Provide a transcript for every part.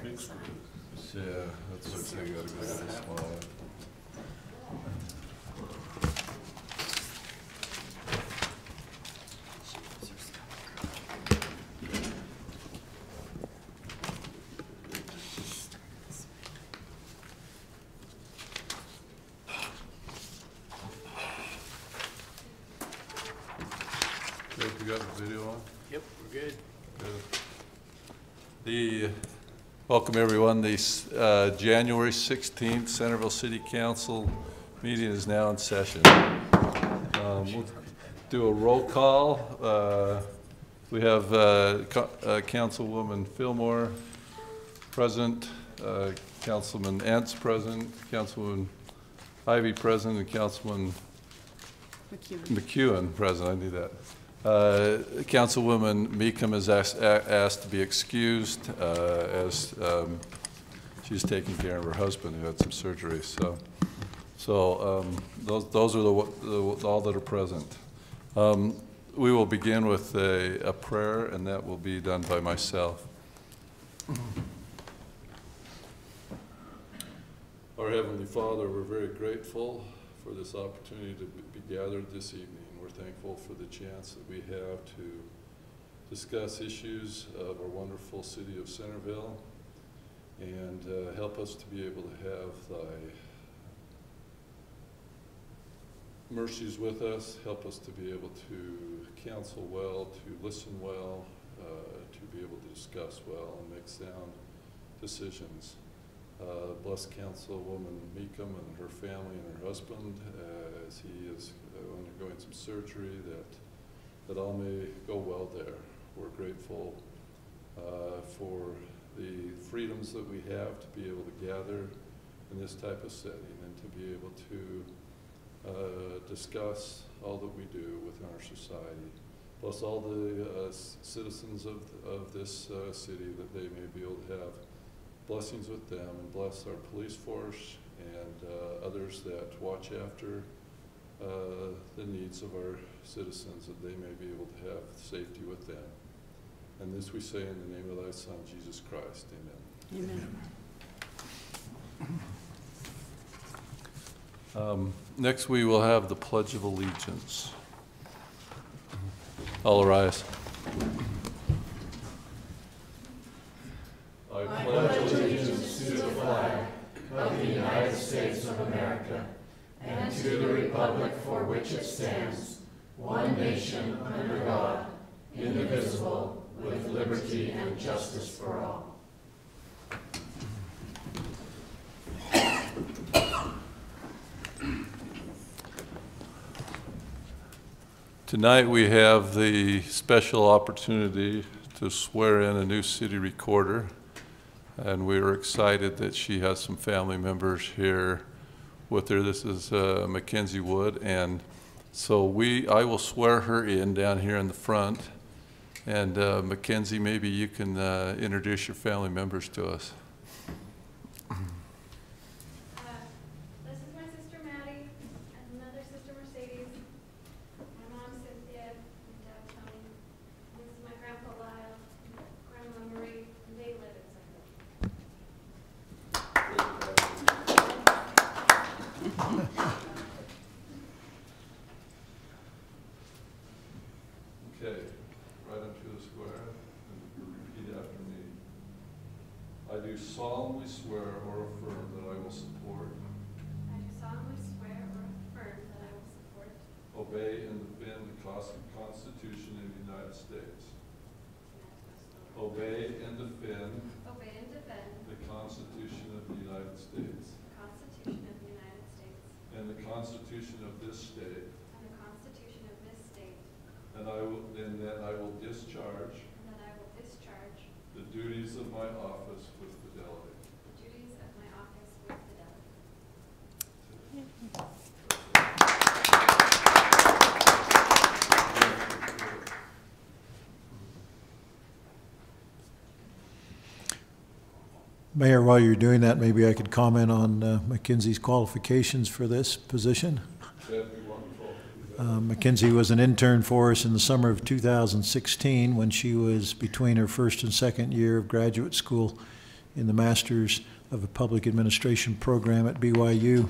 big screen. Yeah, that's what they gotta go to the small one. You got the video on? Yep, we're good. Welcome everyone. The January 16th Centerville City Council meeting is now in session. We'll do a roll call. We have Councilwoman Fillmore present, Councilman Entz present, Councilwoman Ivy present, and Councilman McEwen present. I knew that. Councilwoman Meekum is asked to be excused as she's taking care of her husband who had some surgery. So those are all that are present. We will begin with a prayer, and that will be done by myself. Our Heavenly Father, we're very grateful for this opportunity to be gathered this evening. We're thankful for the chance that we have to discuss issues of our wonderful city of Centerville and help us to be able to have thy mercies with us, help us to be able to counsel well, to listen well, to be able to discuss well and make sound decisions. Bless Councilwoman Meekum and her family and her husband as he is undergoing some surgery, that all may go well there. We're grateful for the freedoms that we have to be able to gather in this type of setting and to be able to discuss all that we do within our society. Bless all the citizens of this city, that they may be able to have blessings with them, and bless our police force and others that watch after the needs of our citizens, that they may be able to have safety with them. And this we say in the name of thy Son, Jesus Christ. Amen. Next we will have the Pledge of Allegiance. All rise. I pledge allegiance to the flag of the United States of America and to the republic for which it stands, one nation under God, indivisible, with liberty and justice for all. Tonight we have the special opportunity to swear in a new city recorder. And we are excited that she has some family members here with her. This is Mackenzie Wood, and so I will swear her in down here in the front. And Mackenzie, maybe you can introduce your family members to us. This is my sister Maddie, and another sister Mercedes, my mom Cynthia, and dad Tony. This is my grandpa Lyle, grandma Marie, and they live in Centerville. Okay, right up to the square, and repeat after me. I do solemnly swear or affirm that I will support, I do solemnly swear or affirm that I will support, obey, and defend the Constitution of the United States. Obey and defend the Constitution of the United States. And the Constitution of this state. And that I will discharge. The duties of my office with fidelity. Mayor, while you're doing that, maybe I could comment on Mackenzie's qualifications for this position. That'd be wonderful. Mackenzie was an intern for us in the summer of 2016 when she was between her first and second year of graduate school in the Masters of the Public Administration program at BYU.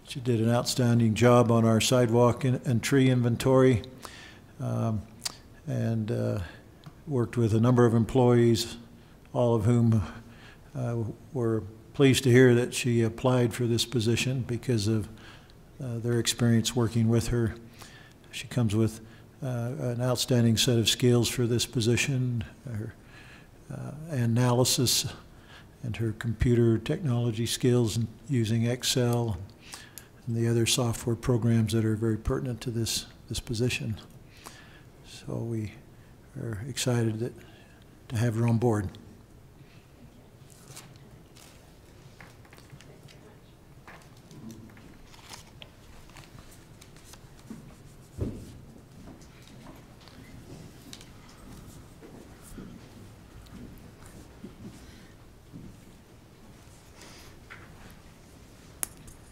She did an outstanding job on our sidewalk and tree inventory, and worked with a number of employees, all of whom were pleased to hear that she applied for this position because of their experience working with her. She comes with an outstanding set of skills for this position, her analysis and her computer technology skills and using Excel and the other software programs that are very pertinent to this position. So we are excited to have her on board.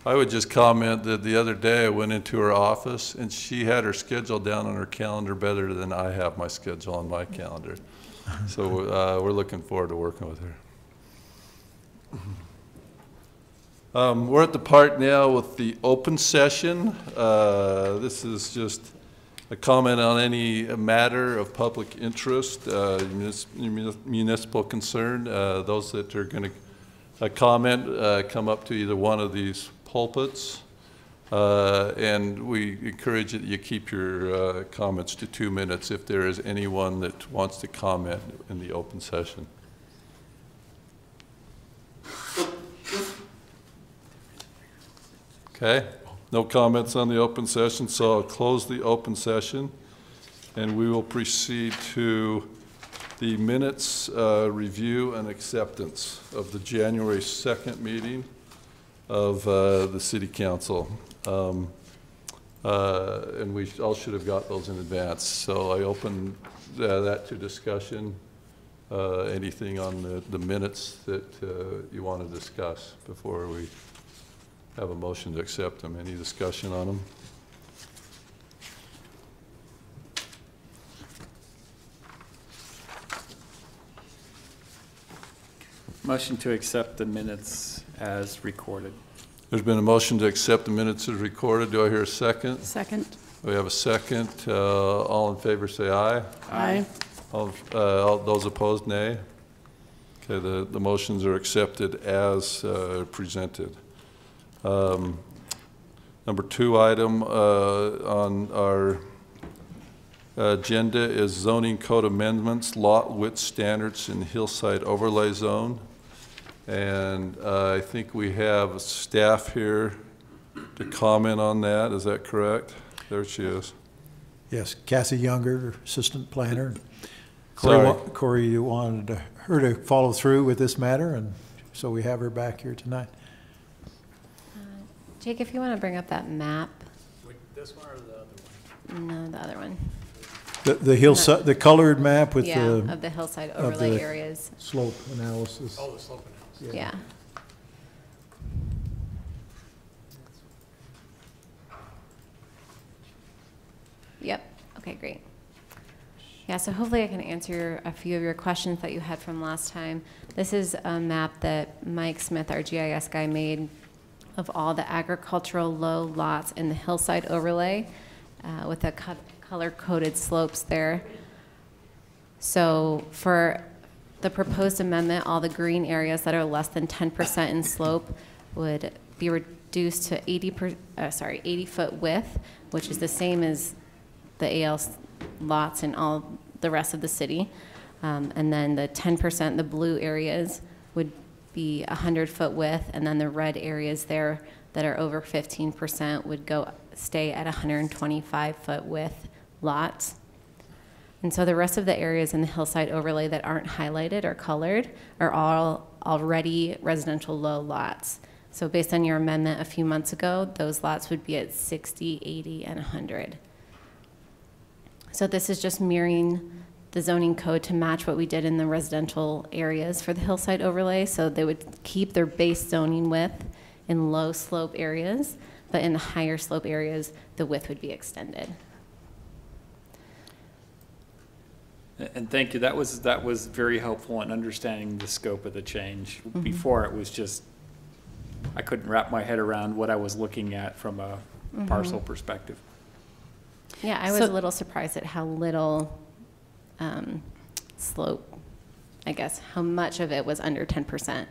I would just comment that the other day I went into her office and she had her schedule down on her calendar better than I have my schedule on my calendar. So we're looking forward to working with her. We're at the part now with the open session. This is just a comment on any matter of public interest, municipal concern. Those that are going to comment come up to either one of these pulpits, and we encourage that you keep your comments to 2 minutes if there is anyone that wants to comment in the open session. Okay, no comments on the open session, so I'll close the open session and we will proceed to the minutes review and acceptance of the January 2nd meeting of the City Council. And we all should have got those in advance. So I open that to discussion. Anything on the minutes that you want to discuss before we have a motion to accept them? Any discussion on them? Motion to accept the minutes as recorded. There's been a motion to accept the minutes as recorded. Do I hear a second? Second. We have a second. All in favor say aye. Aye. All those opposed, nay. Okay, the motions are accepted as presented. Number 2 item on our agenda is zoning code amendments, lot width standards in hillside overlay zone. And I think we have staff here to comment on that. Is that correct? There she is. Yes, Kathy Younger, assistant planner. Sorry. Corey, you wanted her to follow through with this matter, and so we have her back here tonight. Jake, if you want to bring up that map. This one or the other one? No, the other one. The hillside, the colored map with of the hillside overlay the areas. slope analysis. Oh, the slope analysis. Yeah. Yep. Okay, great. Yeah, so hopefully I can answer a few of your questions that you had from last time. This is a map that Mike Smith, our GIS guy, made of all the agricultural low lots in the hillside overlay with the color-coded slopes there. So for the proposed amendment, all the green areas that are less than 10% in slope would be reduced to 80-foot width, which is the same as the AL lots in all the rest of the city. And then the 10%, the blue areas, would be 100-foot width, and then the red areas there that are over 15% would stay at 125-foot width lots. And so the rest of the areas in the hillside overlay that aren't highlighted or colored are all already residential low lots. So based on your amendment a few months ago, those lots would be at 60, 80, and 100. So this is just mirroring the zoning code to match what we did in the residential areas for the hillside overlay. So they would keep their base zoning width in low slope areas, but in the higher slope areas, the width would be extended. And thank you. That was very helpful in understanding the scope of the change. Before, it was just, I couldn't wrap my head around what I was looking at from a parcel perspective. Yeah, I was a little surprised at how little slope, I guess, how much of it was under 10%.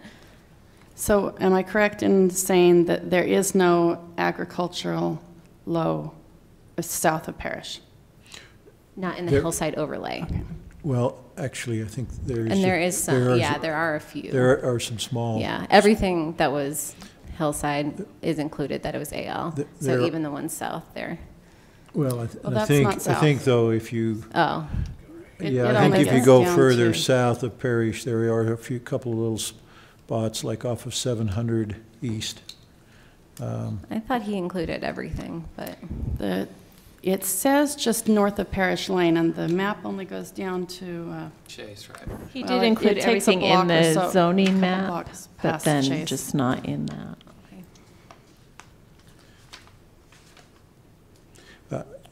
So am I correct in saying that there is no agricultural low south of Parish? Not in the There- hillside overlay. Okay. Well, actually, I think there's. And there is some, there are a few. There are some small. Yeah, everything that was hillside is included, that it was AL. So there- even the ones south there. Well, Well, that's not I south. think though, if you, Oh, It yeah, I think only if you gets go down further to- south of Parish, there are a couple of little spots, like off of 700 East. I thought he included everything, but It says just north of Parish Lane, and the map only goes down to, Chase, right? He well, did it include takes a everything block in or the so- zoning couple map, blocks but past then Chase. just not in that.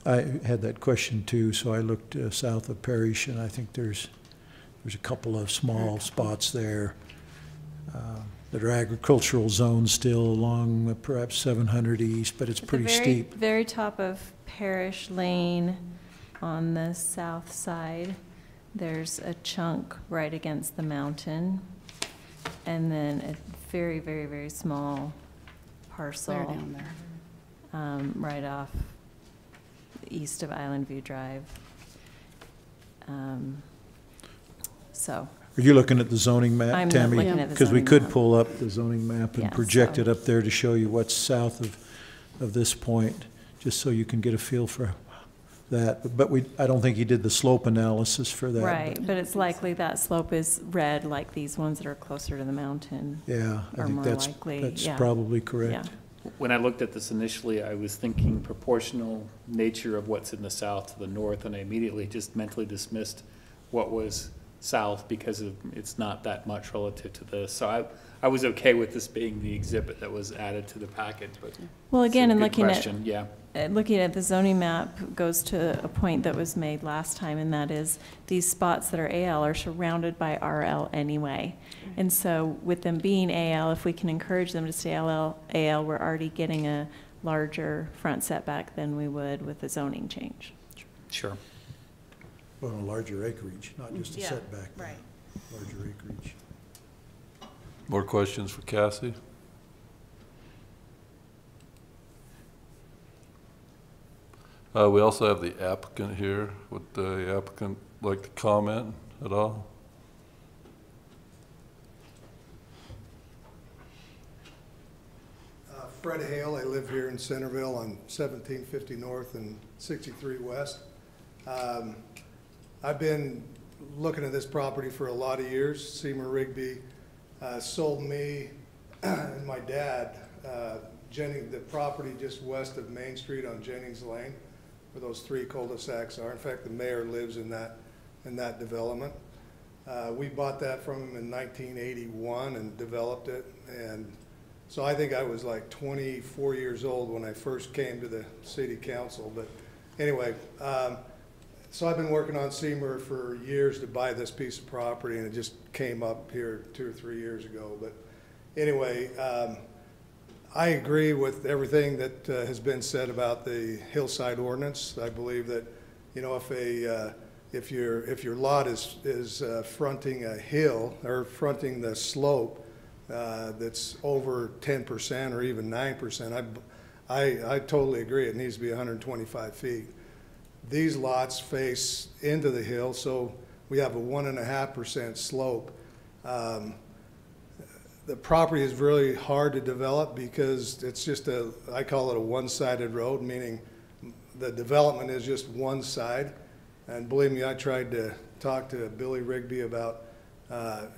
I had that question too, so I looked south of Parish, and I think there's a couple of small spots there that are agricultural zones still along perhaps 700 East, but it's pretty steep. Very top of Parish Lane on the south side, there's a chunk right against the mountain, and then a very, very, very small parcel. clear down there. Right off east of Island View Drive. So, Are you looking at the zoning map, I'm Tammy? looking at the Because we zoning could map. pull up the zoning map and Yeah, project so- it up there to show you what's south of this point, just so you can get a feel for that. But I don't think he did the slope analysis for that. right, but it's likely that slope is red, like these ones that are closer to the mountain. Yeah, I Are think more that's likely, yeah. probably correct. Yeah. When I looked at this initially, I was thinking proportional nature of what's in the south to the north, and I immediately just mentally dismissed what was south because it's not that much relative to this. So I was okay with this being the exhibit that was added to the packet, but Well, it's a again, in good looking at, question, yeah. looking at the zoning map goes to a point that was made last time, and that is these spots that are AL are surrounded by RL anyway. And so with them being AL, if we can encourage them to stay AL, we're already getting a larger front setback than we would with the zoning change. Sure. Well, a larger acreage, not just a Yeah, setback. right. Larger acreage. More questions for Cassie? We also have the applicant here. Would the applicant like to comment at all? Fred Hale, I live here in Centerville on 1750 North and 63 West. I've been looking at this property for a lot of years. Seymour Rigby sold me and my dad the property just west of Main Street on Jennings Lane, where those three cul-de-sacs are. In fact, the mayor lives in that development. We bought that from him in 1981 and developed it, and so I think I was like 24 years old when I first came to the city council. But anyway, so I've been working on Seymour for years to buy this piece of property, and it just came up here 2 or 3 years ago. But anyway, I agree with everything that has been said about the hillside ordinance. I believe that, you know, if your lot is fronting a hill or fronting the slope that's over 10% or even 9%, I totally agree. It needs to be 125 feet. These lots face into the hill, so we have a 1.5% slope. The property is really hard to develop because it's just I call it a one-sided road, meaning the development is just one side. And believe me, I tried to talk to Billy Rigby about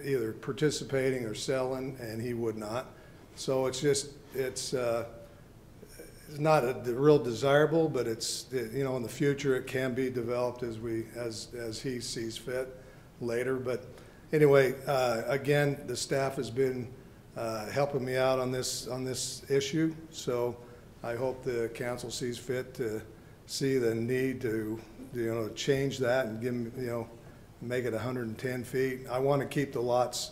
either participating or selling, and he would not. So it's not a real desirable, but you know, in the future it can be developed as he sees fit later. But anyway, again, the staff has been helping me out on this issue. So I hope the council sees fit to see the need to change that and give them, make it 110 feet. I want to keep the lots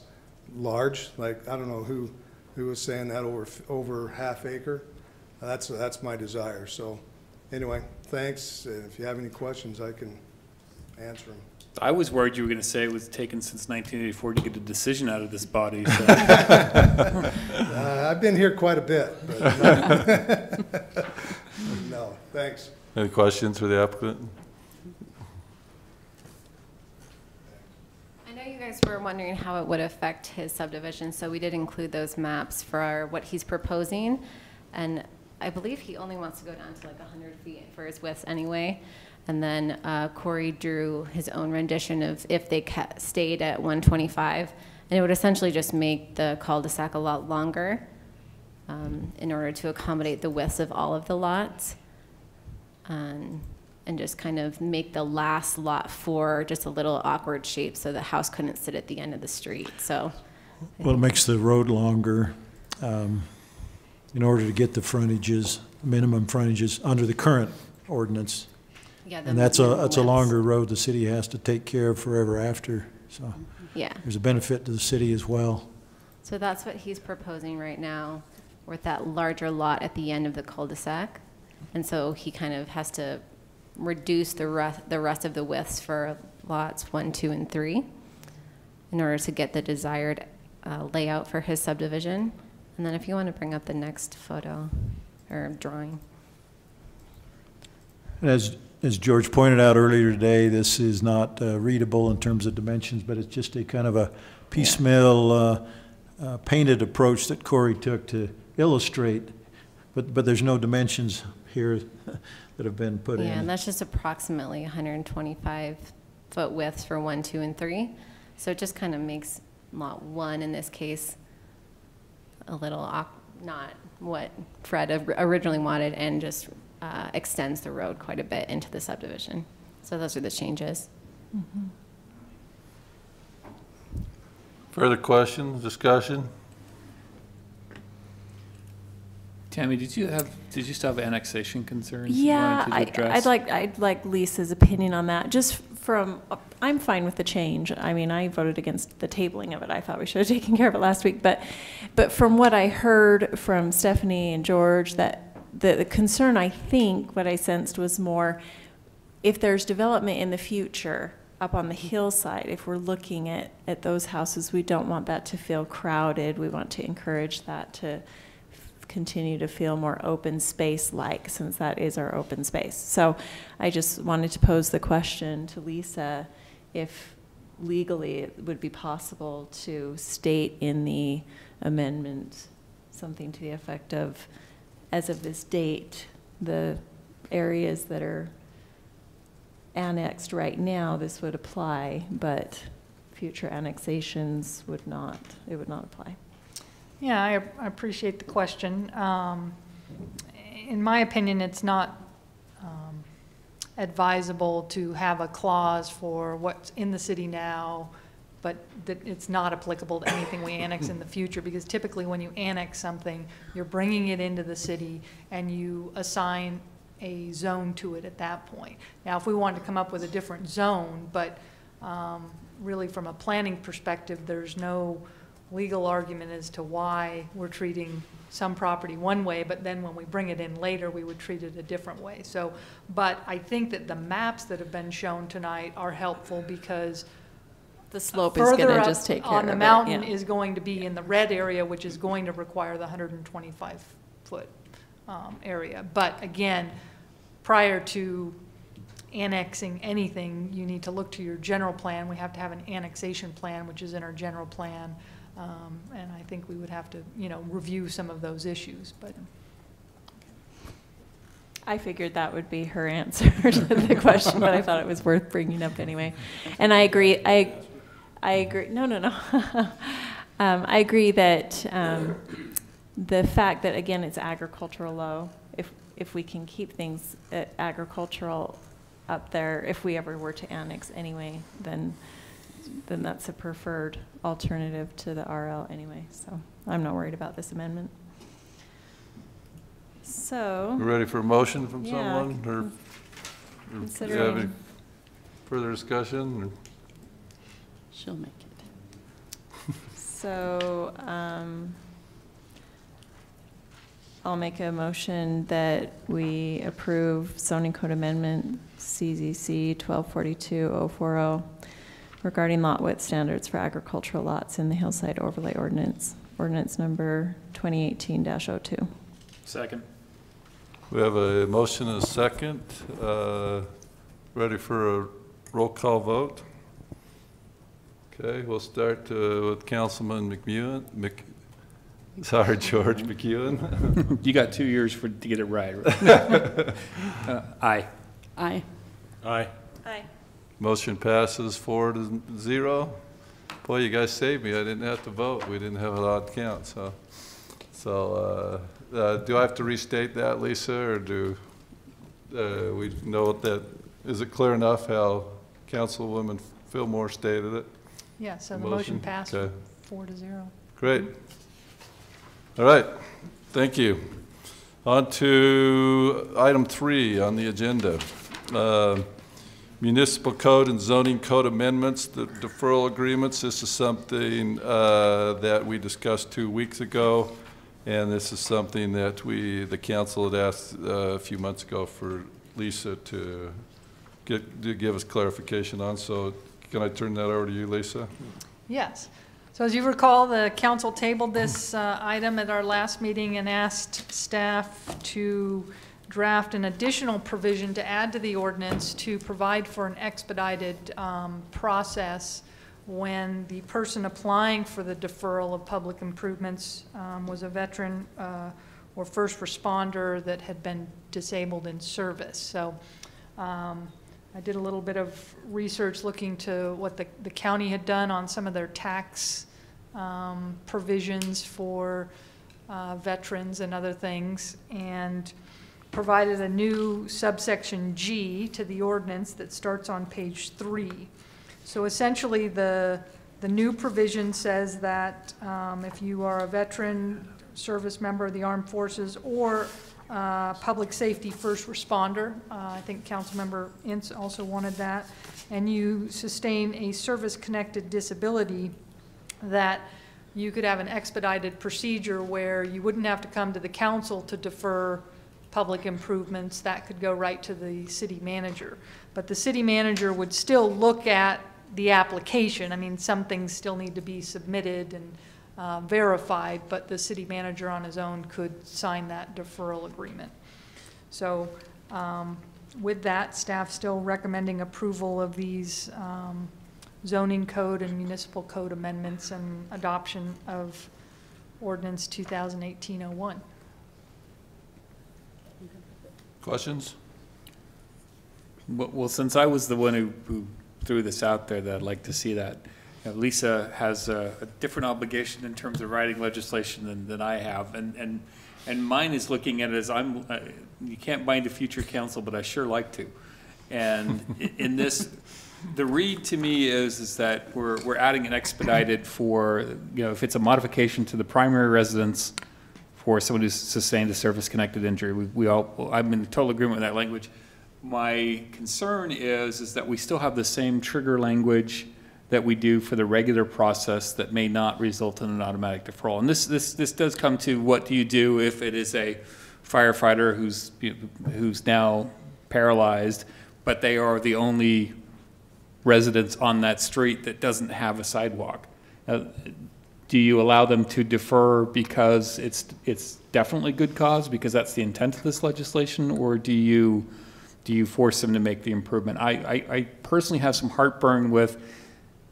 large, like, I don't know who was saying that, over half acre. That's my desire. So anyway, thanks. If you have any questions, I can answer them. I was worried you were going to say it was taken since 1984 to get a decision out of this body. So. I've been here quite a bit, but no, thanks. Any questions for the applicant? I know you guys were wondering how it would affect his subdivision, so we did include those maps for what he's proposing. And I believe he only wants to go down to like 100 feet for his widths anyway. And then Corey drew his own rendition of if they stayed at 125. And it would essentially just make the cul-de-sac a lot longer in order to accommodate the widths of all of the lots. And just kind of make the last lot 4 just a little awkward shape so the house couldn't sit at the end of the street. So, Well, it makes the road longer in order to get the frontages, minimum frontages under the current ordinance. yeah, And that's a longer road the city has to take care of forever after. So yeah. there's a benefit to the city as well. So that's what he's proposing right now, with that larger lot at the end of the cul-de-sac. And so he kind of has to reduce the rest of the widths for lots 1, 2, and 3 in order to get the desired layout for his subdivision. And then if you want to bring up the next photo or drawing. And as George pointed out earlier today, this is not readable in terms of dimensions, but it's just a kind of a piecemeal painted approach that Corey took to illustrate. But there's no dimensions here that have been put in. Yeah, and that's just approximately 125 foot widths for 1, 2, and 3. So it just kind of makes lot 1 in this case a little not what Fred originally wanted, and just extends the road quite a bit into the subdivision. So those are the changes. Mm-hmm. Further questions, discussion? Tammy, did you still have annexation concerns you Yeah, wanted to address? I'd like Lisa's opinion on that. Just from, I'm fine with the change. I mean, I voted against the tabling of it. I thought we should have taken care of it last week. But from what I heard from Stephanie and George, that the concern, I think, what I sensed was more, if there's development in the future up on the hillside, if we're looking at those houses, we don't want that to feel crowded. We want to encourage that to continue to feel more open space-like, since that is our open space. So I just wanted to pose the question to Lisa if legally it would be possible to state in the amendment something to the effect of, as of this date, the areas that are annexed right now, this would apply, but future annexations would not, it would not apply. Yeah, I appreciate the question. In my opinion, it's not advisable to have a clause for what's in the city now, but that it's not applicable to anything we annex in the future, because typically when you annex something, you're bringing it into the city and you assign a zone to it at that point. Now, if we wanted to come up with a different zone, but really from a planning perspective, there's no legal argument as to why we're treating some property one way, but then when we bring it in later, we would treat it a different way. So, but I think that the maps that have been shown tonight are helpful, because the slope is going to just take care of it. On the mountain is going to be in the red area, which is going to require the 125-foot area. But again, prior to annexing anything, you need to look to your general plan. We have to have an annexation plan, which is in our general plan. And I think we would have to, review some of those issues, but. I figured that would be her answer to the question, but I thought it was worth bringing up anyway. And I agree, I agree, no. I agree that the fact that, again, it's agricultural low, if we can keep things agricultural up there, if we ever were to annex anyway, then that's a preferred alternative to the RL anyway. So I'm not worried about this amendment. So. You ready for a motion from Yeah, someone? Or do you have any further discussion? She'll make it. So I'll make a motion that we approve zoning code amendment CZC 1242-040 regarding lot width standards for agricultural lots in the Hillside Overlay Ordinance, ordinance number 2018-02. Second. We have a motion and a second. Ready for a roll call vote? Okay, we'll start with Councilman George McEwen. You got 2 years to get it right. Aye. Aye. Aye. Aye. Motion passes 4-0. Boy, you guys saved me. I didn't have to vote. We didn't have an odd count. So do I have to restate that, Lisa, or do we know that? Is it clear enough how Councilwoman Fillmore stated it? Yeah, so the motion passed Okay. 4-0. Great. All right. Thank you. On to item 3 on the agenda. Municipal code and zoning code amendments, the deferral agreements. This is something that we discussed 2 weeks ago, and this is something that the council had asked a few months ago for Lisa to give us clarification on. So can I turn that over to you, Lisa? Yes. So as you recall, the council tabled this item at our last meeting and asked staff to draft an additional provision to add to the ordinance to provide for an expedited process when the person applying for the deferral of public improvements was a veteran or first responder that had been disabled in service. So I did a little bit of research looking to what the county had done on some of their tax provisions for veterans and other things, and provided a new subsection G to the ordinance that starts on page 3. So essentially the new provision says that if you are a veteran, service member of the armed forces, or public safety first responder, I think Councilmember Ince also wanted that, and you sustain a service-connected disability, that you could have an expedited procedure where you wouldn't have to come to the council to defer public improvements. That could go right to the city manager. But the city manager would still look at the application. I mean, some things still need to be submitted and verified, but the city manager on his own could sign that deferral agreement. So with that, staff still recommending approval of these zoning code and municipal code amendments and adoption of ordinance 2018-01. Questions? Well, since I was the one who threw this out there, that I'd like to see that. Lisa has a different obligation in terms of writing legislation than I have, and mine is looking at it as you can't bind a future council, but I sure like to. And in this, the read to me is that we're adding an expedited for, if it's a modification to the primary residence for someone who's sustained a service-connected injury. I'm in total agreement with that language. My concern is that we still have the same trigger language that we do for the regular process that may not result in an automatic deferral. And this does come to, what do you do if it is a firefighter who's now paralyzed, but they are the only residents on that street that doesn't have a sidewalk? Do you allow them to defer because it's definitely good cause, because that's the intent of this legislation, or do you force them to make the improvement? I personally have some heartburn with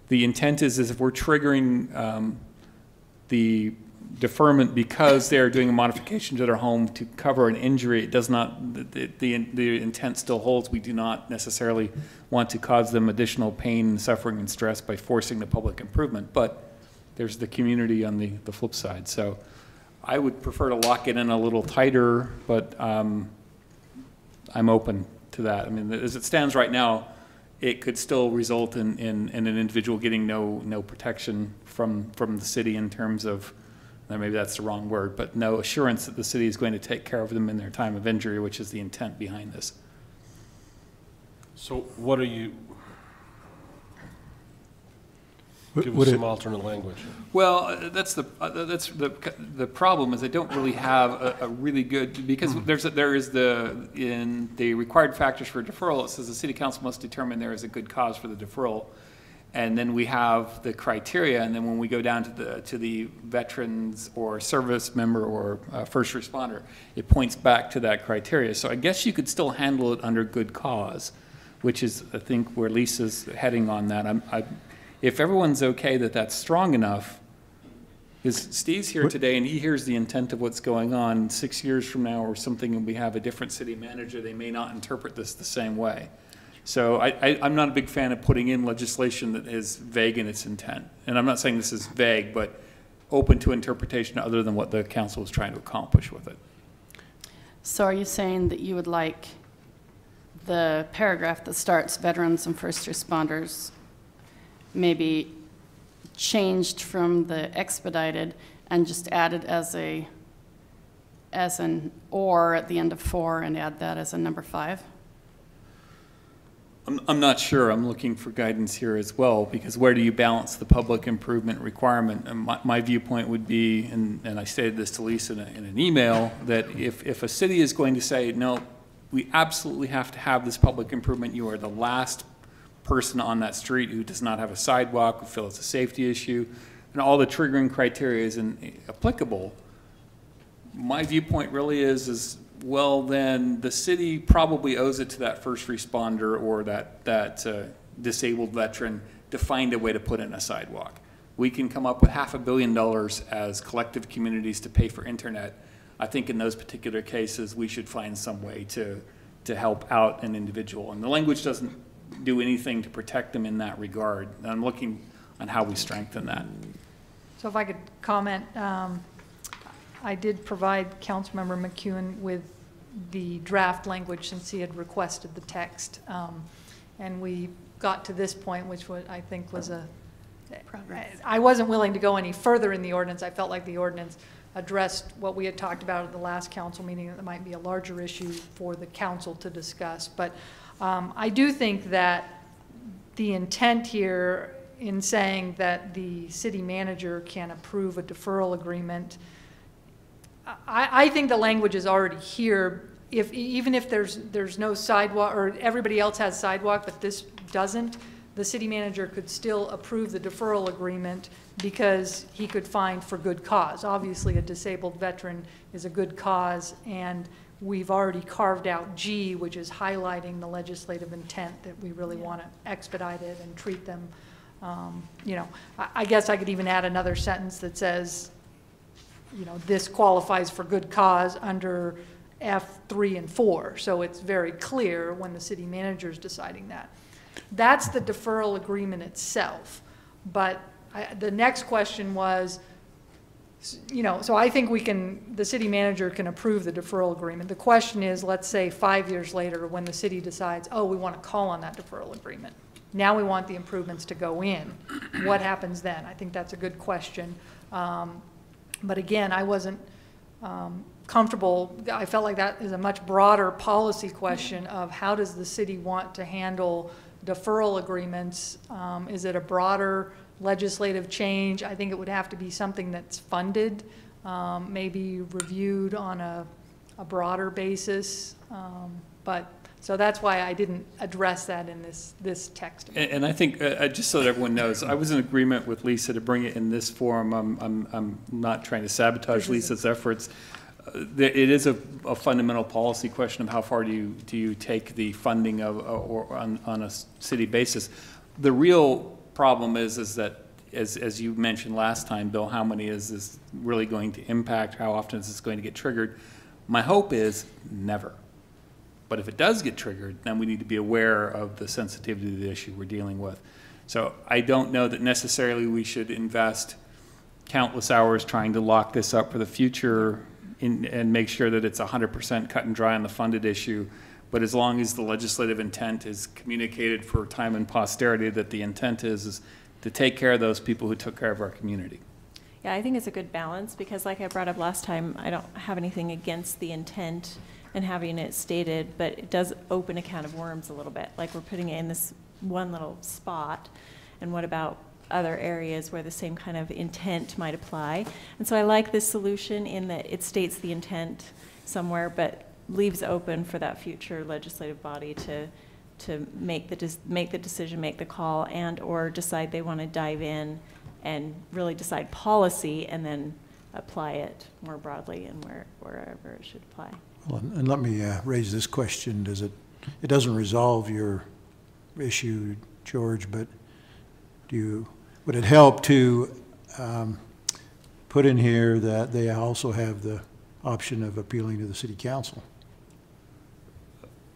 the intent is if we're triggering the deferment because they're doing a modification to their home to cover an injury, it does not, the intent still holds. We do not necessarily want to cause them additional pain and suffering and stress by forcing the public improvement, but there's the community on the flip side. So I would prefer to lock it in a little tighter, but I'm open to that. I mean, as it stands right now, it could still result in an individual getting no protection from the city in terms of, maybe that's the wrong word, but no assurance that the city is going to take care of them in their time of injury, which is the intent behind this. So what are you, Give Would us it- some alternate language. Well, that's the problem is I don't really have a really good, because there is in the required factors for deferral, it says the city council must determine there is a good cause for the deferral. And then we have the criteria, and then when we go down to the veterans or service member or first responder, it points back to that criteria. So I guess you could still handle it under good cause, which is, I think, where Lisa's heading on that. If everyone's okay that that's strong enough, because Steve's here today and he hears the intent of what's going on. 6 years from now or something, and we have a different city manager, they may not interpret this the same way. So I'm not a big fan of putting in legislation that is vague in its intent. And I'm not saying this is vague, but open to interpretation other than what the council is trying to accomplish with it. So are you saying that you would like the paragraph that starts veterans and first responders maybe changed from the expedited and just added as an or at the end of 4 and add that as a number 5? I'm not sure. I'm looking for guidance here as well, because where do you balance the public improvement requirement? And my viewpoint would be, and I stated this to Lisa in an email, that if a city is going to say, no, we absolutely have to have this public improvement, you are the last person on that street who does not have a sidewalk, who feels it's a safety issue, and all the triggering criteria is applicable, my viewpoint really is well, then the city probably owes it to that first responder or that disabled veteran to find a way to put in a sidewalk. We can come up with $500 million as collective communities to pay for internet. I think in those particular cases, we should find some way to help out an individual. And the language doesn't do anything to protect them in that regard. And I'm looking on how we strengthen that. So if I could comment, I did provide Councilmember McEwen with the draft language since he had requested the text. And we got to this point, which I think was progress. I wasn't willing to go any further in the ordinance. I felt like the ordinance addressed what we had talked about at the last council meeting, that there might be a larger issue for the council to discuss. But I do think that the intent here in saying that the city manager can approve a deferral agreement, I think the language is already here. Even if there's no sidewalk, or everybody else has sidewalk, but this doesn't, the city manager could still approve the deferral agreement because he could find for good cause. Obviously, a disabled veteran is a good cause, and we've already carved out G, which is highlighting the legislative intent that we really want to expedite it and treat them. You know, I guess I could even add another sentence that says, you know, this qualifies for good cause under F3 and 4. So it's very clear when the city manager is deciding that. That's the deferral agreement itself. But the next question was, you know, so I think the city manager can approve the deferral agreement. The question is, let's say 5 years later when the city decides, oh, we want to call on that deferral agreement. Now we want the improvements to go in. What happens then? I think that's a good question. But again, I wasn't comfortable. I felt like that is a much broader policy question of how does the city want to handle deferral agreements? Is it a broader legislative change? I think it would have to be something that's funded, maybe reviewed on a broader basis. So that's why I didn't address that in this text. And I think, just so that everyone knows, I was in agreement with Lisa to bring it in this form. I'm not trying to sabotage Lisa's efforts. It is a fundamental policy question of how far do you take the funding or on a city basis. The real problem is that, as you mentioned last time, Bill, how many is this really going to impact? How often is this going to get triggered? My hope is never. But if it does get triggered, then we need to be aware of the sensitivity of the issue we're dealing with. So I don't know that necessarily we should invest countless hours trying to lock this up for the future and make sure that it's 100% cut and dry on the funded issue. But as long as the legislative intent is communicated for time and posterity, that the intent is to take care of those people who took care of our community. Yeah, I think it's a good balance because like I brought up last time, I don't have anything against the intent and having it stated, but it does open a can of worms a little bit. Like we're putting it in this one little spot, and what about other areas where the same kind of intent might apply. And so I like this solution in that it states the intent somewhere, but leaves open for that future legislative body to make the decision, make the call, and or decide they want to dive in and really decide policy and then apply it more broadly and wherever it should apply. Well, and let me raise this question. It doesn't resolve your issue, George, but would it help to put in here that they also have the option of appealing to the city council?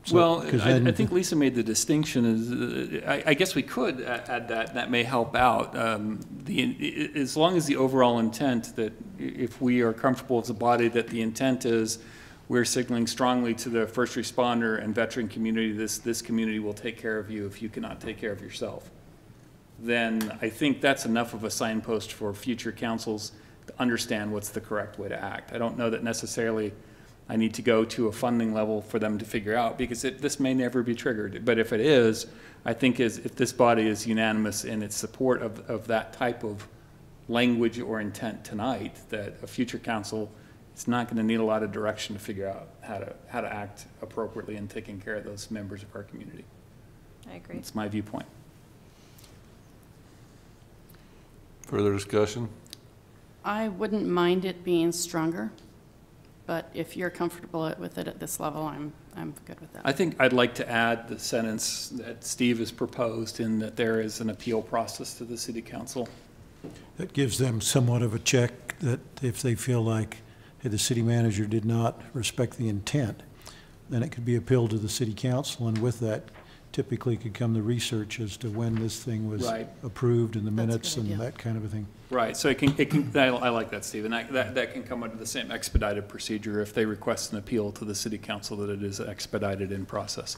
Well, I think Lisa made the distinction. I guess we could add that. That may help out. As long as the overall intent, that if we are comfortable as a body that the intent is we're signaling strongly to the first responder and veteran community, this community will take care of you if you cannot take care of yourself, then I think that's enough of a signpost for future councils to understand what's the correct way to act. I don't know that necessarily I need to go to a funding level for them to figure out, because this may never be triggered. But if it is, I think if this body is unanimous in its support of that type of language or intent tonight, that a future council is not going to need a lot of direction to figure out how to act appropriately in taking care of those members of our community. I agree. That's my viewpoint. Further discussion? I wouldn't mind it being stronger, but if you're comfortable with it at this level, I'm good with that. I think I'd like to add the sentence that Steve has proposed, in that there is an appeal process to the city council. That gives them somewhat of a check, that if they feel like, hey, the city manager did not respect the intent, then it could be appealed to the city council, and with that typically could come the research as to when this thing was Right. approved in the That's a minutes good and idea. that kind of a thing. Right, so it can I like that, Steve, and that can come under the same expedited procedure if they request an appeal to the city council, that it is expedited in process.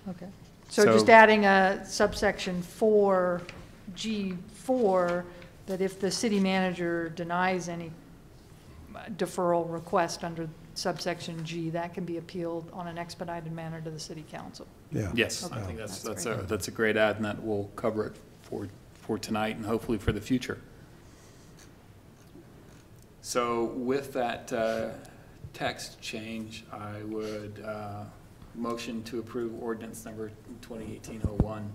Okay. So just adding a subsection 4G4, that if the city manager denies any deferral request under subsection G, that can be appealed on an expedited manner to the city council. Yeah. Yes, Okay. I think That's that's a great add, and that will cover it for tonight and hopefully for the future. So with that text change, I would motion to approve ordinance number 2018-01.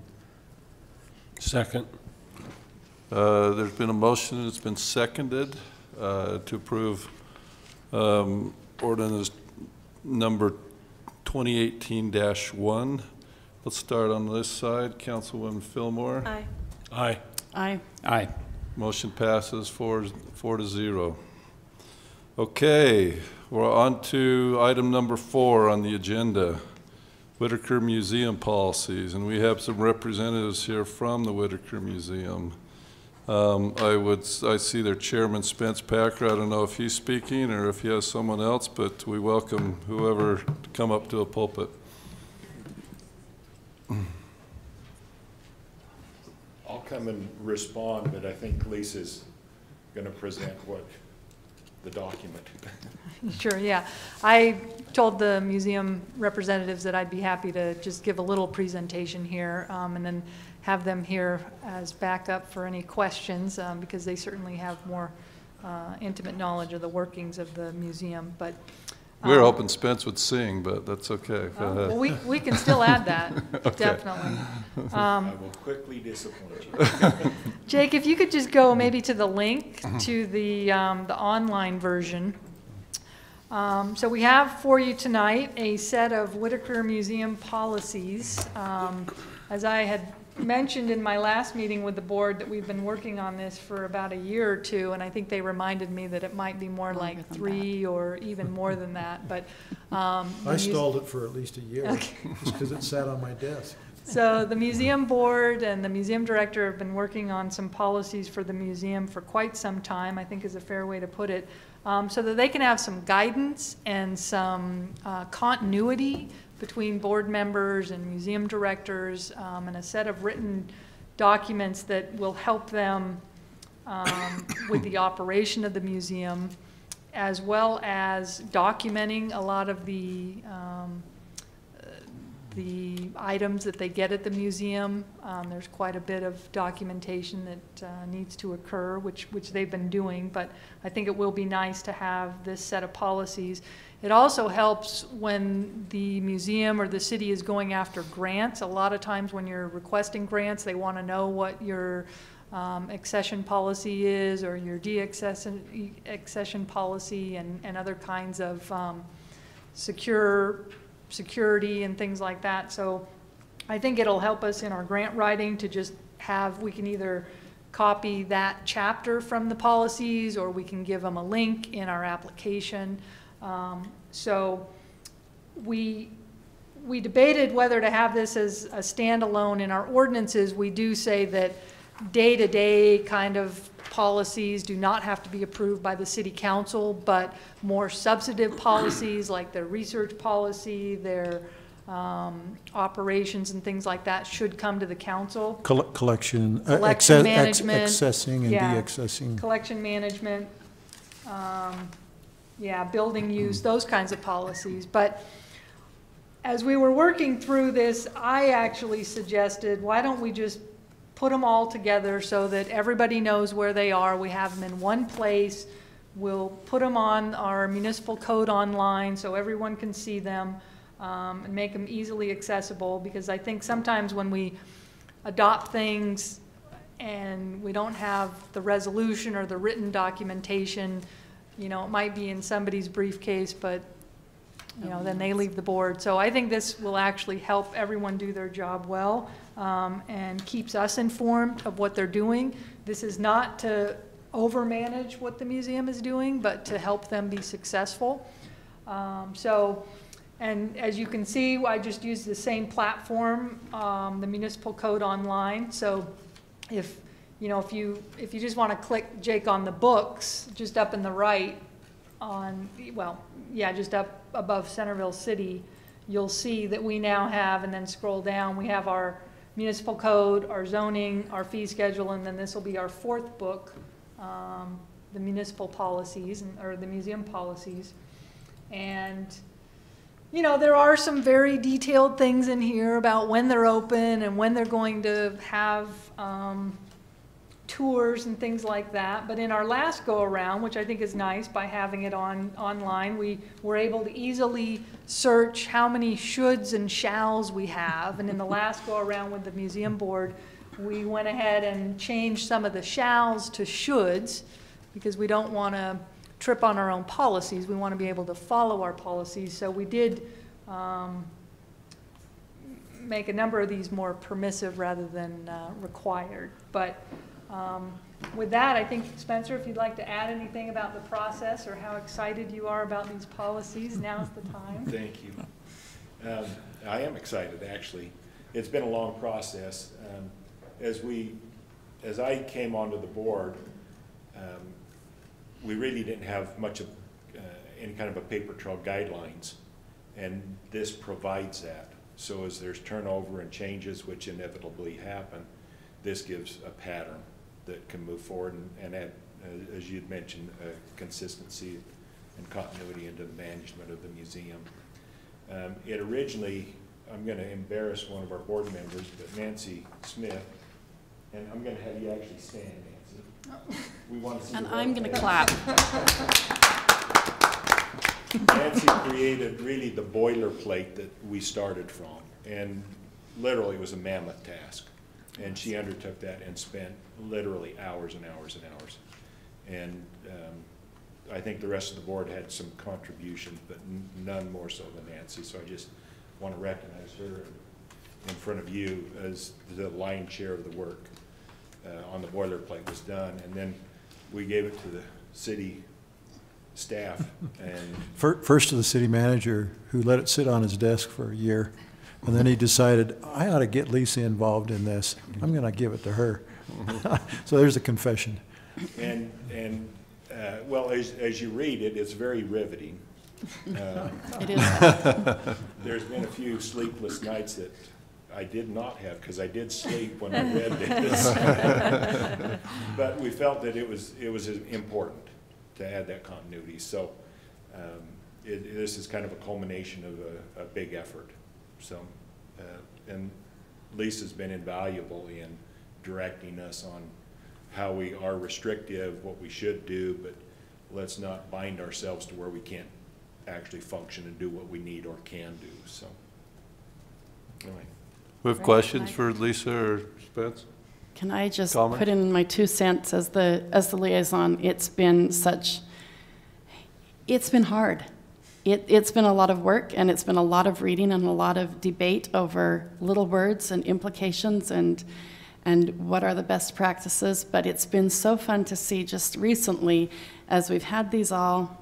Second. There's been a motion, it's been seconded to approve ordinance number 2018-1. Let's start on this side. Councilwoman Fillmore. Aye. Aye. Aye. Aye. Motion passes 4-0. Okay, we're on to item number 4 on the agenda, Whittaker Museum policies, and we have some representatives here from the Whittaker Museum. I see their chairman, Spence Packer. I don't know if he's speaking or if he has someone else, but we welcome whoever to come up to a pulpit. I'll come and respond, but I think Lisa's going to present the document. Sure, yeah. I told the museum representatives that I'd be happy to just give a little presentation here, and then have them here as backup for any questions, because they certainly have more intimate knowledge of the workings of the museum. But We were hoping Spence would sing, but that's okay. Go ahead. well, we can still add that, Okay. definitely. I will quickly disappoint you. Jake, if you could just go maybe to the link to the online version. So we have for you tonight a set of Whittaker Museum policies. As I had mentioned in my last meeting with the board, that we've been working on this for about a year or two, and I think they reminded me that it might be more like Longer than 3 or even more than that, but. I stalled it for at least a year, Okay. just because it sat on my desk. So the museum board and the museum director have been working on some policies for the museum for quite some time, I think is a fair way to put it, so that they can have some guidance and some continuity between board members and museum directors, and a set of written documents that will help them with the operation of the museum, as well as documenting a lot of the the items that they get at the museum. There's quite a bit of documentation that needs to occur, which they've been doing, but I think it will be nice to have this set of policies. It also helps when the museum or the city is going after grants. A lot of times when you're requesting grants, they want to know what your accession policy is, or your de-accession policy, and other kinds of security and things like that. So I think it'll help us in our grant writing to just have, we can either copy that chapter from the policies, or we can give them a link in our application. So we debated whether to have this as a standalone. In our ordinances, we do say that day-to-day kind of policies do not have to be approved by the city council, but more substantive policies like their research policy, their operations and things like that should come to the council. Collection management, accessing and yeah, de-accessing. Collection management, yeah, building use, those kinds of policies. But as we were working through this, I actually suggested, why don't we just put them all together so that everybody knows where they are. We have them in one place. We'll put them on our municipal code online so everyone can see them, and make them easily accessible, because I think sometimes when we adopt things and we don't have the resolution or the written documentation, you know, it might be in somebody's briefcase, but you know, then they leave the board. So I think this will actually help everyone do their job well, and keeps us informed of what they're doing. This is not to overmanage what the museum is doing, but to help them be successful. And as you can see, I just used the same platform, the municipal code online. So if you just want to click Jake on the books, just up in the right on, well, yeah, just up above Centerville City, you'll see that we now have, and then scroll down, we have our municipal code, our zoning, our fee schedule, and then this will be our fourth book, the municipal policies, or the museum policies. And you know, there are some very detailed things in here about when they're open and when they're going to have tours and things like that. But in our last go around, which I think is nice by having it online, we were able to easily search how many shoulds and shalls we have. And in the last go around with the museum board, we went ahead and changed some of the shalls to shoulds, because we don't want to trip on our own policies. We want to be able to follow our policies. So we did make a number of these more permissive rather than required. But with that, I think, Spencer, if you'd like to add anything about the process or how excited you are about these policies, now's the time. Thank you. I am excited, actually. It's been a long process. As I came onto the board, we really didn't have much of any kind of a paper trail guidelines, and this provides that. So as there's turnover and changes, which inevitably happen, this gives a pattern that can move forward and add, as you'd mentioned, consistency and continuity into the management of the museum. It originally, I'm going to embarrass one of our board members, but Nancy Smith, and I'm going to have you actually stand, Nancy. We want to see. And I'm going to clap. Nancy created really the boilerplate that we started from, and literally it was a mammoth task. And she undertook that and spent literally hours and hours and hours. And I think the rest of the board had some contributions, but none more so than Nancy. So I just want to recognize her in front of you as the lion's share of the work on the boilerplate was done. And then we gave it to the city staff. And First to the city manager, who let it sit on his desk for a year. And then he decided, I ought to get Lisa involved in this. I'm going to give it to her. So there's a confession. And well, as you read it, it's very riveting. It is. There's been a few sleepless nights that I did not have, because I did sleep when I read this. But we felt that it was important to add that continuity. So this is kind of a culmination of a big effort. So And Lisa's been invaluable in directing us on how we are restrictive, what we should do, but let's not bind ourselves to where we can't actually function and do what we need or can do, so. Anyway. We have questions for Lisa or Spence? Can I just Comment? put in my 2 cents as the liaison? It's been hard. It's been a lot of work, and it's been a lot of reading and a lot of debate over little words and implications and what are the best practices. But it's been so fun to see just recently, as we've had these all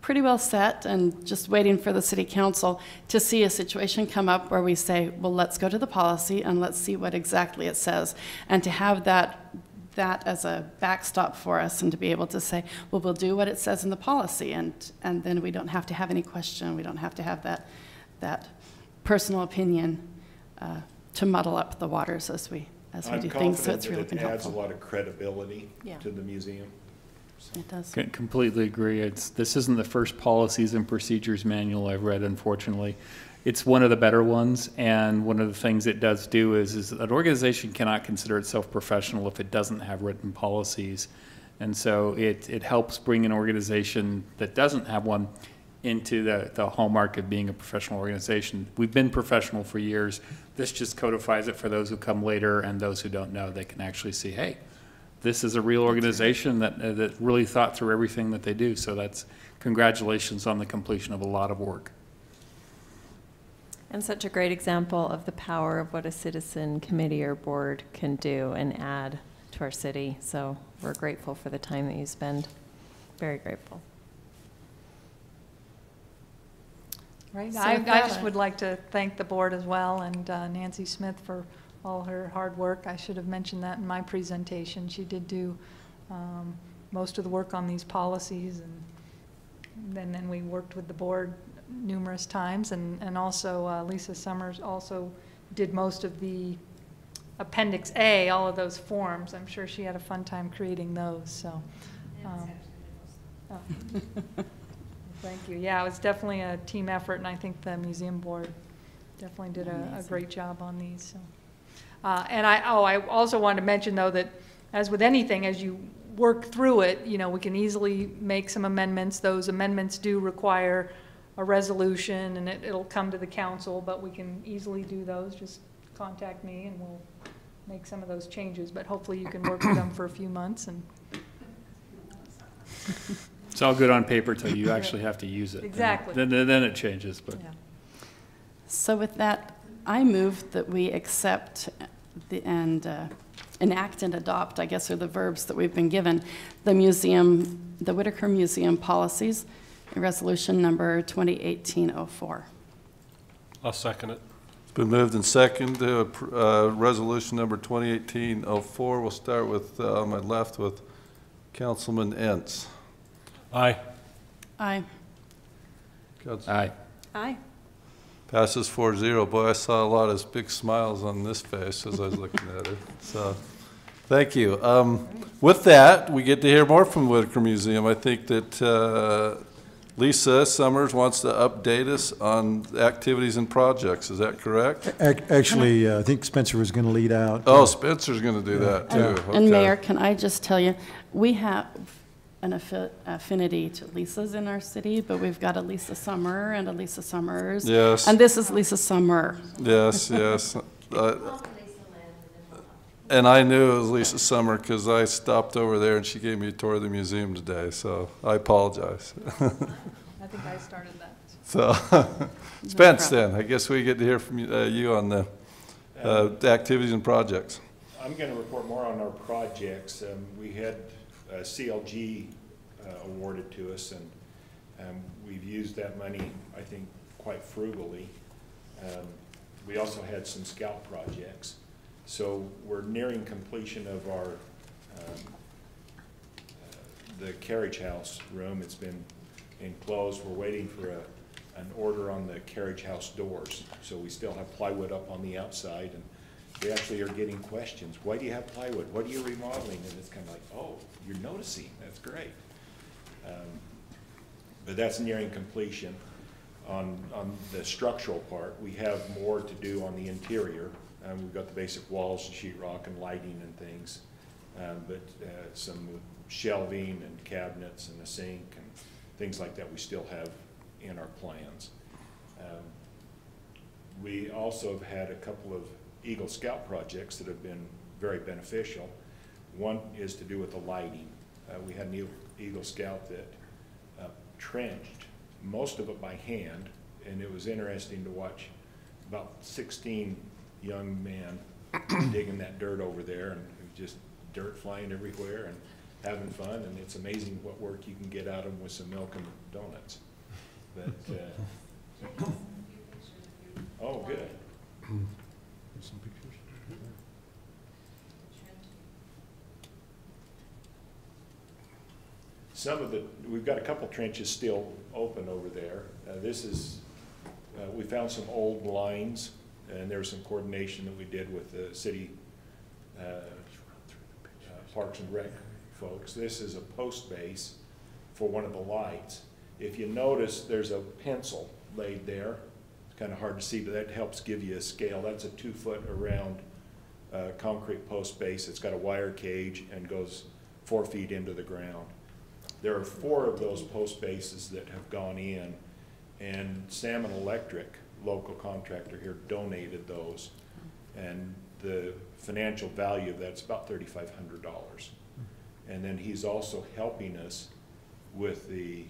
pretty well set and just waiting for the city council, to see a situation come up where we say, well, let's go to the policy and let's see what exactly it says. And to have that as a backstop for us, and to be able to say, well, we'll do what it says in the policy, and then we don't have to have any question, we don't have to have that personal opinion to muddle up the waters as we do things. So it's really been helpful. It adds a lot of credibility Yeah. to the museum. So. It does. Completely agree. This isn't the first policies and procedures manual I've read, unfortunately. It's one of the better ones, and one of the things it does do is an organization cannot consider itself professional if it doesn't have written policies. And so it helps bring an organization that doesn't have one into the hallmark of being a professional organization. We've been professional for years. This just codifies it for those who come later, and those who don't know, they can actually see, hey, this is a real organization that really thought through everything that they do. So that's congratulations on the completion of a lot of work. And such a great example of the power of what a citizen committee or board can do and add to our city. So we're grateful for the time that you spend. Very grateful. Right. So I with that, just would like to thank the board as well, and Nancy Smith for all her hard work. I should have mentioned that in my presentation. She did do most of the work on these policies, and then we worked with the board numerous times, and also Lisa Summers also did most of the Appendix A, all of those forms. I'm sure she had a fun time creating those. So, thank you. Yeah, it was definitely a team effort, and I think the museum board definitely did a great job on these. So. And I also wanted to mention, though, that as with anything, as you work through it, we can easily make some amendments. Those amendments do require a resolution, and it'll come to the council, but we can easily do those. Just contact me, and we'll make some of those changes. But hopefully you can work with them for a few months. And It's all good on paper till you actually have to use it. Exactly. Then it changes. But yeah. So with that, I move that we accept enact and adopt, I guess, are the verbs that we've been given, the Whittaker Museum policies, resolution number 2018-04. I'll second it. It's been moved and seconded to resolution number 2018-04. We'll start with, on my left, with Councilman Entz. Aye. Aye. aye. Aye. Passes 4-0. Boy, I saw a lot of big smiles on this face as I was looking at it. So, thank you. With that, we get to hear more from the Whittaker Museum. I think that Lisa Summers wants to update us on activities and projects. Is that correct? Actually, I think Spencer was going to lead out. Oh, Spencer's going to do that, too. And Okay. Mayor, can I just tell you, we have an affinity to Lisas in our city, but we've got a Lisa Summer and a Lisa Summers. Yes. And this is Lisa Summer. Yes, yes. And I knew it was Lisa Summer because I stopped over there and she gave me a tour of the museum today, so I apologize. I think I started that. So, Spence, then, I guess we get to hear from you on the activities and projects. I'm going to report more on our projects. We had CLG awarded to us, and we've used that money, I think, quite frugally. We also had some scout projects. So we're nearing completion of our the carriage house room. It's been enclosed. We're waiting for an order on the carriage house doors. So we still have plywood up on the outside, and we actually are getting questions. Why do you have plywood? What are you remodeling? And it's kind of like, oh, you're noticing. That's great. But that's nearing completion. on the structural part. We have more to do on the interior. We've got the basic walls and sheetrock and lighting and things, but some shelving and cabinets and a sink and things like that we still have in our plans. We also have had a couple of Eagle Scout projects that have been very beneficial. One is to do with the lighting. We had an Eagle Scout that trenched most of it by hand, and it was interesting to watch about 16 young men digging that dirt over there, and it was just dirt flying everywhere and having fun, and it's amazing what work you can get out of them with some milk and donuts. But, oh, good. Some pictures? Some of we've got a couple trenches still open over there. We found some old lines, and there was some coordination that we did with the city Parks and Rec folks. This is a post base for one of the lights. If you notice, there's a pencil laid there. It's kind of hard to see, but that helps give you a scale. That's a 2 foot around concrete post base. It's got a wire cage and goes 4 feet into the ground. There are 4 of those post bases that have gone in, and Salmon Electric, local contractor here, donated those, and the financial value of that's about $3,500. And then he's also helping us with the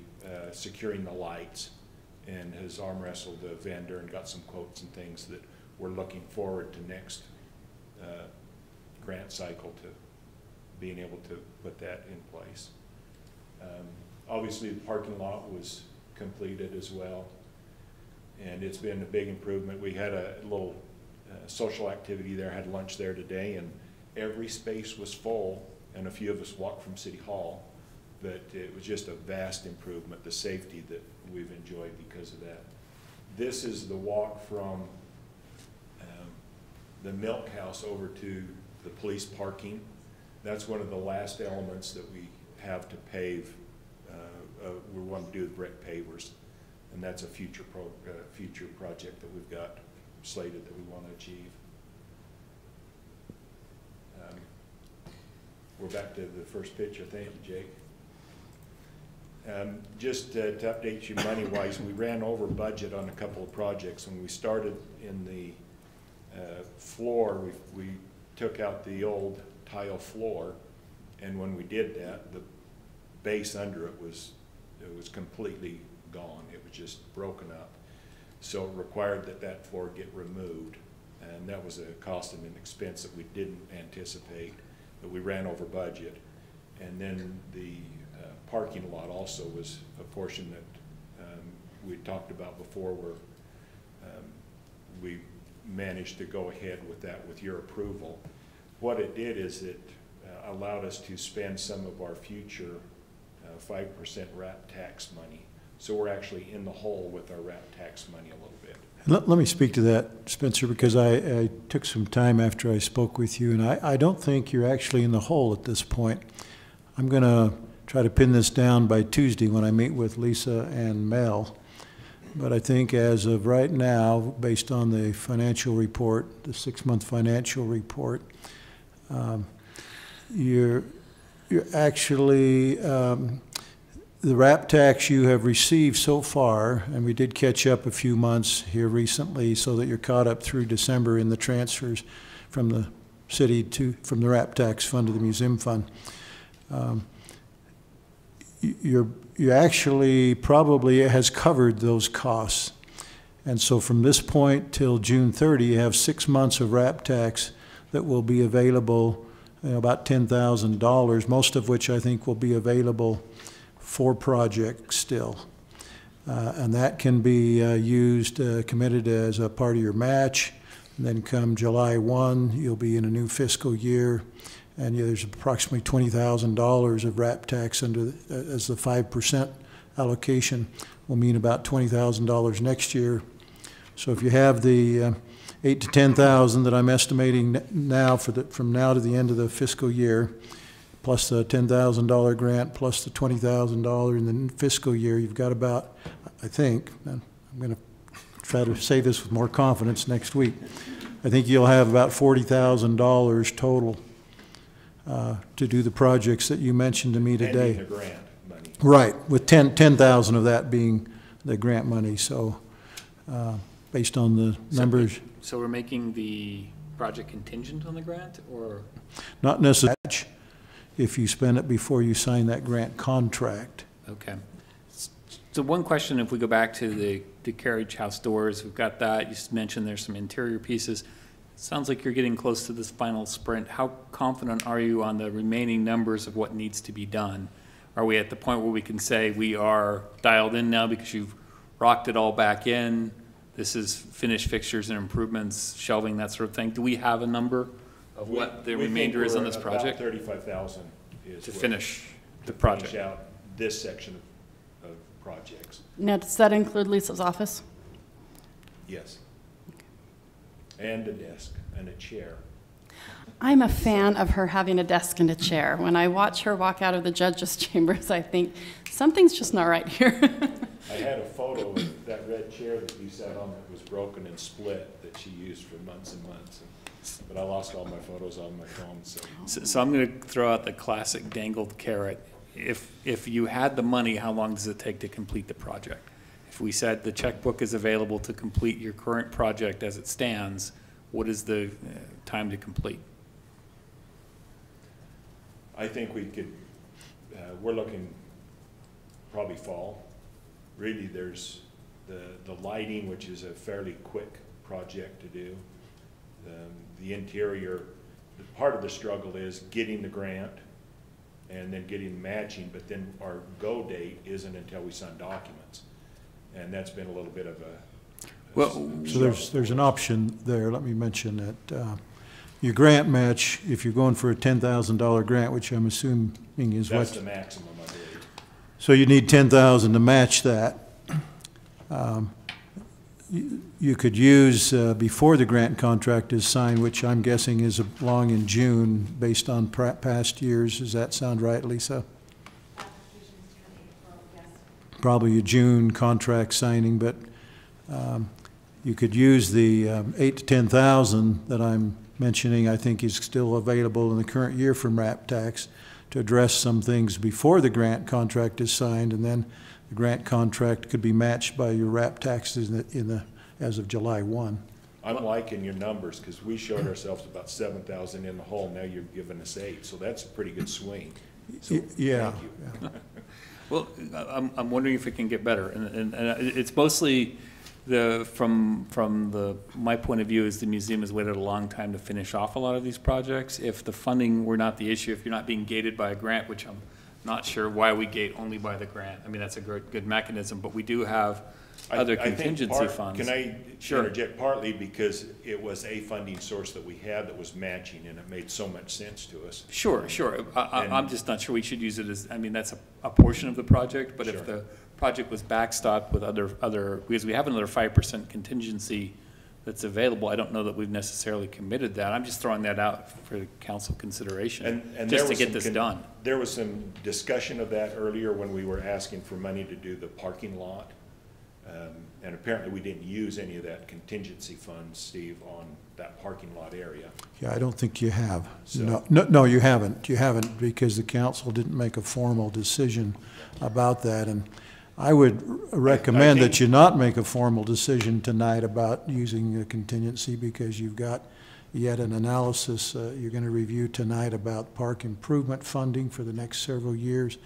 securing the lights, and has arm wrestled the vendor and got some quotes and things that we're looking forward to next grant cycle to being able to put that in place. Obviously, the parking lot was completed as well, and it's been a big improvement. We had a little social activity there, had lunch there today, and every space was full, and a few of us walked from City Hall, but it was just a vast improvement, the safety that we've enjoyed because of that. This is the walk from the milk house over to the police parking. That's one of the last elements that we have to pave. We want to do the brick pavers, and that's a future project that we've got slated that we want to achieve. We're back to the first picture. Thank you, Jake. Just to update you money-wise, we ran over budget on a couple of projects. When we started in the floor, we took out the old tile floor, and when we did that, the base under it was completely gone. It was just broken up. So it required that floor get removed, and that was a cost and an expense that we didn't anticipate, but we ran over budget. And then the parking lot also was a portion that we talked about before, where we managed to go ahead with that with your approval. What it did is it allowed us to spend some of our future 5% RAP tax money. So we're actually in the hole with our RAP tax money a little bit. Let me speak to that, Spencer, because I took some time after I spoke with you, and I don't think you're actually in the hole at this point. I'm going to try to pin this down by Tuesday when I meet with Lisa and Mel. But I think as of right now, based on the financial report, the 6-month financial report, you're actually, the RAP tax you have received so far, and we did catch up a few months here recently so that you're caught up through December in the transfers from the city from the RAP tax fund to the museum fund. You actually probably has covered those costs. And so from this point till June 30, you have 6 months of RAP tax that will be available, about $10,000, most of which I think will be available for projects still. And that can be committed as a part of your match. And then come July 1, you'll be in a new fiscal year, and there's approximately $20,000 of RAP tax as the 5% allocation will mean about $20,000 next year. So if you have the 8 to 10,000 that I'm estimating now from now to the end of the fiscal year, plus the $10,000 grant, plus the $20,000 in the fiscal year, you've got about, I think, I'm I'm going to try to say this with more confidence next week. I think you'll have about $40,000 total to do the projects that you mentioned to me today. Pending the grant money. Right, with 10,000 of that being the grant money. So based on the numbers, So we're making the project contingent on the grant, or? not necessarily if you spend it before you sign that grant contract. Okay. So one question, if we go back to the carriage house doors, we've got that. You just mentioned there's some interior pieces. Sounds like you're getting close to this final sprint. How confident are you on the remaining numbers of what needs to be done? Are we at the point where we can say we are dialed in now because you've rocked it all back in? This is finished fixtures and improvements, shelving, that sort of thing. Do we have a number of what the remainder is on this project? About 35,000 is To what- finish the to project. finish out this section of projects. Now, does that include Lisa's office? Yes. And a desk and a chair. I'm a fan of her having a desk and a chair. When I watch her walk out of the judge's chambers, I think, something's just not right here. I had a photo of that red chair that you sat on that was broken and split that she used for months and months. But I lost all my photos on my phone, so. So I'm going to throw out the classic dangled carrot. If you had the money, how long does it take to complete the project? If we said the checkbook is available to complete your current project as it stands, what is the time to complete? I think we could, we're looking probably fall. Really, there's the lighting, which is a fairly quick project to do. The interior, part of the struggle is getting the grant and then getting matching, but then our go date isn't until we sign documents. And that's been a little bit of a Well, So there's an option there. Let me mention that your grant match, if you're going for a $10,000 grant, which I'm assuming is that's what. the maximum, I believe. So you need 10,000 to match that. You could use, before the grant contract is signed, which I'm guessing is along in June, based on past years. Does that sound right, Lisa? Probably a June contract signing, but you could use the 8,000 to 10,000 that I'm mentioning, I think is still available in the current year from RAP tax, to address some things before the grant contract is signed, and then the grant contract could be matched by your RAP taxes as of July 1. I'm liking your numbers, because we showed ourselves about 7,000 in the hole, now you're giving us 8, so that's a pretty good swing. So, Yeah. thank you. Well, I'm wondering if it can get better, and it's mostly from my point of view is the museum has waited a long time to finish off a lot of these projects. If the funding were not the issue, if you're not being gated by a grant, which I'm not sure why we gate only by the grant. I mean, that's a good mechanism, but we do have other I think contingency funds. Can I Sure. interject? Partly because it was a funding source that we had that was matching, and it made so much sense to us. Sure. I'm just not sure we should use it as, I mean, that's a portion of the project, but Sure. if the project was backstopped with other, because we have another 5% contingency that's available, I don't know that we've necessarily committed that. I'm just throwing that out for council consideration, And just there to was get this done. There was some discussion of that earlier when we were asking for money to do the parking lot. And apparently we didn't use any of that contingency fund, Steve, on that parking lot area. Yeah, I don't think you have. So- No, you haven't. You haven't, because the council didn't make a formal decision about that. And I would recommend that think- you not make a formal decision tonight about using a contingency, because you've got yet an analysis you're going to review tonight about park improvement funding for the next several years.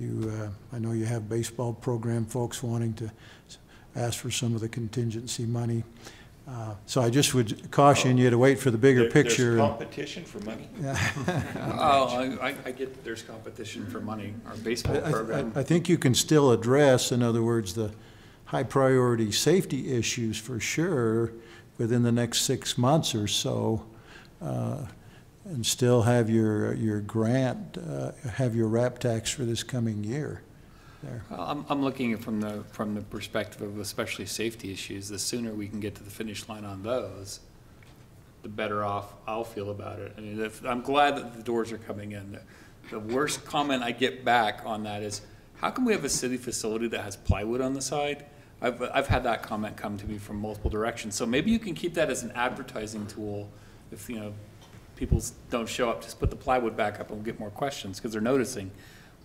I know you have baseball program folks wanting to ask for some of the contingency money. So I just would caution you to wait for the bigger picture. There's competition for money. Oh, I get that there's competition for money, our baseball program. I think you can still address, in other words, the high-priority safety issues for sure within the next 6 months or so, and still have your grant, have your RAP tax for this coming year there. I'm looking at it from the perspective of especially safety issues. The sooner we can get to the finish line on those, the better off I'll feel about it. I mean, I'm glad that the doors are coming in. The worst comment I get back on that is, how come we have a city facility that has plywood on the side? I've had that comment come to me from multiple directions. So maybe you can keep that as an advertising tool. If, people don't show up, just put the plywood back up and we'll get more questions because they're noticing.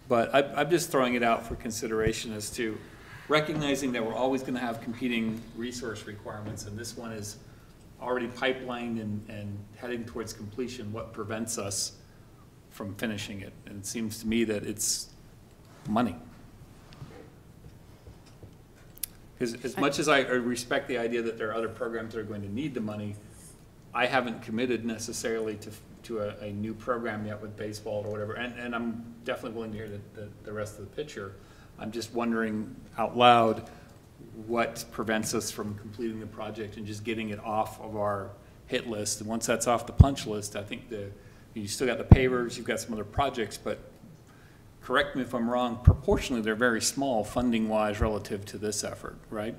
But I'm just throwing it out for consideration as to recognizing that we're always going to have competing resource requirements, and this one is already pipelined and heading towards completion. What prevents us from finishing it? And it seems to me that it's money. Because as much as I respect the idea that there are other programs that are going to need the money, I haven't committed necessarily to a new program yet with baseball or whatever, and I'm definitely willing to hear the rest of the picture. I'm just wondering out loud what prevents us from completing the project and just getting it off of our hit list. And once that's off the punch list, I think you still got the pavers, you've got some other projects, but correct me if I'm wrong, proportionally they're very small funding-wise relative to this effort, right?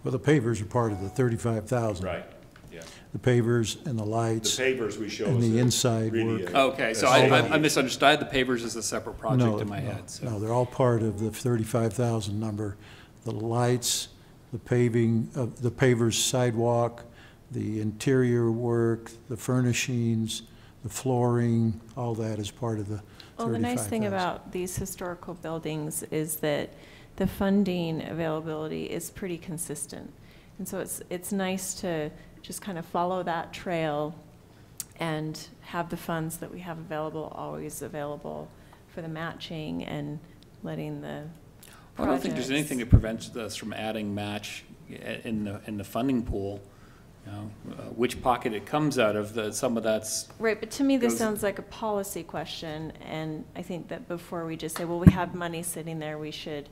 Well, the pavers are part of the 35,000. Right, yeah. The pavers and the The lights. pavers we show And is the a inside really work. Okay, so I misunderstood. I had the pavers as a separate project in my head. So. No, they're all part of the 35,000 number. The lights, the paving, the pavers sidewalk, the interior work, the furnishings, the flooring, all that is part of the 35,000. Well, the nice thing about these historical buildings is that the funding availability is pretty consistent. And so it's nice to just kind of follow that trail and have the funds that we have available always available for the matching and letting the I don't think there's anything that prevents us from adding match in the funding pool. Which pocket it comes out of, some of that's... Right, but to me, this sounds like a policy question, and I think that before we just say, well, we have money sitting there, we should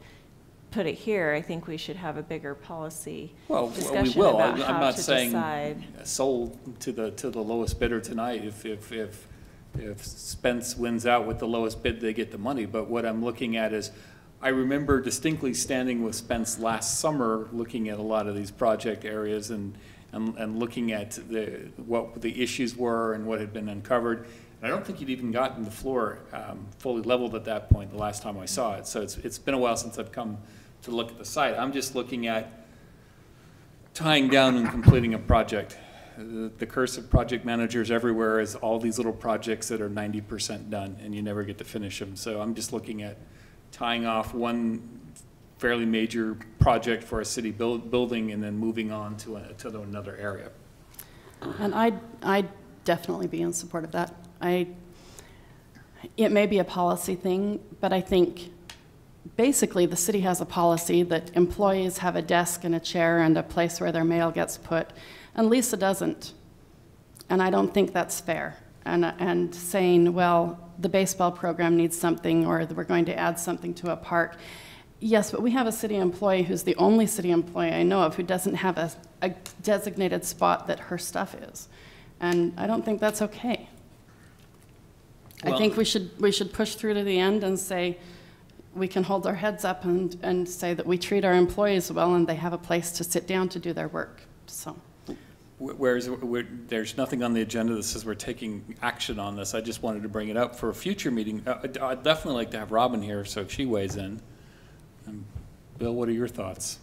put it here, I think we should have a bigger policy discussion we will. about I'm how not to saying decide. sold to the lowest bidder tonight. If Spence wins out with the lowest bid, they get the money. But what I'm looking at is, I remember distinctly standing with Spence last summer, looking at a lot of these project areas and looking at what the issues were and what had been uncovered. And I don't think he'd even gotten the floor fully leveled at that point the last time I saw it. So it's been a while since I've come to look at the site. I'm just looking at tying down and completing a project. The curse of project managers everywhere is all these little projects that are 90% done and you never get to finish them. So I'm just looking at tying off one fairly major project for a city building and then moving on to another area. And I'd definitely be in support of that. It may be a policy thing, but I think basically the city has a policy that employees have a desk and a chair and a place where their mail gets put, and Lisa doesn't. And I don't think that's fair. And saying, well, the baseball program needs something, or we're going to add something to a park. Yes, but we have a city employee who's the only city employee I know of who doesn't have a designated spot that her stuff is. And I don't think that's okay. Well, I think we should push through to the end and say, we can hold our heads up and say that we treat our employees well and they have a place to sit down to do their work, so. There's nothing on the agenda that says we're taking action on this. I just wanted to bring it up for a future meeting. I'd definitely like to have Robin here, so if she weighs in. Bill, what are your thoughts?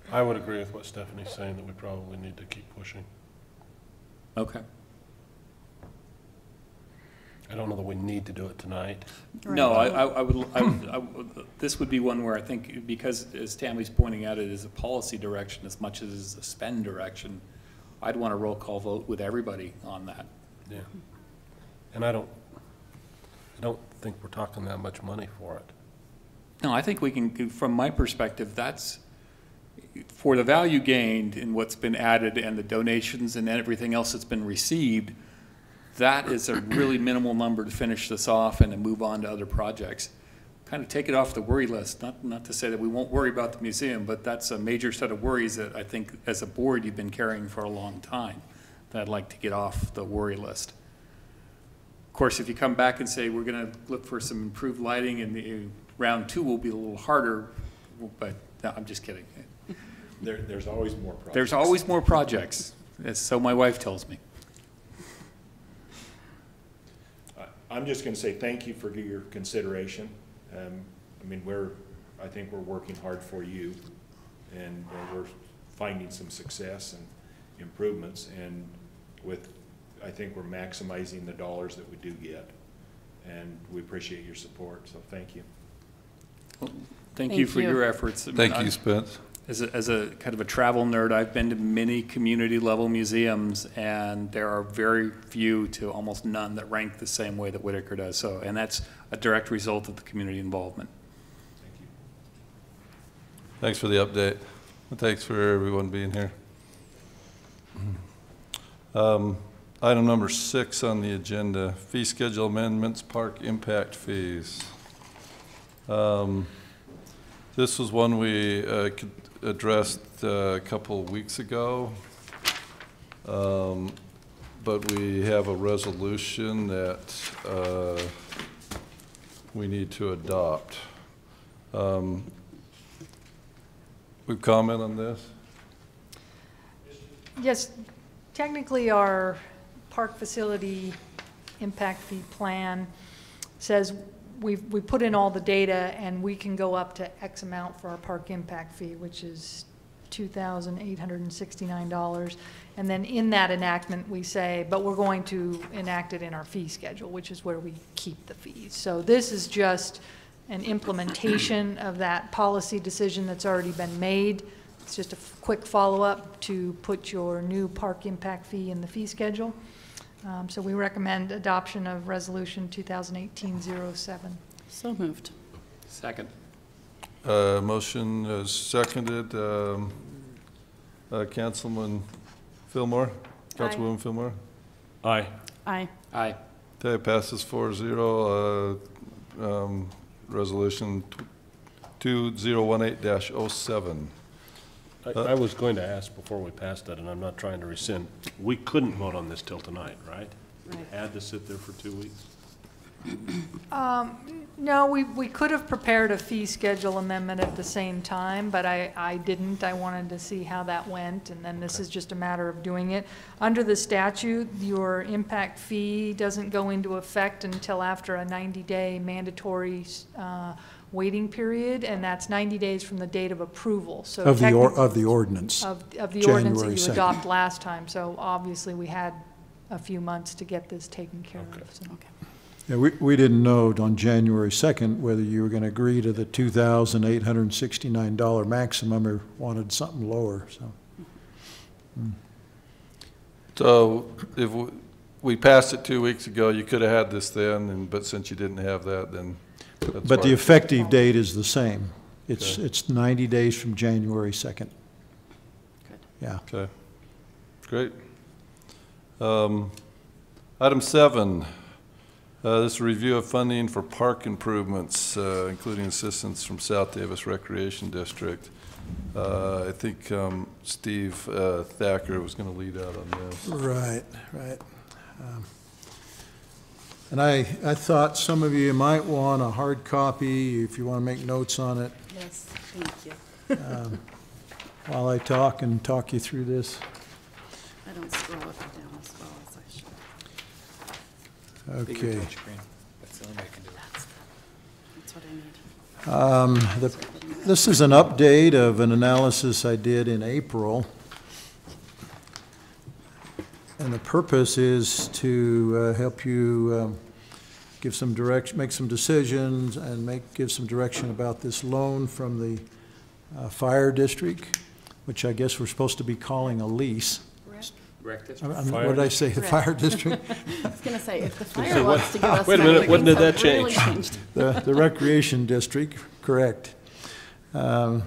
I would agree with what Stephanie's saying, that we probably need to keep pushing. Okay. I don't know that we need to do it tonight. No, I would, this would be one where I think, because as Tammy's pointing out, it is a policy direction as much as it is a spend direction, I'd want a roll call vote with everybody on that. Yeah. And I don't think we're talking that much money for it. No, I think we can, from my perspective, that's, for the value gained in what's been added and the donations and everything else that's been received, that is a really minimal number to finish this off and to move on to other projects. Kind of take it off the worry list, not to say that we won't worry about the museum, but that's a major set of worries that I think as a board you've been carrying for a long time that I'd like to get off the worry list. Of course, if you come back and say we're going to look for some improved lighting and round two will be a little harder, but no, I'm just kidding. There's always more projects. There's always more projects, so my wife tells me. I'm just going to say thank you for your consideration. I mean, I think we're working hard for you, and we're finding some success and improvements, and I think we're maximizing the dollars that we do get, and we appreciate your support, so thank you. Well, thank you for your efforts. I mean, Thank you, Spence. As a kind of a travel nerd, I've been to many community-level museums, and there are very few to almost none that rank the same way that Whittaker does. So, and that's a direct result of the community involvement. Thank you. Thanks for the update. Thanks for everyone being here. Item number 6 on the agenda, fee schedule amendments, park impact fees. This was one we addressed a couple of weeks ago, but we have a resolution that we need to adopt. We comment on this? Yes, technically our park facility impact fee plan says we put in all the data and we can go up to X amount for our park impact fee, which is $2,869. And then in that enactment, we say, but we're going to enact it in our fee schedule, which is where we keep the fees. So this is just an implementation of that policy decision that's already been made. It's just a quick follow-up to put your new park impact fee in the fee schedule. So we recommend adoption of Resolution 2018-07. So moved. Second. Motion is seconded. Councilman Fillmore? Councilwoman Fillmore? Aye. Aye. Aye. Okay, passes 4-0. Resolution 2018-07. I was going to ask before we passed that, and I'm not trying to rescind. We couldn't vote on this till tonight, right? We had to sit there for 2 weeks? No, we could have prepared a fee schedule amendment at the same time, but I didn't. I wanted to see how that went, and then this is just a matter of doing it. Under the statute, your impact fee doesn't go into effect until after a 90-day mandatory waiting period, and that's 90 days from the date of approval. So of the ordinance. Of the ordinance that January you 2nd. adopted last time. So obviously, we had a few months to get this taken care of. So. Okay. Yeah, we didn't know on January 2nd whether you were going to agree to the $2,869 maximum or wanted something lower, so. So if we passed it 2 weeks ago, you could have had this then, but since you didn't have that, then that's But the fine. effective date is the same. Okay. It's 90 days from January 2nd. Good. Yeah. Okay, great. Item 7, this is a review of funding for park improvements, including assistance from South Davis Recreation District. I think Steve Thacker was going to lead out on this. Right. And I thought some of you might want a hard copy if you want to make notes on it Yes, thank you. while I talk you through this. I don't scroll up and down as well as I should. Bigger Okay. touchscreen. That's the only way I can do it. That's what I need. This is an update of an analysis I did in April. And the purpose is to help you give some direction, make some decisions, and give some direction about this loan from the fire district, which I guess we're supposed to be calling a lease. Correct. What did I say, the fire district? I was going to say, if the fire wants to give us Wait a money, minute, when did that things have really change? changed. The recreation district, correct. How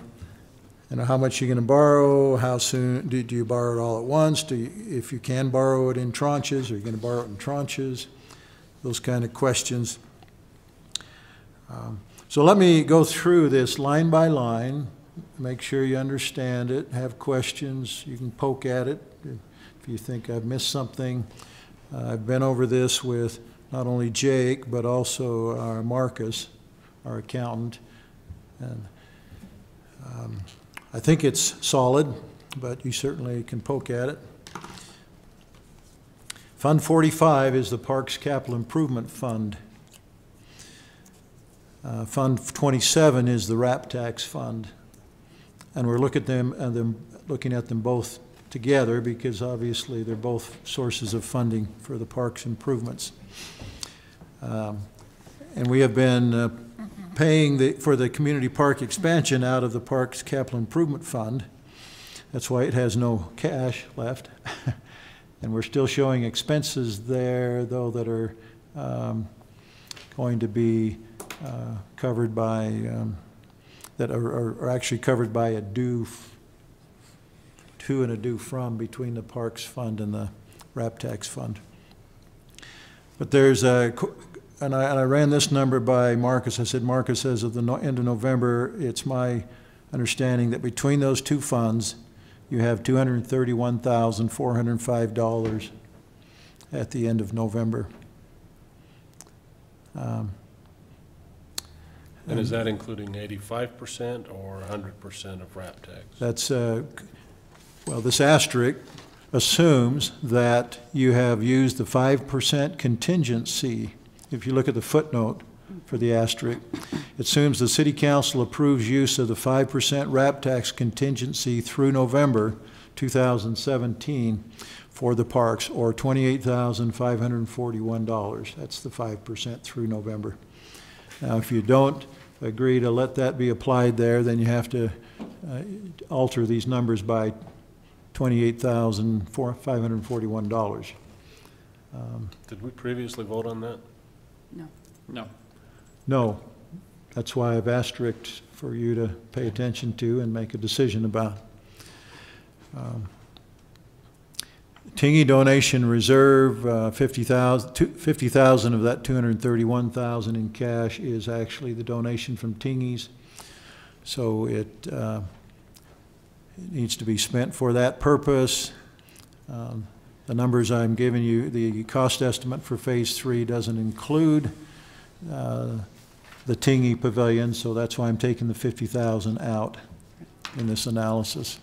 much you're going to borrow, how soon, do you borrow it all at once? If you can borrow it in tranches, are you going to borrow it in tranches? Those kind of questions. So let me go through this line by line, make sure you understand it, have questions, you can poke at it if you think I've missed something. I've been over this with not only Jake, but also our Marcus, our accountant. And I think it's solid, but you certainly can poke at it. Fund 45 is the Parks Capital Improvement Fund. Fund 27 is the RAP tax fund. And we're looking at them both together because obviously they're both sources of funding for the parks improvements. And we have been paying for the community park expansion out of the Parks Capital Improvement Fund. That's why it has no cash left. And we're still showing expenses there, though, that are going to be covered by, that are actually covered by a due to and a due from between the Parks Fund and the RAP Tax Fund. But there's a, and I ran this number by Marcus. I said, Marcus, as of the end of November, it's my understanding that between those two funds, you have $231,405 at the end of November. And is that including 85% or 100% of RAP tax? That's, well, this asterisk assumes that you have used the 5% contingency. If you look at the footnote for the asterisk, it assumes the City Council approves use of the 5% RAP tax contingency through November 2017 for the parks, or $28,541. That's the 5% through November. Now, if you don't agree to let that be applied there, then you have to alter these numbers by $28,541. Did we previously vote on that? No. No. No, that's why I've asterisked for you to pay attention to and make a decision about. Tingy donation reserve, 50,000 of that 231,000 in cash is actually the donation from Tingy's. So it needs to be spent for that purpose. The numbers I'm giving you, the cost estimate for phase 3 doesn't include the Tingy Pavilion, so that's why I'm taking the 50,000 out in this analysis.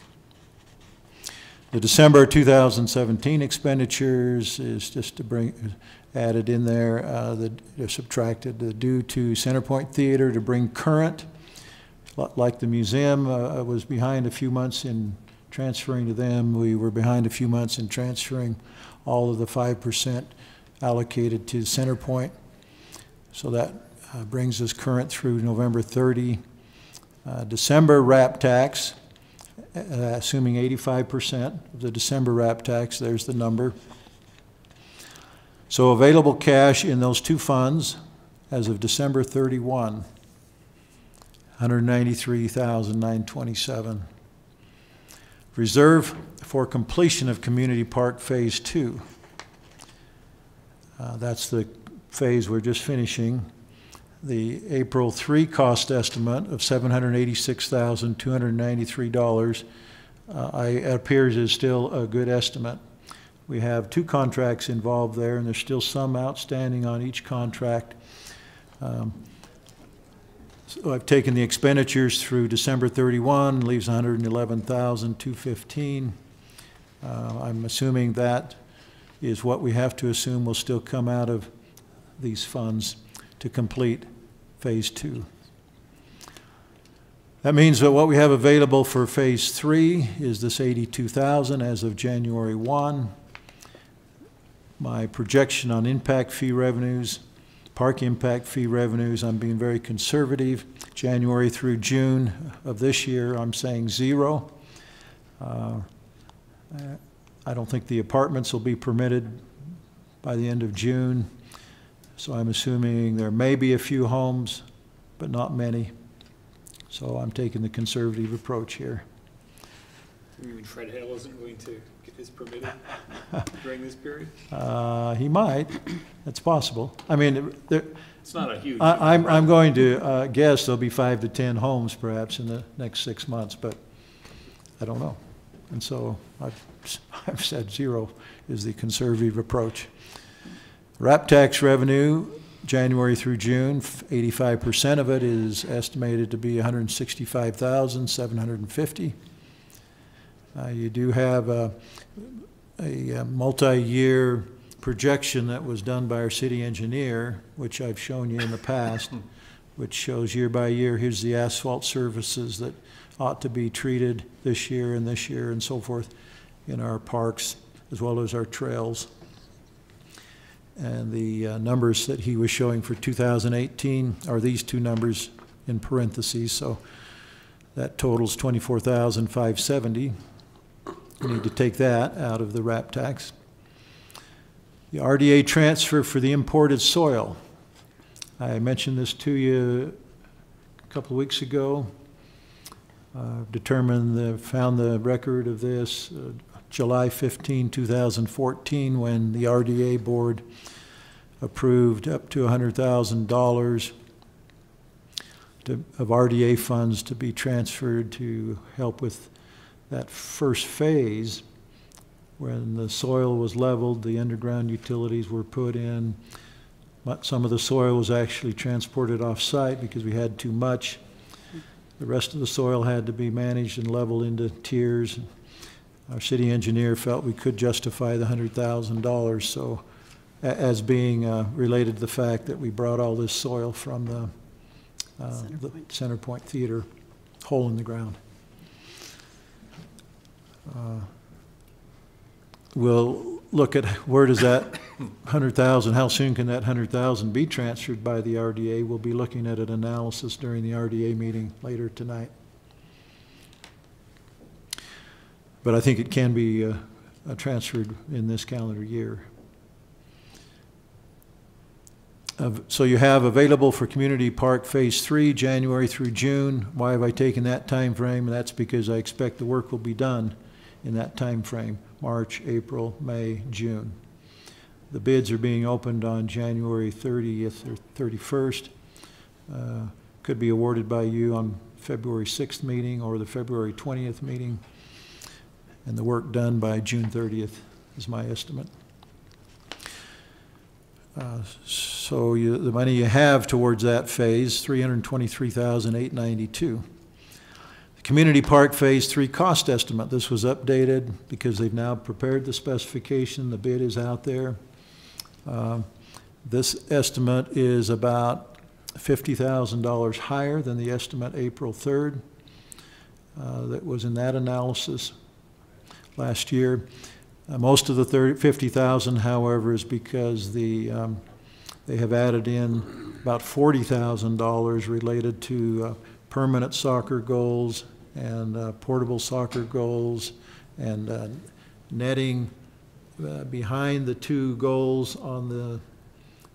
The December 2017 expenditures is just to bring added in there. They're subtracted the due to Centerpoint Theater to bring current. Like the museum was behind a few months in transferring to them, we were behind a few months in transferring all of the 5% allocated to Centerpoint. So that brings us current through November 30. December RAP tax, assuming 85% of the December RAP tax, there's the number. So available cash in those two funds as of December 31, $193,927. Reserve for completion of Community Park Phase 2. That's the phase we're just finishing. The April 3 cost estimate of $786,293 it appears is still a good estimate. We have 2 contracts involved there, and there's still some outstanding on each contract. So I've taken the expenditures through December 31, leaves $111,215. I'm assuming that is what we have to assume will still come out of these funds to complete phase 2. That means that what we have available for phase 3 is this $82,000 as of January 1. My projection on impact fee revenues, park impact fee revenues, I'm being very conservative. January through June of this year, I'm saying 0. I don't think the apartments will be permitted by the end of June. So I'm assuming there may be a few homes, but not many. So I'm taking the conservative approach here. You mean Fred Hale isn't going to get his permitted during this period? He might. It's possible. I mean, it's not a huge. I'm going to guess there'll be 5 to 10 homes perhaps in the next 6 months, but I don't know. And so I've said 0 is the conservative approach. RAP tax revenue, January through June, 85% of it is estimated to be $165,750. You do have a which shows year by year, here's the asphalt surfaces that ought to be treated this year and so forth in our parks as well as our trails. And the numbers that he was showing for 2018 are these two numbers in parentheses, so that totals $24,570. We need to take that out of the RAP tax. The RDA transfer for the imported soil. I mentioned this to you a couple of weeks ago. Found the record of this July 15, 2014, when the RDA board approved up to $100,000 of RDA funds to be transferred to help with that first phase. When the soil was leveled, the underground utilities were put in. Some of the soil was actually transported off-site because we had too much. The rest of the soil had to be managed and leveled into tiers. Our city engineer felt we could justify the $100,000, so as being related to the fact that we brought all this soil from the Center Point Theater, hole in the ground. We'll look at where does that 100,000, how soon can that 100,000 be transferred by the RDA? We'll be looking at an analysis during the RDA meeting later tonight. But I think it can be transferred in this calendar year. So you have available for Community Park Phase 3, January through June. Why have I taken that time frame? That's because I expect the work will be done in that time frame, March, April, May, June. The bids are being opened on January 30th or 31st. Could be awarded by you on February 6th meeting or the February 20th meeting. And the work done by June 30th is my estimate. So the money you have towards that phase, $323,892. The Community Park Phase 3 cost estimate. This was updated because they've now prepared the specification. The bid is out there. This estimate is about $50,000 higher than the estimate April 3rd that was in that analysis last year. Most of the $50,000, however, is because they have added in about $40,000 related to permanent soccer goals and portable soccer goals and netting behind the two goals on the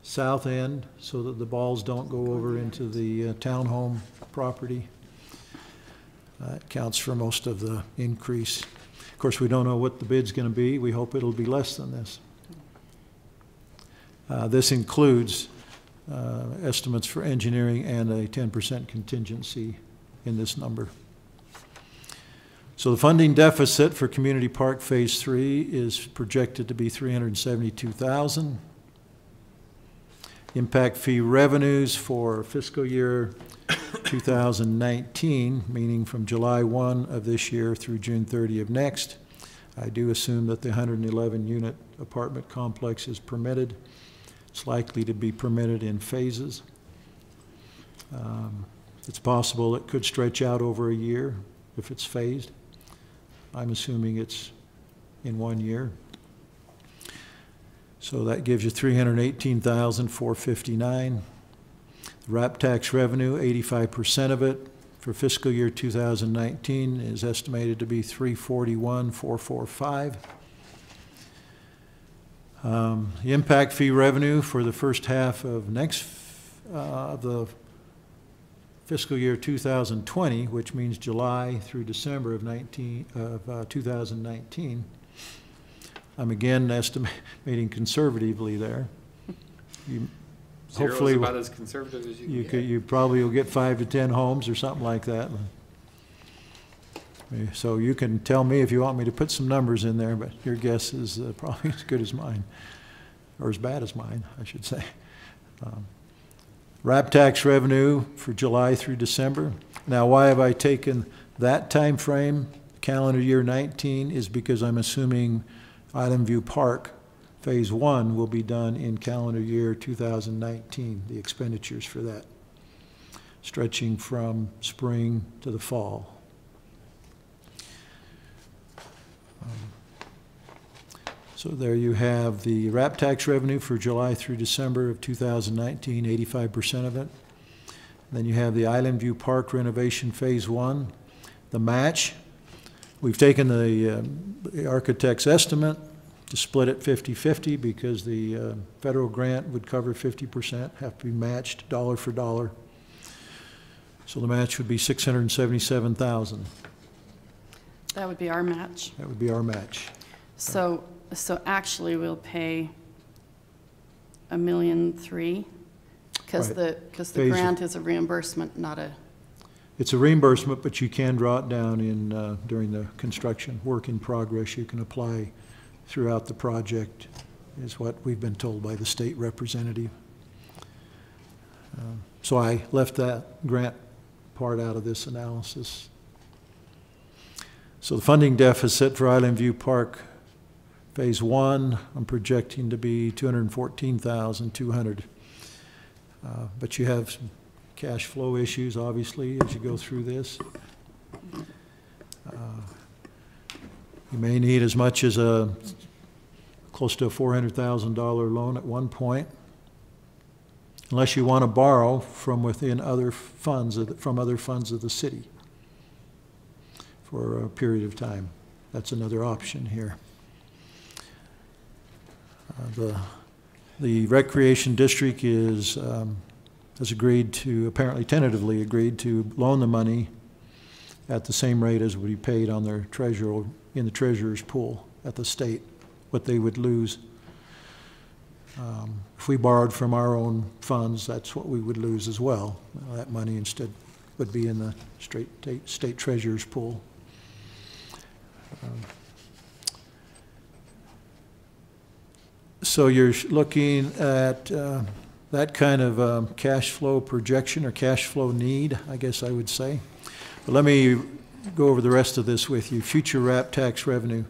south end so that the balls don't go over into the townhome property. It counts for most of the increase. Of course, we don't know what the bid's going to be. We hope it'll be less than this. This includes estimates for engineering and a 10% contingency in this number. So the funding deficit for Community Park Phase 3 is projected to be $372,000. Impact fee revenues for fiscal year 2019, meaning from July 1 of this year through June 30 of next. I do assume that the 111 unit apartment complex is permitted. It's likely to be permitted in phases. It's possible it could stretch out over a year if it's phased. I'm assuming it's in 1 year. So that gives you $318,459. RAP tax revenue, 85% of it for fiscal year 2019 is estimated to be $341,445. The impact fee revenue for the first half of the fiscal year 2020, which means July through December of 2019. I'm again estimating conservatively there. Zero is about as conservative as you can get. You probably will get 5 to 10 homes or something like that. So you can tell me if you want me to put some numbers in there, but your guess is probably as good as mine, or as bad as mine, I should say. RAP tax revenue for July through December. Now, why have I taken that time frame, calendar year 19, is because I'm assuming Island View Park Phase 1 will be done in calendar year 2019, the expenditures for that. stretching from spring to the fall. So there you have the RAP tax revenue for July through December of 2019, 85% of it. Then you have the Island View Park renovation phase 1. The match, we've taken the architect's estimate to split it 50-50 because the federal grant would cover 50%, have to be matched dollar for dollar. So the match would be $677,000. That would be our match. That would be our match. So actually, we'll pay $1.3 million because Right. the Phase- grant is a reimbursement, not a, It's a reimbursement, but you can draw it down in, during the construction, work in progress. You can apply throughout the project, is what we've been told by the state representative. So I left that grant part out of this analysis. So the funding deficit for Island View Park Phase 1, I'm projecting to be $214,200. But you have some cash flow issues, obviously, as you go through this. You may need as much as close to a $400,000 loan at one point, unless you want to borrow from within other funds, from other funds of the city for a period of time. That's another option here. The Recreation District has agreed to, apparently tentatively agreed to loan the money at the same rate as would be paid on their treasurer, in the treasurer's pool at the state, what they would lose. If we borrowed from our own funds, that's what we would lose as well. That money instead would be in the state treasurer's pool. So you're looking at that kind of cash flow projection or cash flow need, I guess I would say. But let me go over the rest of this with you. Future RAP tax revenue.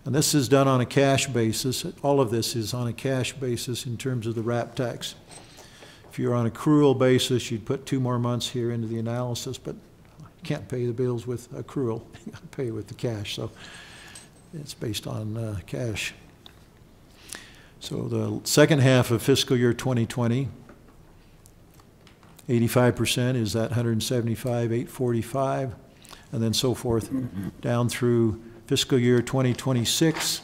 And this is done on a cash basis. All of this is on a cash basis in terms of the RAP tax. If you're on accrual basis, you'd put 2 more months here into the analysis, but you can't pay the bills with accrual. You gotta pay with the cash, so it's based on cash. So the second half of fiscal year 2020, 85% is that 175,845, and then so forth down through fiscal year 2026.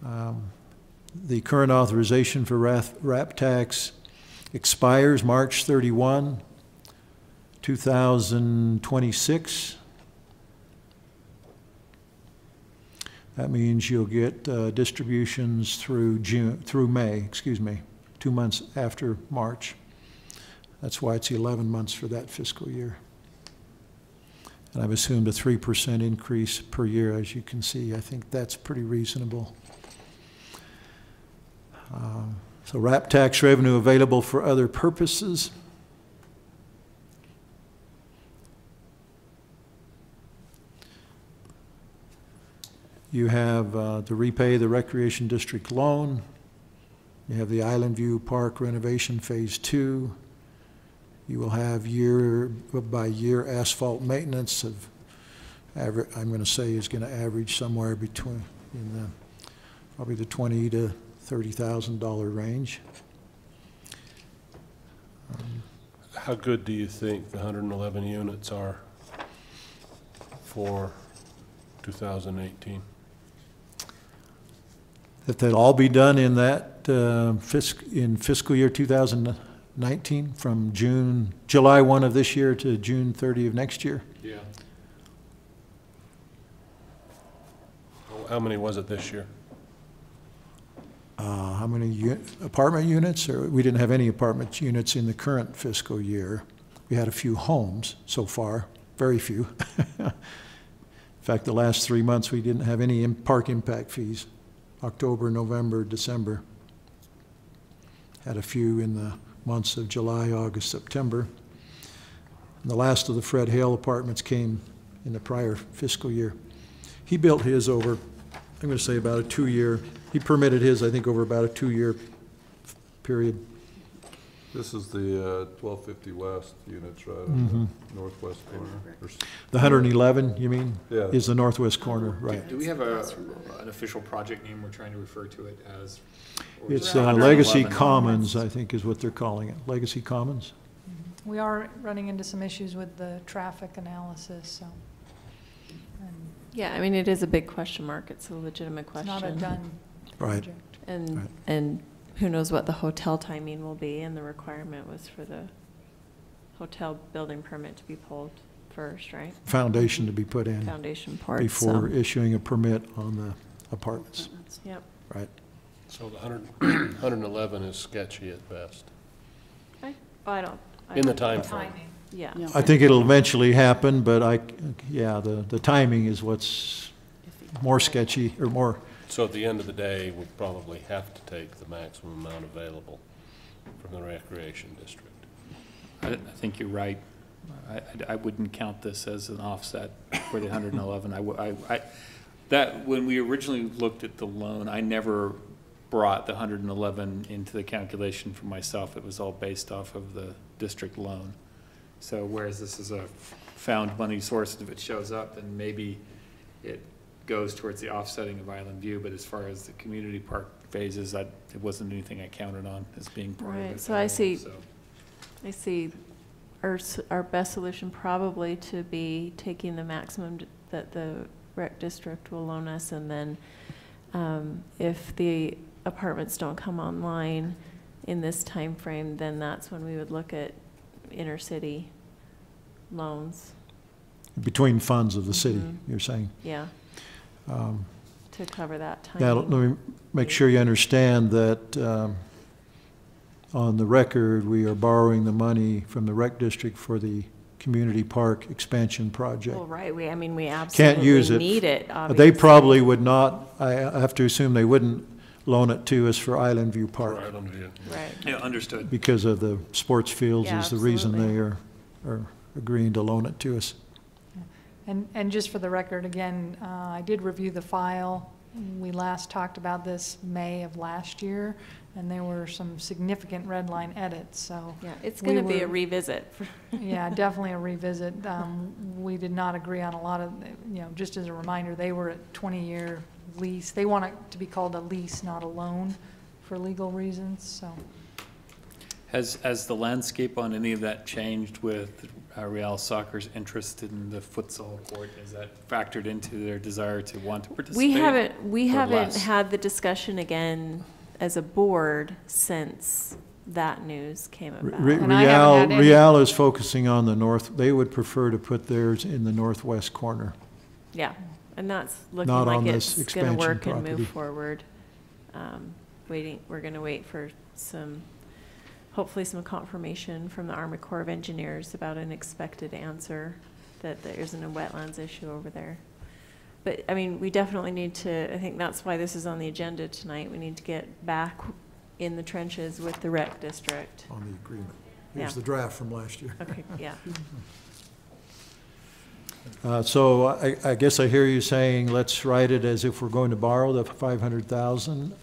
The current authorization for RAP tax expires March 31, 2026. That means you'll get distributions through May, 2 months after March. That's why it's 11 months for that fiscal year. And I've assumed a 3% increase per year, as you can see. I think that's pretty reasonable. So RAP tax revenue available for other purposes. You have to repay the Recreation District loan. You have the Island View Park renovation phase 2. You will have year-by-year asphalt maintenance of, I'm going to say is going to average somewhere between, probably the $20,000 to $30,000 range. How good do you think the 111 units are for 2018? That they'll all be done in that in fiscal year 2019, from July 1 of this year to June 30 of next year. Yeah. How many was it this year? How many apartment units? Or we didn't have any apartment units in the current fiscal year. We had a few homes so far, very few. In fact, the last 3 months we didn't have any park impact fees. October, November, December. Had a few in the months of July, August, September. And the last of the Fred Hale apartments came in the prior fiscal year. He built his over, I'm going to say about a 2-year, he permitted his, I think, over about a 2-year period. This is the 1250 West units, right, on the northwest corner? Or The 111, you mean? Yeah. Is the northwest corner, right. Do we have an official project name we're trying to refer to it as? Or is It's it Legacy 111? Commons, I think is what they're calling it. Legacy Commons? We are running into some issues with the traffic analysis, so. And Yeah, I mean, it is a big question mark. It's a legitimate it's question. not a done Right. project. And, Right. and who knows what the hotel timing will be, and the requirement was for the hotel building permit to be pulled first, right? Foundation to be put in Foundation part, before so, issuing a permit on the apartments, yep. right? So the 111 is sketchy at best. I don't. I In the don't- time frame. Timing. Yeah. Yeah. I think it'll eventually happen, but the timing is what's more sketchy, or more, So at the end of the day, we probably have to take the maximum amount available from the recreation district. I think you're right. I wouldn't count this as an offset for the 111. That, when we originally looked at the loan, I never brought the 111 into the calculation for myself. It was all based off of the district loan. So whereas this is a found money source, if it shows up, then maybe it goes towards the offsetting of Island View, but as far as the community park phases, it wasn't anything I counted on as being part of it. Right, so at I all, see- so. I see our best solution probably to be taking the maximum that the rec district will loan us, and then if the apartments don't come online in this time frame, then that's when we would look at intercity loans. between funds of the city, Mhm. you're saying. Yeah, Um, to cover that time. Now, let me make sure you understand that on the record, we are borrowing the money from the rec district for the community park expansion project. Well, right, we Can't use absolutely it. need it, They obviously. probably would not, I have to assume they wouldn't loan it to us for Island View Park Right on view. Right. Yeah, understood. because of the sports fields Yeah, is the reason they absolutely. are agreeing to loan it to us. And just for the record, again, I did review the file. We last talked about this May of last year, and there were some significant red line edits, so. Yeah, it's we going to be a were- revisit. Yeah, definitely a revisit. We did not agree on a lot of, just as a reminder, they were at 20-year lease. They want it to be called a lease, not a loan, for legal reasons, so. Has the landscape on any of that changed with Real Soccer's interest in the futsal court? Is that factored into their desire to want to participate? We or haven't less? had the discussion again as a board since that news came about. And I haven't had any- Real is focusing on the north, they would prefer to put theirs in the northwest corner. Yeah, and that's looking Not on like this it's going to expansion work and property. move forward. We're going to wait for hopefully some confirmation from the Army Corps of Engineers about an expected answer that there isn't a wetlands issue over there. But, I mean, we definitely need to, I think that's why this is on the agenda tonight. We need to get back in the trenches with the rec district. On the agreement. Here's Yeah. the draft from last year. Okay, yeah. So I guess I hear you saying, let's write it as if we're going to borrow the 500,000.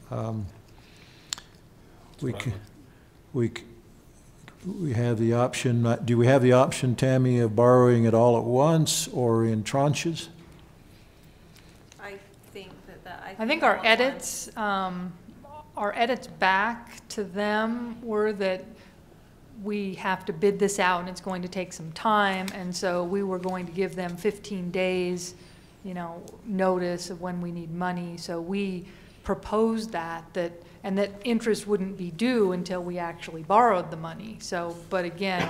We have the option, do we have the option, Tammy, of borrowing it all at once or in tranches? I think that I think our edits back to them were that we have to bid this out and it's going to take some time, and so we were going to give them 15 days, notice of when we need money. So we proposed that interest wouldn't be due until we actually borrowed the money. So, but again,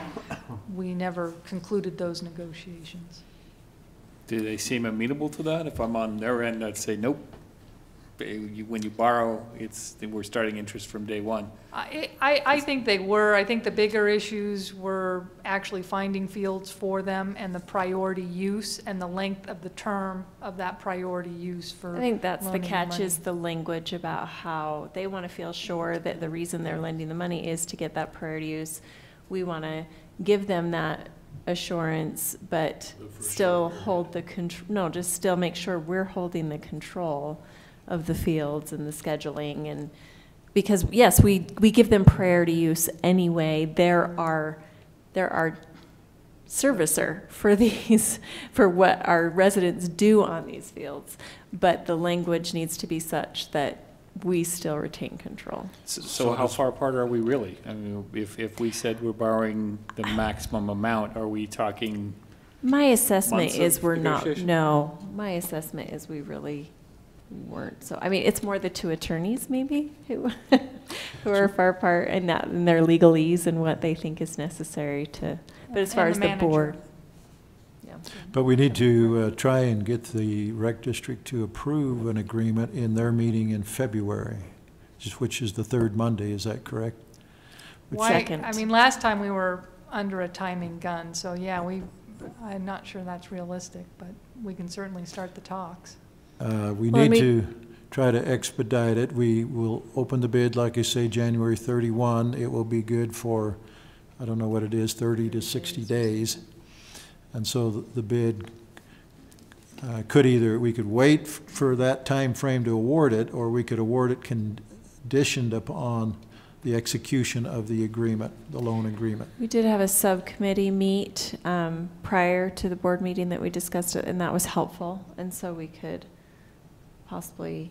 we never concluded those negotiations. Do they seem amenable to that? If I'm on their end, I'd say, nope. When you borrow, we're starting interest from day one. I think they were. I think the bigger issues were actually finding fields for them and the priority use and the length of the term of that priority use for I think that's the loaning catch money. is the language about how they want to feel sure that the reason they're lending the money is to get that priority use. We want to give them that assurance, but still hold the control, just still make sure we're holding the control of the fields and the scheduling, and because yes, we give them priority use anyway. They're our servicer for these, for what our residents do on these fields. But the language needs to be such that we still retain control. So how far apart are we really? I mean, if we said we're borrowing the maximum amount, are we talking? My assessment Months is of we're not, negotiation? no, my assessment is we really weren't. So, I mean, it's more the two attorneys maybe who, who are far apart and that, and their legalese and what they think is necessary to, but as far And as the the board. manager. Yeah. But we need to try and get the rec district to approve an agreement in their meeting in February, which is the third Monday, is that correct? Why, Second. I mean, last time we were under a timing gun, so yeah, I'm not sure that's realistic, but we can certainly start the talks. We Well, need to try to expedite it. We will open the bid, like I say, January 31. It will be good for, I don't know what it is, 30 to 60 days. And so the bid could either, we could wait for that time frame to award it, or we could award it conditioned upon the execution of the agreement, the loan agreement. We did have a subcommittee meet prior to the board meeting that we discussed it, and that was helpful. And so we could possibly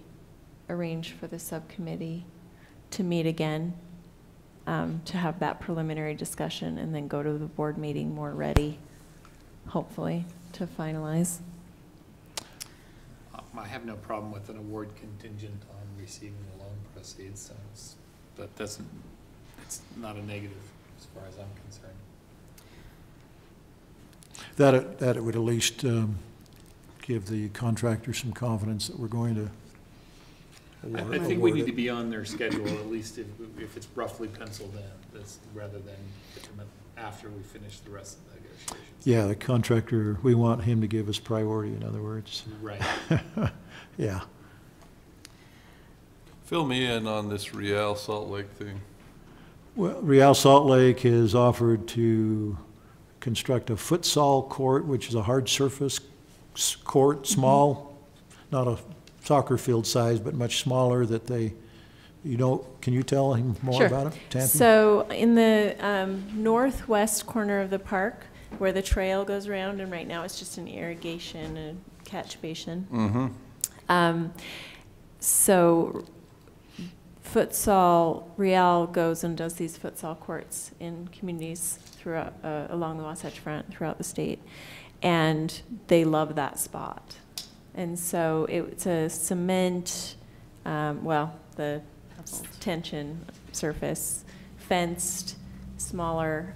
arrange for the subcommittee to meet again, to have that preliminary discussion, and then go to the board meeting more ready, hopefully, to finalize. I have no problem with an award contingent on receiving the loan proceeds, so it's not a negative as far as I'm concerned. That it would at least give the contractor some confidence that we're going to award. I think we need to be on their schedule, at least if it's roughly penciled in, rather than after we finish the rest of the negotiations. Yeah, the contractor, we want him to give us priority, in other words. Right. Yeah. Fill me in on this Real Salt Lake thing. Well, Real Salt Lake has offered to construct a futsal court, which is a hard surface court, small, not a soccer field size, but much smaller, that they, can you tell him more Sure. about it, Tampy? So in the northwest corner of the park, where the trail goes around, and right now it's just an irrigation and catch basin. Mm-hmm. So futsal, Real goes and does these futsal courts in communities throughout, along the Wasatch Front, throughout the state. And they love that spot. And so it's a cement, the tension surface, fenced, smaller.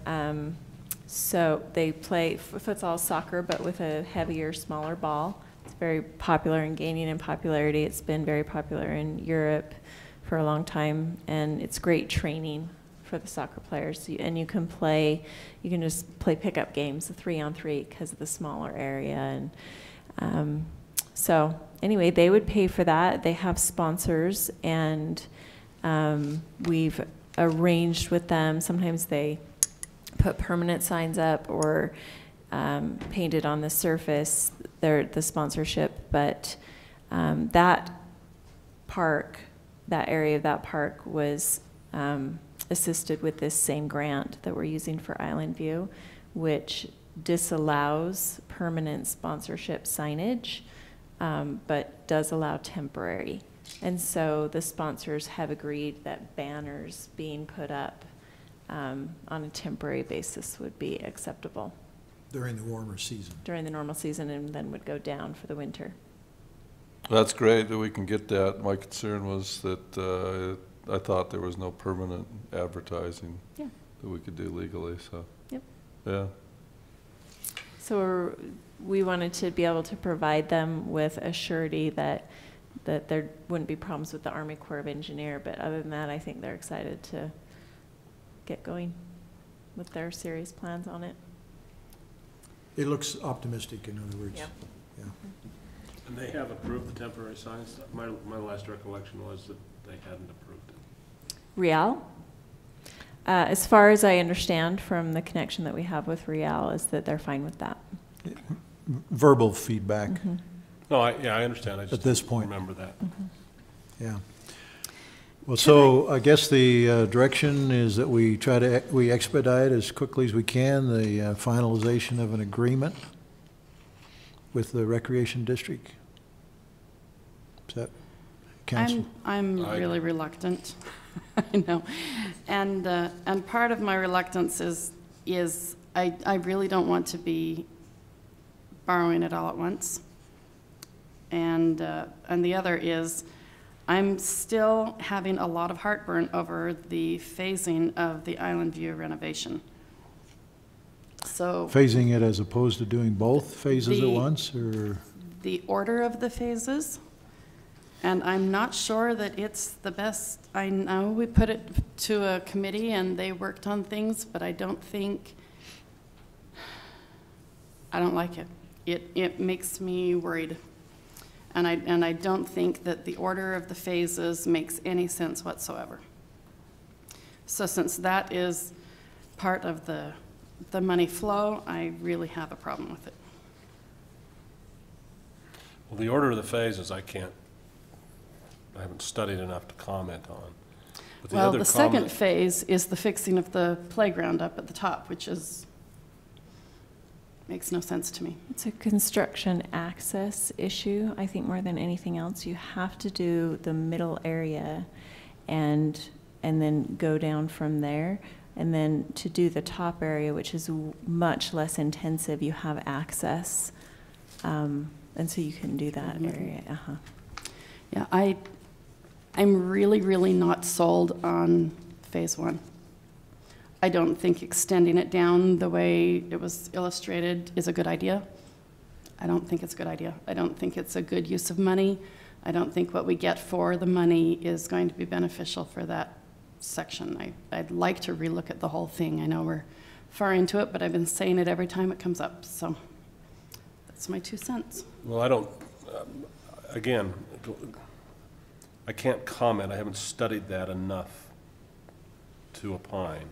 So they play futsal soccer, but with a heavier, smaller ball. It's very popular and gaining in popularity. It's been very popular in Europe for a long time, and it's great training for the soccer players. And you can just play pickup games, 3-on-3, because of the smaller area. And so anyway, they would pay for that. They have sponsors, and we've arranged with them. Sometimes they put permanent signs up or painted on the surface, the sponsorship. But that area of that park was assisted with this same grant that we're using for Island View, which disallows permanent sponsorship signage, but does allow temporary. And so the sponsors have agreed that banners being put up on a temporary basis would be acceptable During the warmer season. during the normal season, and then would go down for the winter. That's great that we can get that. My concern was that I thought there was no permanent advertising Yeah. that we could do legally, so. Yep. Yeah. So we wanted to be able to provide them with a surety that there wouldn't be problems with the Army Corps of Engineer, but other than that, I think they're excited to get going with their serious plans on it. It looks optimistic, in other words. Yep. Yeah. And they have approved the temporary signs? My last recollection was that they hadn't approved it. Real? As far as I understand from the connection that we have with Real, is that they're fine with that. Verbal feedback, Mhm. No, I understand. I At just this point. remember that. Mhm. yeah. Well, so I guess the direction is that we try to, we expedite as quickly as we can the finalization of an agreement with the Recreation District. Is that council? I'm really reluctant, I know. And part of my reluctance is I really don't want to be borrowing it all at once. And the other is, I'm still having a lot of heartburn over the phasing of the Island View renovation. So Phasing it as opposed to doing both phases at once, or? the order of the phases, and I'm not sure that it's the best. I know we put it to a committee and they worked on things, but I don't like it. It makes me worried. And I don't think that the order of the phases makes any sense whatsoever. So since that is part of the money flow, I really have a problem with it. Well, the order of the phases, I haven't studied enough to comment on. But Well, other the second phase is the fixing of the playground up at the top, which makes no sense to me. It's a construction access issue, I think, more than anything else. You have to do the middle area and then go down from there. And then to do the top area, which is much less intensive, you have access. And so you can do that area. Yeah, I'm really, really not sold on phase one. I don't think extending it down the way it was illustrated is a good idea. I don't think it's a good idea. I don't think it's a good use of money. I don't think what we get for the money is going to be beneficial for that section. I'd like to relook at the whole thing. I know we're far into it, but I've been saying it every time it comes up, so that's my 2 cents. Well, I don't, again, I can't comment. I haven't studied that enough to opine.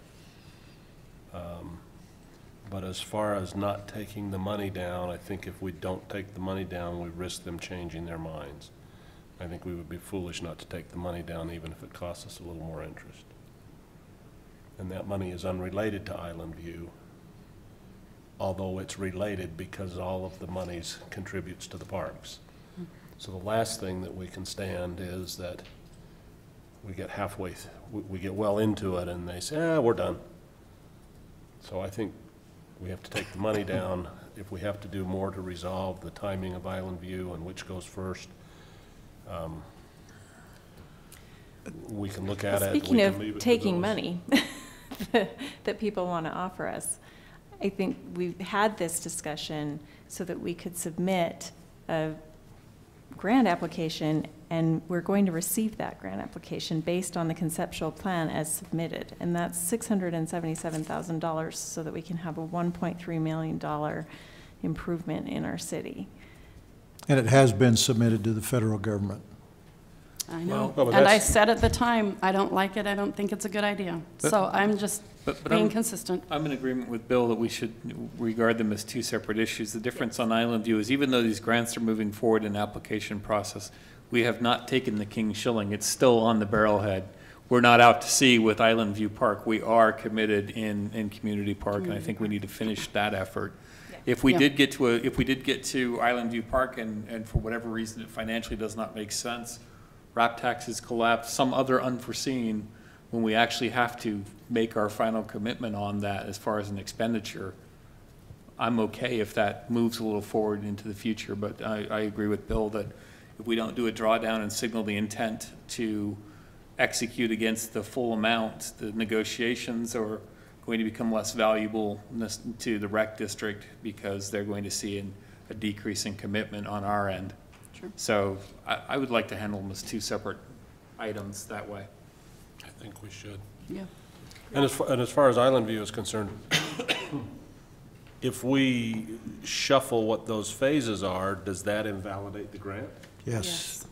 But as far as not taking the money down, I think if we don't take the money down, we risk them changing their minds. I think we would be foolish not to take the money down, even if it costs us a little more interest. And that money is unrelated to Island View, although it's related because all of the monies contributes to the parks. So the last thing that we can stand is that we get halfway, we get well into it and they say, we're done. So I think we have to take the money down. If we have to do more to resolve the timing of Island View and which goes first, we can look at it. Speaking of taking money that people want to offer us, I think we've had this discussion so that we could submit a grant application, and we're going to receive that grant application based on the conceptual plan as submitted. And that's $677,000 so that we can have a $1.3 million improvement in our city. And it has been submitted to the federal government. I know. Well, And I said at the time, I don't like it. I don't think it's a good idea. So I'm just being consistent. I'm in agreement with Bill that we should regard them as 2 separate issues. The difference on Island View is even though these grants are moving forward in the application process, we have not taken the king shilling. It's still on the barrelhead. We're not out to sea with Island View Park. We are committed in Community Park, and I think we need to finish that effort. If we did get to Island View Park and for whatever reason it financially does not make sense, wrap taxes collapse, some other unforeseen, when we actually have to make our final commitment on that as far as an expenditure, I'm okay if that moves a little forward into the future. But I agree with Bill that if we don't do a drawdown and signal the intent to execute against the full amount, the negotiations are going to become less valuable to the rec district because they're going to see a decrease in commitment on our end. Sure. So I would like to handle them as 2 separate items that way. I think we should. Yeah. And as far as Island View is concerned, if we shuffle what those phases are, does that invalidate the grant? Yes.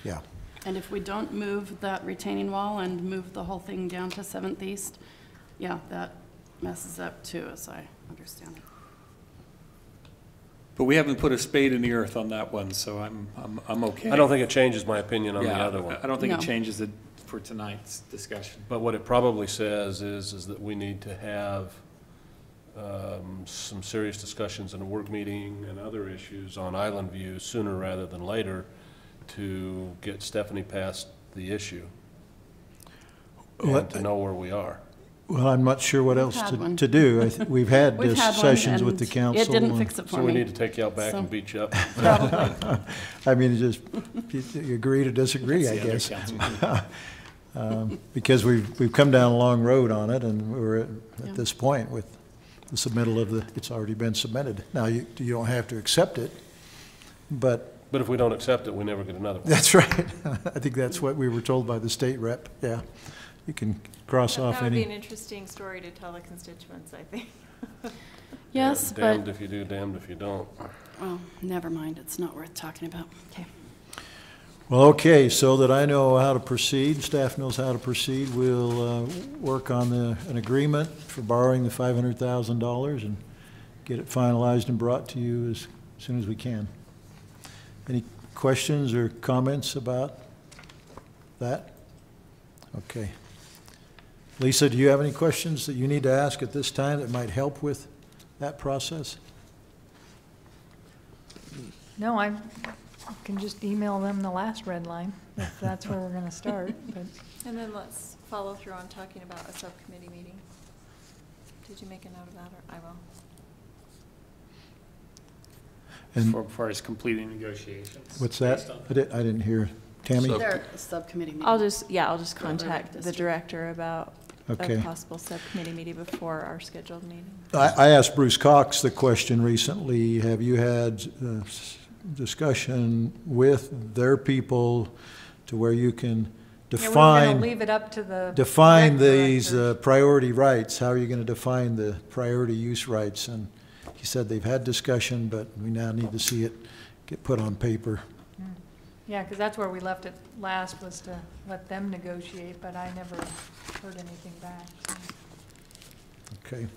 Yeah. And if we don't move that retaining wall and move the whole thing down to 7th East, yeah, that messes up too, as I understand it. But we haven't put a spade in the earth on that one, so I'm okay. I don't think it changes my opinion on the Yeah, other one. I don't think it No. changes it for tonight's discussion. But what it probably says is that we need to have some serious discussions in a work meeting and other issues on Island View sooner rather than later to get Stephanie past the issue and to know where we are. Well, I'm not sure what We've else had one. to do. We've We've had one, sessions with and the council. it didn't and- fix it for So we me. need to take you out back So- and beat you up. Probably. I mean, it just, you agree to disagree, I That's the guess. other council. Because we've come down a long road on it, and we're Yeah. at this point with the submittal of it's already been submitted. Now, you don't have to accept it, but But if we don't accept it, we never get another one. that's right. I think that's what we were told by the state rep, yeah. You can cross off That would be an any, interesting story to tell the constituents, I think. Yes, Yeah, damned but, if you do, damned if you don't. well, never mind, it's not worth talking about. Okay. well, okay, so that I know how to proceed, staff knows how to proceed, we'll work on an agreement for borrowing the $500,000 and get it finalized and brought to you as soon as we can. Any questions or comments about that? Okay. Lisa, do you have any questions that you need to ask at this time that might help with that process? No, I can just email them the last red line, if that's where we're gonna start, but. And then let's follow through on talking about a subcommittee meeting. Did you make a note of that, or I will? And For far as completing negotiations. what's that? based on I didn't hear. Tammy? Sub- There, a subcommittee meeting. I'll just For contact the district. director about Okay. a possible subcommittee meeting before our scheduled meeting. I asked Bruce Cox the question recently, have you had discussion with their people to where you can Yeah, we were define, gonna leave it up to the. define rec these directors. priority rights? How are you going to define the priority use rights? And he said they've had discussion, but we now need to see it get put on paper. Yeah, because that's where we left it last, was to let them negotiate, but I never heard anything back. So. Okay.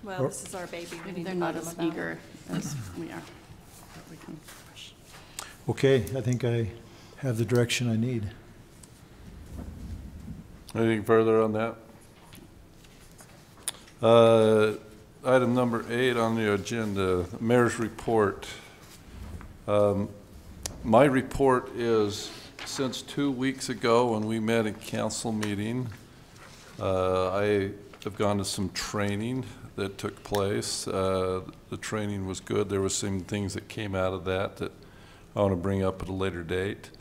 Well, this is our baby. We Maybe need they're to not bug as them about it. eager as we are. But we can push. Okay, I think I have the direction I need. Anything further on that? Item number 8 on the agenda, mayor's report. My report is, since 2 weeks ago when we met in council meeting, I have gone to some training that took place. The training was good. There were some things that came out of that I want to bring up at a later date.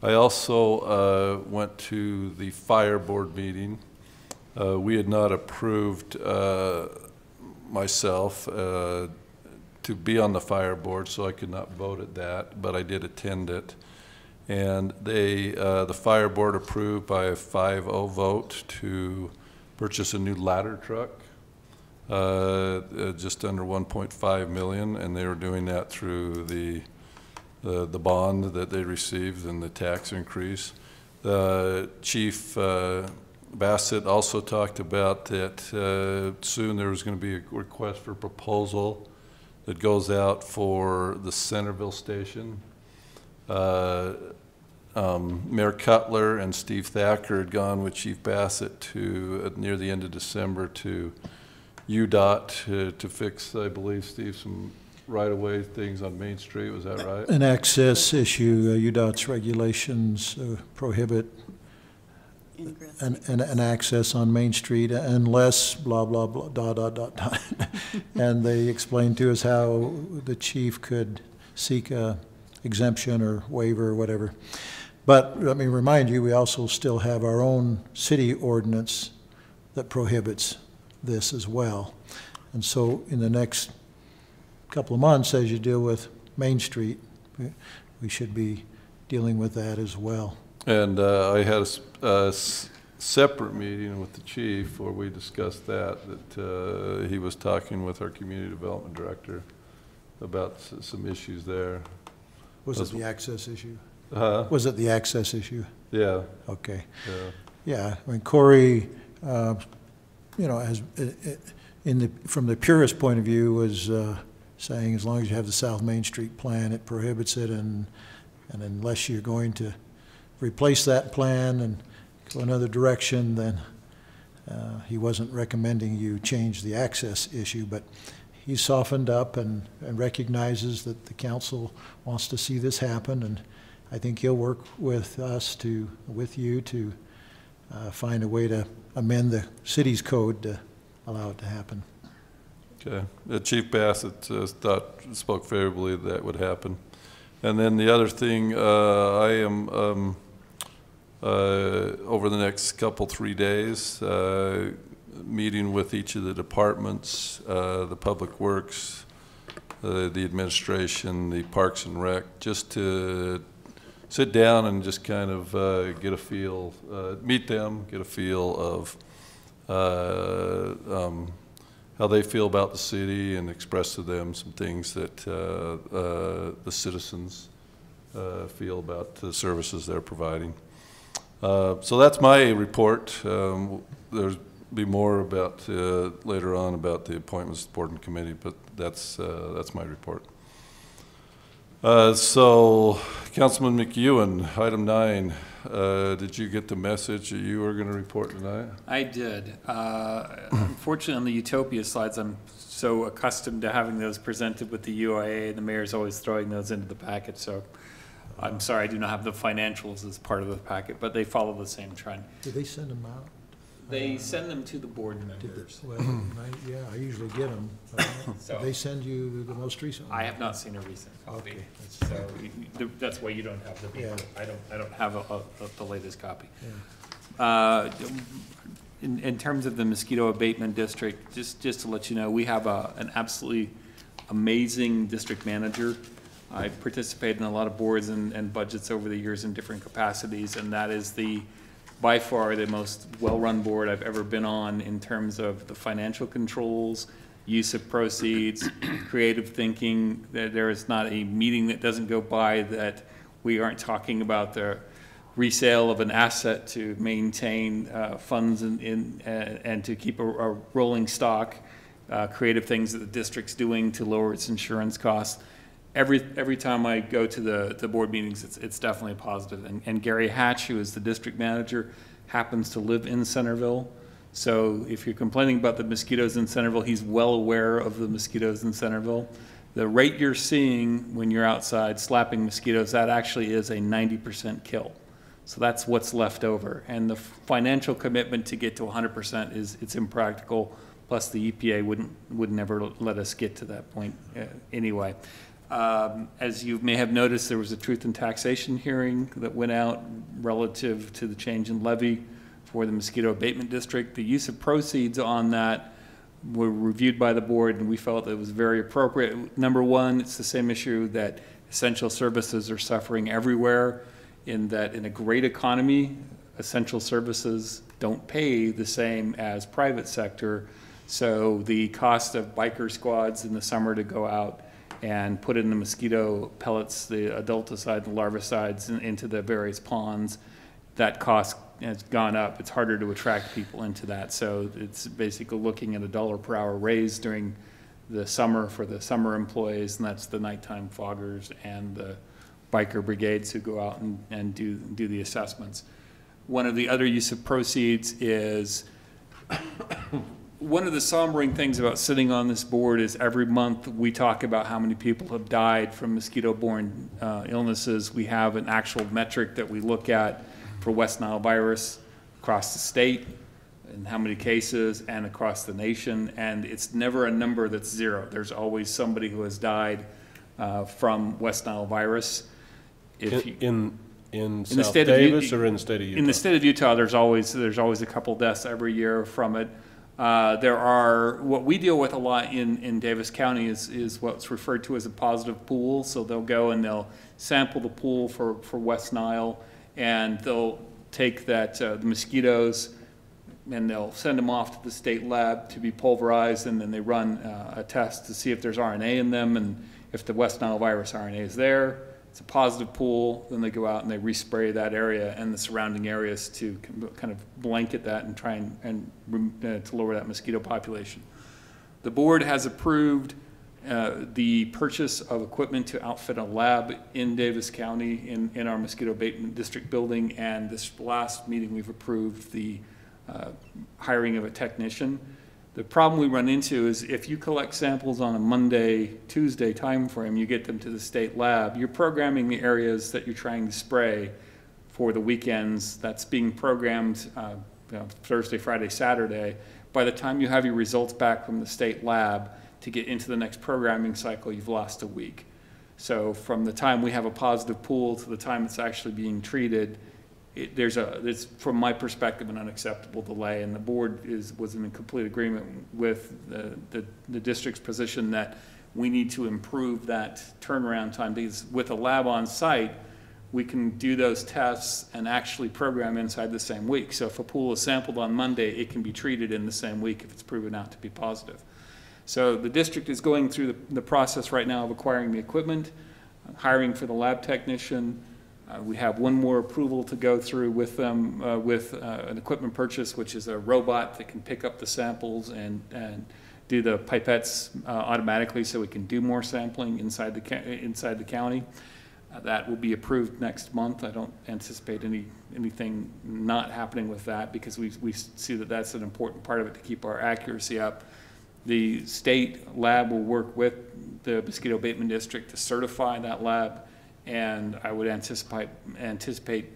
I also went to the fire board meeting. We had not approved myself to be on the fire board, so I could not vote at that, but I did attend it. And the fire board approved by a 5-0 vote to purchase a new ladder truck, just under 1.5 million, and they were doing that through the bond that they received and the tax increase. Chief Bassett also talked about that soon there was going to be a request for proposal that goes out for the Centerville station. Mayor Cutler and Steve Thacker had gone with Chief Bassett to, near the end of December, to UDOT to fix, I believe, Steve, some right-of-way things on Main Street. Was that right? An access issue, UDOT's regulations prohibit Ingress. an access on Main Street unless blah, blah, blah, dot, dot, dot, dot. And they explained to us how the chief could seek a exemption or waiver or whatever. But let me remind you, we also still have our own city ordinance that prohibits this as well. And so in the next couple of months, as you deal with Main Street, we should be dealing with that as well. And I had a separate meeting with the chief where we discussed that he was talking with our community development director about some issues there. Was it the access issue? Uh-huh. Was it the access issue? Yeah, Okay. yeah. Yeah, I mean, Corey, has, from the purist point of view, was saying as long as you have the South Main Street plan, it prohibits it, and unless you're going to replace that plan and go another direction, then he wasn't recommending you change the access issue, but he's softened up and recognizes that the council wants to see this happen, and I think he'll work with you to find a way to amend the city's code to allow it to happen. Okay. Chief Bassett spoke favorably that would happen. And then the other thing, I am over the next 3 days meeting with each of the departments, the Public Works, the administration, the Parks and Rec, just to sit down and just kind of get a feel, meet them, get a feel of how they feel about the city, and express to them some things that the citizens feel about the services they're providing. So that's my report. There's be more about later on about the appointments board and committee, but that's my report. So, Councilman McEwen, item 9. Did you get the message that you were going to report tonight? I did. Unfortunately, on the Utopia slides, I'm so accustomed to having those presented with the UIA, and the mayor's always throwing those into the packet, so I'm sorry I do not have the financials as part of the packet, but they follow the same trend. Did they send them out? They send them to the board members. Well, I usually get them. Did they send you the most recent one? I have not seen a recent copy, Okay. so that's why you don't have the paper. Yeah. I don't have the latest copy. Yeah. In terms of the Mosquito Abatement District, just to let you know, we have an absolutely amazing district manager. I've participated in a lot of boards and budgets over the years in different capacities, and that is by far the most well-run board I've ever been on in terms of the financial controls, use of proceeds, creative thinking. There is not a meeting that doesn't go by that we aren't talking about the resale of an asset to maintain funds and to keep a rolling stock, creative things that the district's doing to lower its insurance costs. Every time I go to the board meetings, it's definitely positive. And Gary Hatch, who is the district manager, happens to live in Centerville. So if you're complaining about the mosquitoes in Centerville, he's well aware of the mosquitoes in Centerville. The rate you're seeing when you're outside slapping mosquitoes, that actually is a 90% kill. So that's what's left over. And the financial commitment to get to 100% it's impractical. Plus the EPA would never let us get to that point anyway. As you may have noticed, there was a truth in taxation hearing that went out relative to the change in levy for the Mosquito Abatement District. The use of proceeds on that were reviewed by the board, and we felt it was very appropriate. Number one, it's the same issue that essential services are suffering everywhere, in that in a great economy, essential services don't pay the same as private sector. So the cost of biker squads in the summer to go out and put in the mosquito pellets, the adulticide and larvicides into the various ponds, that cost has gone up. It's harder to attract people into that. So it's basically looking at $1 per hour raise during the summer for the summer employees, and that's the nighttime foggers and the biker brigades who go out and do the assessments. One of the other use of proceeds is one of the sombering things about sitting on this board is every month we talk about how many people have died from mosquito-borne illnesses. We have an actual metric that we look at for West Nile virus across the state and how many cases and across the nation, and it's never a number that's zero. There's always somebody who has died from West Nile virus. In South Davis or in the state of Utah? In the state of Utah, there's always a couple deaths every year from it. What we deal with a lot in Davis County is what's referred to as a positive pool. So they'll go and they'll sample the pool for West Nile, and they'll take the mosquitoes and they'll send them off to the state lab to be pulverized, and then they run a test to see if there's RNA in them, and if the West Nile virus RNA is there, it's a positive pool. Then they go out and they respray that area and the surrounding areas to kind of blanket that and try and to lower that mosquito population. The board has approved the purchase of equipment to outfit a lab in Davis County in our Mosquito Abatement District building, and this last meeting we've approved the hiring of a technician. The problem we run into is if you collect samples on a Monday, Tuesday timeframe, you get them to the state lab, you're programming the areas that you're trying to spray for the weekends. That's being programmed Thursday, Friday, Saturday. By the time you have your results back from the state lab to get into the next programming cycle, you've lost a week. So from the time we have a positive pool to the time it's actually being treated, it's from my perspective an unacceptable delay, and the board was in complete agreement with the district's position that we need to improve that turnaround time, because with a lab on site, we can do those tests and actually program inside the same week. So if a pool is sampled on Monday, it can be treated in the same week if it's proven out to be positive. So the district is going through the process right now of acquiring the equipment, hiring for the lab technician. We have one more approval to go through with them with an equipment purchase, which is a robot that can pick up the samples and do the pipettes automatically, so we can do more sampling inside the county. That will be approved next month. I don't anticipate anything not happening with that, because we see that that's an important part of it to keep our accuracy up. The state lab will work with the Mosquito Abatement District to certify that lab, and I would anticipate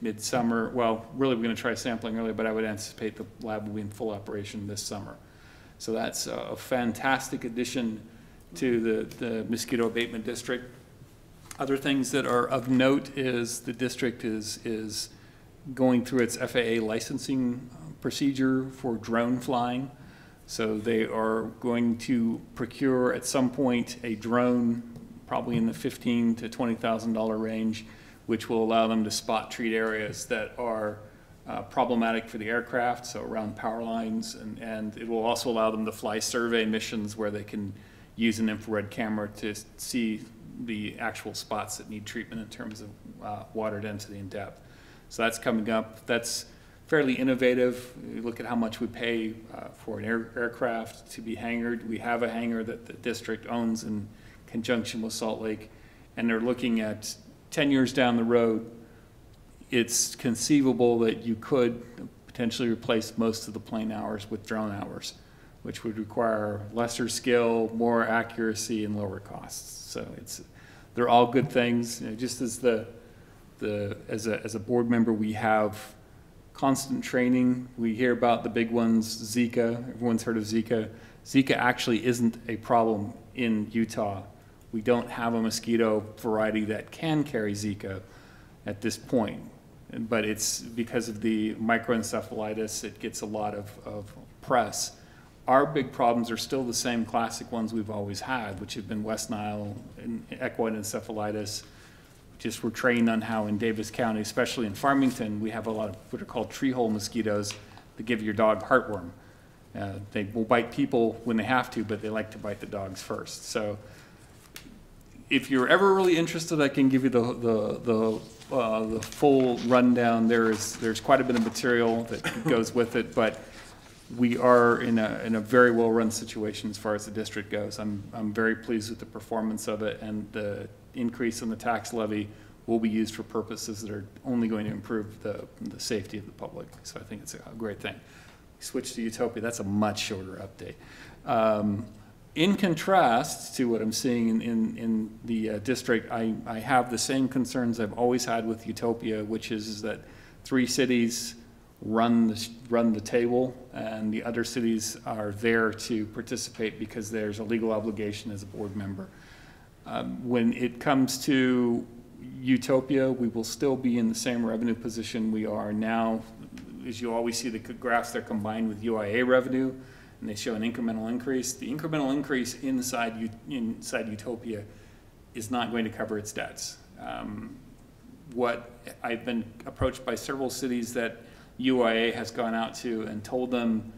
midsummer. Well, really, we're going to try sampling early, but I would anticipate the lab will be in full operation this summer. So that's a fantastic addition to the Mosquito Abatement District. Other things that are of note is the district is going through its FAA licensing procedure for drone flying. So they are going to procure at some point a drone, probably in the $15,000 to $20,000 range, which will allow them to spot treat areas that are problematic for the aircraft, so around power lines, and it will also allow them to fly survey missions where they can use an infrared camera to see the actual spots that need treatment in terms of water density and depth. So that's coming up. That's fairly innovative. You look at how much we pay for an aircraft to be hangared. We have a hangar that the district owns in conjunction with Salt Lake, and they're looking at 10 years down the road. It's conceivable that you could potentially replace most of the plane hours with drone hours, which would require lesser skill, more accuracy, and lower costs. So they're all good things. You know, just as as a board member, we have constant training. We hear about the big ones, Zika. Everyone's heard of Zika. Zika actually isn't a problem in Utah. We don't have a mosquito variety that can carry Zika at this point, but it's because of the microencephalitis, it gets a lot of press. Our big problems are still the same classic ones we've always had, which have been West Nile and equine encephalitis. Just we're trained on how in Davis County, especially in Farmington, we have a lot of what are called tree hole mosquitoes that give your dog heartworm. They will bite people when they have to, but they like to bite the dogs first. So if you're ever really interested, I can give you the full rundown. There's quite a bit of material that goes with it, but we are in a very well-run situation as far as the district goes. I'm very pleased with the performance of it, and the increase in the tax levy will be used for purposes that are only going to improve the safety of the public. So I think it's a great thing. Switch to Utopia. That's a much shorter update. In contrast to what I'm seeing in the district, I have the same concerns I've always had with Utopia, which is that 3 cities run the table, and the other cities are there to participate because there's a legal obligation as a board member. When it comes to Utopia, we will still be in the same revenue position we are now. As you always see the graphs, they're combined with UIA revenue, and they show an incremental increase. The incremental increase inside Utopia is not going to cover its debts. What I've been approached by several cities that UIA has gone out to and told them,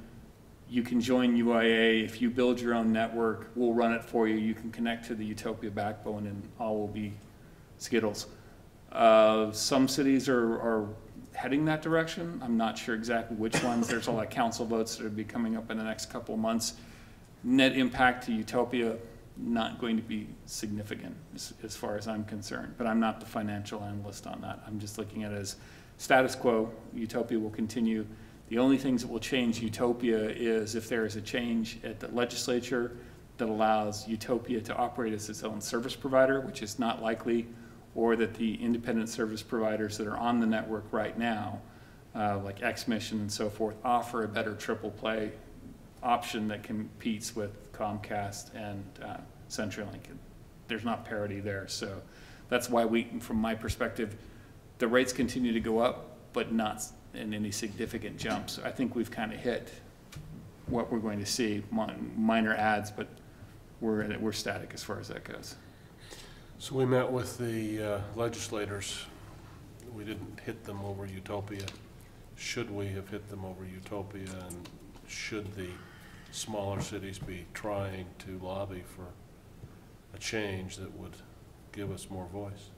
you can join UIA if you build your own network, we'll run it for you, you can connect to the Utopia backbone and all will be Skittles. Some cities are heading that direction. I'm not sure exactly which ones. There's a lot of council votes that will be coming up in the next couple of months. Net impact to Utopia, not going to be significant as far as I'm concerned. But I'm not the financial analyst on that. I'm just looking at it as status quo. Utopia will continue. The only things that will change Utopia is if there is a change at the legislature that allows Utopia to operate as its own service provider, which is not likely, or that the independent service providers that are on the network right now, like X-Mission and so forth, offer a better triple play option that competes with Comcast and CenturyLink. There's not parity there, so that's why from my perspective, the rates continue to go up, but not in any significant jumps. I think we've kind of hit what we're going to see, minor adds, but we're static as far as that goes. So we met with the legislators. We didn't hit them over Utopia. Should we have hit them over Utopia, and should the smaller cities be trying to lobby for a change that would give us more voice?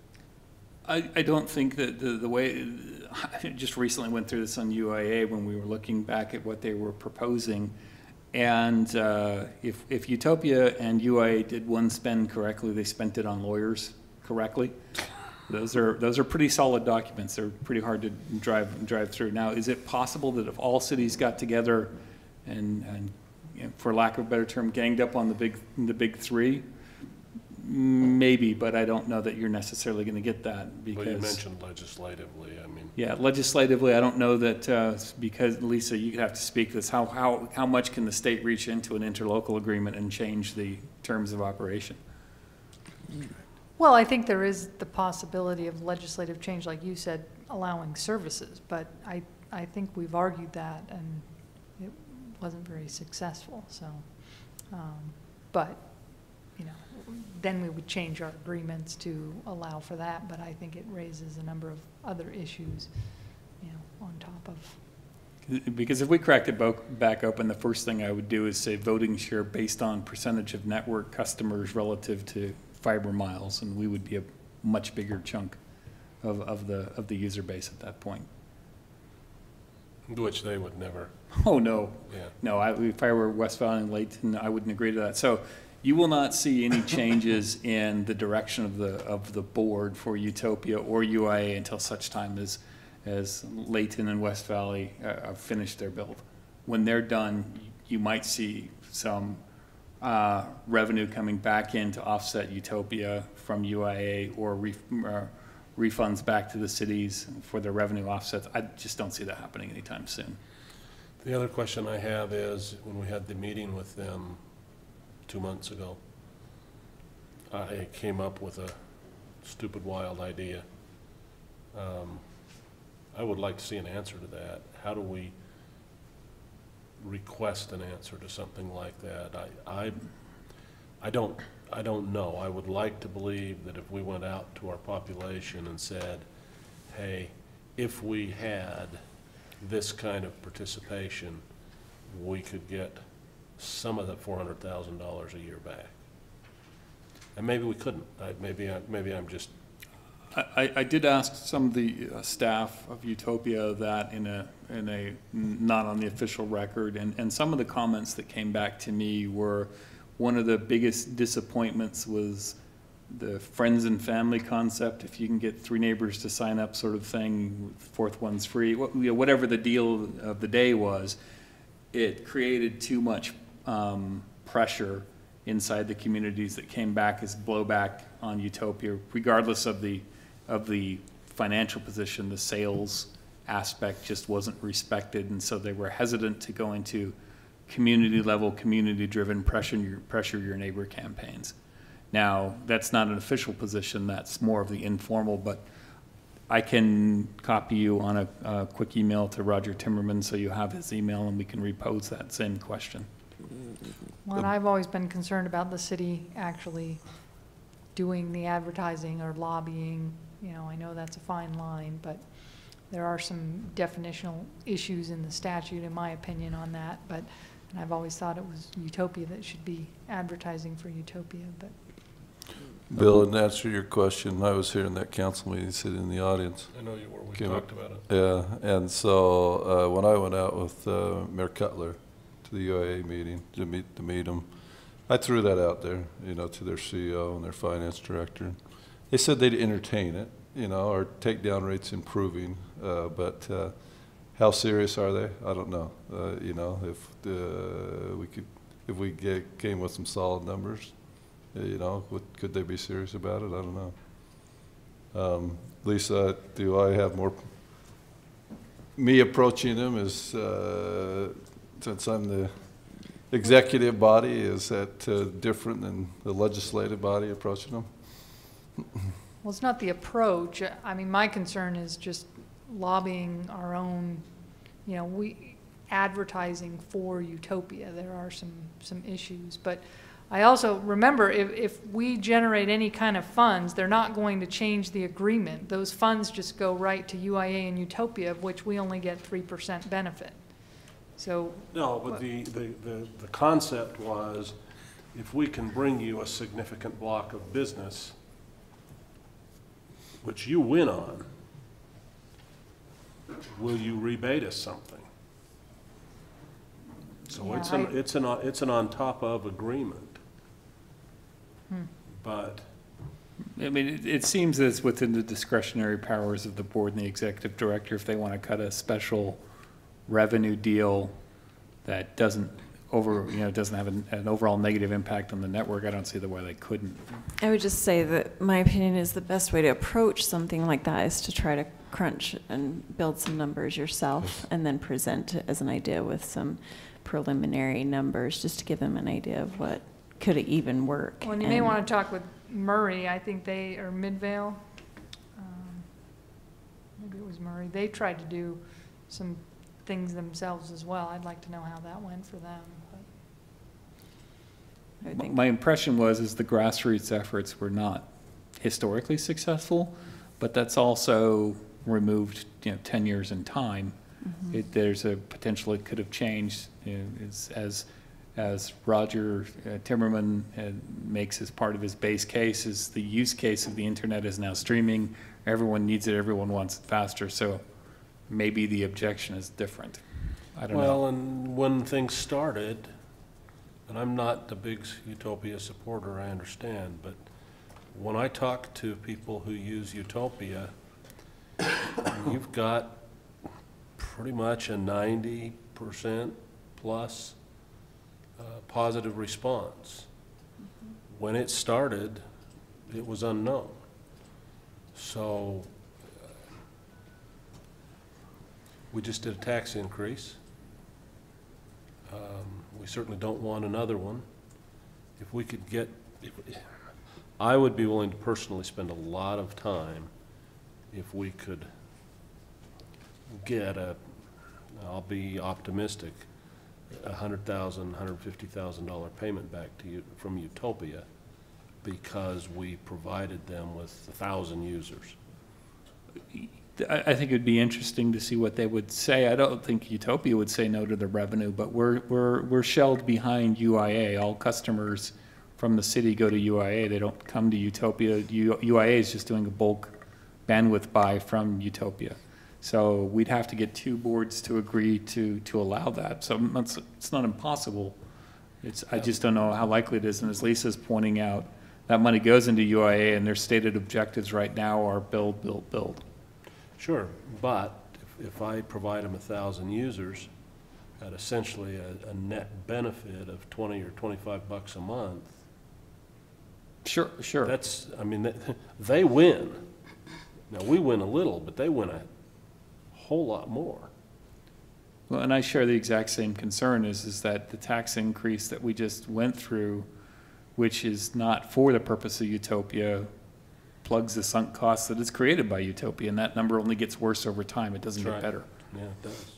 I don't think that the way, I just recently went through this on UIA when we were looking back at what they were proposing. And if Utopia and UIA did one spend correctly, they spent it on lawyers correctly. Those are pretty solid documents. They're pretty hard to drive through. Now, is it possible that if all cities got together and you know, for lack of a better term, ganged up on the big three? Maybe, but I don't know that you're necessarily going to get that because. Well, you mentioned legislatively. I mean. Yeah, legislatively, I don't know that because Lisa, you could have to speak to this. How much can the state reach into an interlocal agreement and change the terms of operation? Well, I think there is the possibility of legislative change, like you said, allowing services, but I think we've argued that and it wasn't very successful, so, but, you know, then we would change our agreements to allow for that, but I think it raises a number of other issues, you know, on top of. Because if we cracked it back open, the first thing I would do is say voting share based on percentage of network customers relative to fiber miles, and we would be a much bigger chunk of the user base at that point. Which they would never. Oh, no. Yeah. No, if I were West Valley and Layton, I wouldn't agree to that. So you will not see any changes in the direction of the board for Utopia or UIA until such time as Layton and West Valley have finished their build. When they're done, you might see some revenue coming back in to offset Utopia from UIA or refunds back to the cities for their revenue offsets. I just don't see that happening anytime soon. The other question I have is, when we had the meeting with them 2 months ago, I came up with a stupid, wild idea. I would like to see an answer to that. How do we request an answer to something like that? I don't know. I would like to believe that if we went out to our population and said, hey, if we had this kind of participation, we could get some of that $400,000 a year back. And maybe we couldn't. Maybe I'm just. I did ask some of the staff of Utopia that in a not on the official record, and some of the comments that came back to me were one of the biggest disappointments was the friends and family concept. If you can get 3 neighbors to sign up, sort of thing, 4th one's free. Whatever the deal of the day was, it created too much pressure inside the communities that came back as blowback on Utopia, regardless of the financial position. The sales aspect just wasn't respected, and so they were hesitant to go into community level, community driven pressure your neighbor campaigns. Now, that's not an official position, that's more of the informal, but I can copy you on a quick email to Roger Timmerman so you have his email and we can repose that same question. Well, and I've always been concerned about the city actually doing the advertising or lobbying. You know, I know that's a fine line, but there are some definitional issues in the statute, in my opinion, on that. But and I've always thought it was Utopia that should be advertising for Utopia. But Bill, in answer to your question, I was here in that council meeting, sitting in the audience. I know you were. We talked about it. Yeah, and so when I went out with Mayor Cutler to the UIA meeting to meet him, I threw that out there, you know, to their CEO and their finance director. They said they'd entertain it, you know, our takedown rate's improving, but how serious are they? I don't know. You know, if we came with some solid numbers, you know, could they be serious about it? I don't know. Lisa, do I have more? Me approaching them is, since I'm the executive body, is that different than the legislative body approaching them? Well, it's not the approach. I mean, my concern is just lobbying our own, you know, advertising for Utopia. There are some issues, but I also remember if we generate any kind of funds, they're not going to change the agreement. Those funds just go right to UIA and Utopia, of which we only get 3% benefit. So No, but the concept was, if we can bring you a significant block of business, which you win on, will you rebate us something? So Yeah, it's an on top of agreement. But I mean, it seems that it's within the discretionary powers of the board and the executive director if they want to cut a special revenue deal that doesn't doesn't have an overall negative impact on the network. I don't see the way they couldn't. I would just say that my opinion is the best way to approach something like that is to try to crunch and build some numbers yourself and then present it as an idea with some preliminary numbers just to give them an idea of what could it even work. Well, and you may want to talk with Murray. I think they, or Midvale, maybe it was Murray. They tried to do some things themselves as well. I'd like to know how that went for them. I would think. My impression was the grassroots efforts were not historically successful, but that's also removed 10 years in time. Mm-hmm. There's a potential it could have changed as Roger Timmerman makes as part of his base case, is the use case of the internet is now streaming. Everyone needs it. Everyone wants it faster. So maybe the objection is different. I don't know. well, and when things started, and I'm not the big Utopia supporter, I understand, but when I talk to people who use Utopia, you've got pretty much a 90% plus positive response. When it started, it was unknown. So we just did a tax increase. We certainly don't want another one. If we could get, I would be willing to personally spend a lot of time if we could get I'll be optimistic, $100,000, $150,000 payment back to you from Utopia because we provided them with 1,000 users. I think it'd be interesting to see what they would say. I don't think Utopia would say no to the revenue, but we're shelled behind UIA. All customers from the city go to UIA. They don't come to Utopia. UIA is just doing a bulk bandwidth buy from Utopia. So we'd have to get two boards to agree to allow that. So it's not impossible. I just don't know how likely it is. And as Lisa's pointing out, that money goes into UIA, and their stated objectives right now are build, build, build. Sure, but if I provide them 1,000 users at essentially a net benefit of 20 or 25 bucks a month, Sure. that's, I mean, they win. Now, we win a little, but they win a whole lot more. Well, and I share the exact same concern is that the tax increase that we just went through, which is not for the purpose of Utopia, plugs the sunk costs that is created by Utopia, and that number only gets worse over time. It doesn't get better. Yeah, it does.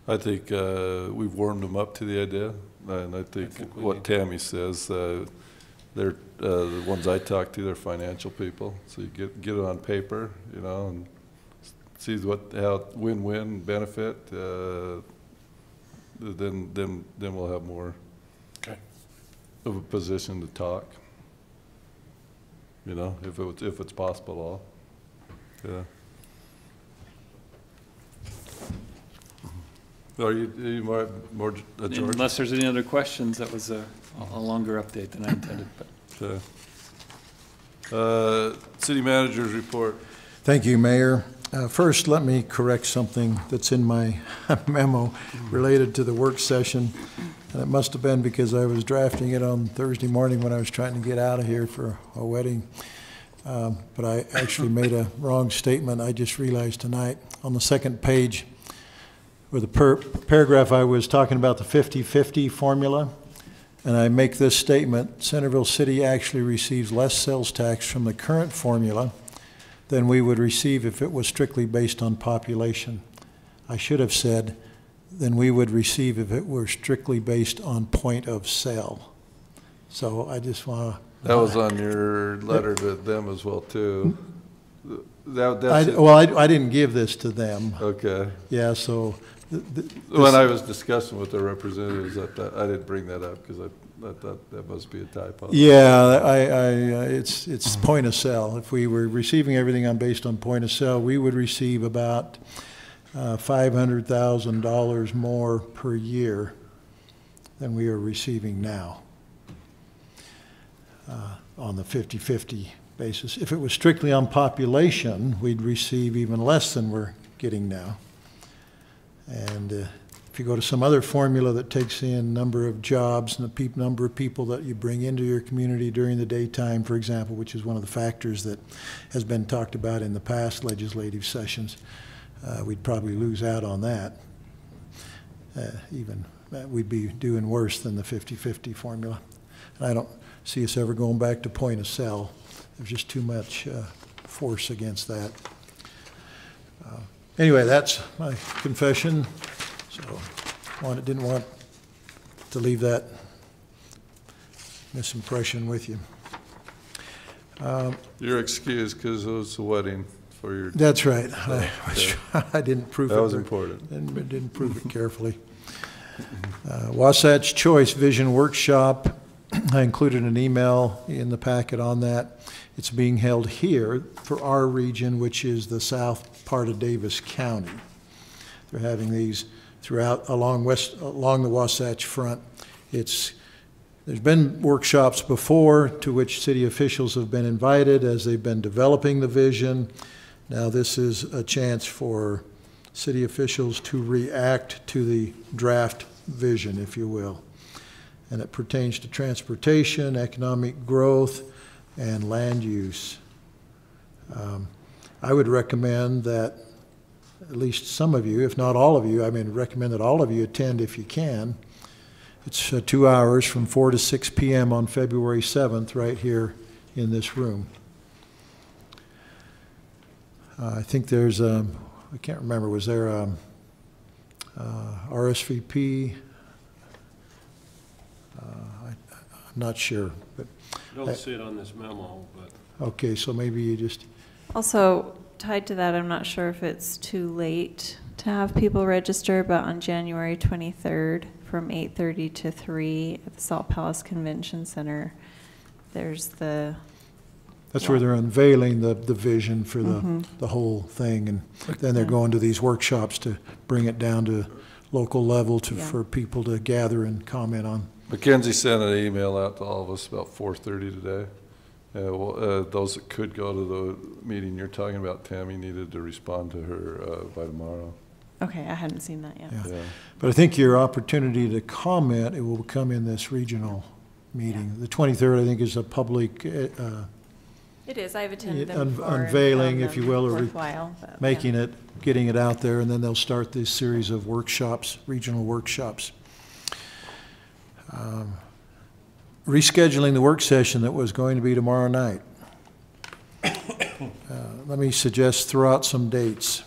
I think we've warmed them up to the idea, and I think what Tammy says, they're the ones I talk to, they're financial people. So you get it on paper, and see how win-win benefit. Then we'll have more of a position to talk. If it's possible at all. Yeah. Are you more George? Unless there's any other questions, that was a longer update than I intended, but. Okay. City manager's report. Thank you, Mayor. First, let me correct something that's in my memo related to the work session. And it must have been because I was drafting it on Thursday morning when I was trying to get out of here for a wedding. But I actually made a wrong statement. I just realized tonight on the second page with the paragraph I was talking about the 50-50 formula. And I make this statement: Centerville City actually receives less sales tax from the current formula than we would receive if it was strictly based on population. I should have said, than we would receive if it were strictly based on point of sale. So I just want to... That was on your letter to them as well, too. I didn't give this to them. Okay. Yeah, so... When I was discussing with the representatives, I didn't bring that up because I thought that must be a typo. Yeah, it's point of sale. If we were receiving everything based on point of sale, we would receive about $500,000 more per year than we are receiving now on the 50-50 basis. If it was strictly on population, we'd receive even less than we're getting now. And if you go to some other formula that takes in number of jobs and the number of people that you bring into your community during the daytime, for example, which is one of the factors that has been talked about in the past legislative sessions, we'd probably lose out on that. We'd be doing worse than the 50-50 formula. And I don't see us ever going back to point of sale. There's just too much force against that. Anyway, that's my confession. So didn't want to leave that misimpression with you. You're excused because it was a wedding for your... That's right. Okay. I didn't prove it. That was important. And didn't prove it carefully. Wasatch Choice Vision Workshop. I included an email in the packet on that. It's being held here for our region, which is the south part of Davis County. They're having these throughout along the Wasatch Front. There's been workshops before to which city officials have been invited as they've been developing the vision. Now this is a chance for city officials to react to the draft vision, if you will. And it pertains to transportation, economic growth, and land use. I would recommend that at least some of you, if not all of you, recommend that all of you attend if you can. It's 2 hours from 4 to 6 p.m. on February 7th right here in this room. I think there's I can't remember, was there RSVP? I'm not sure. But I don't see it on this memo, but... Okay, so maybe you just... Also, tied to that, I'm not sure if it's too late to have people register, but on January 23rd from 8:30 to 3 at the Salt Palace Convention Center, there's the... That's where they're unveiling the vision for the whole thing, and then they're going to these workshops to bring it down to local level for people to gather and comment on. Mackenzie sent an email out to all of us about 4:30 today. Those that could go to the meeting you're talking about, Tammy, needed to respond to her by tomorrow. Okay, I hadn't seen that yet. Yeah. But I think your opportunity to comment, it will come in this regional meeting. Yeah. The 23rd, I think, is a public... it is. I've attended them before. Unveiling, if you will, or making it, getting it out there, and then they'll start this series of workshops, regional workshops. Rescheduling the work session that was going to be tomorrow night. Let me throw out some dates.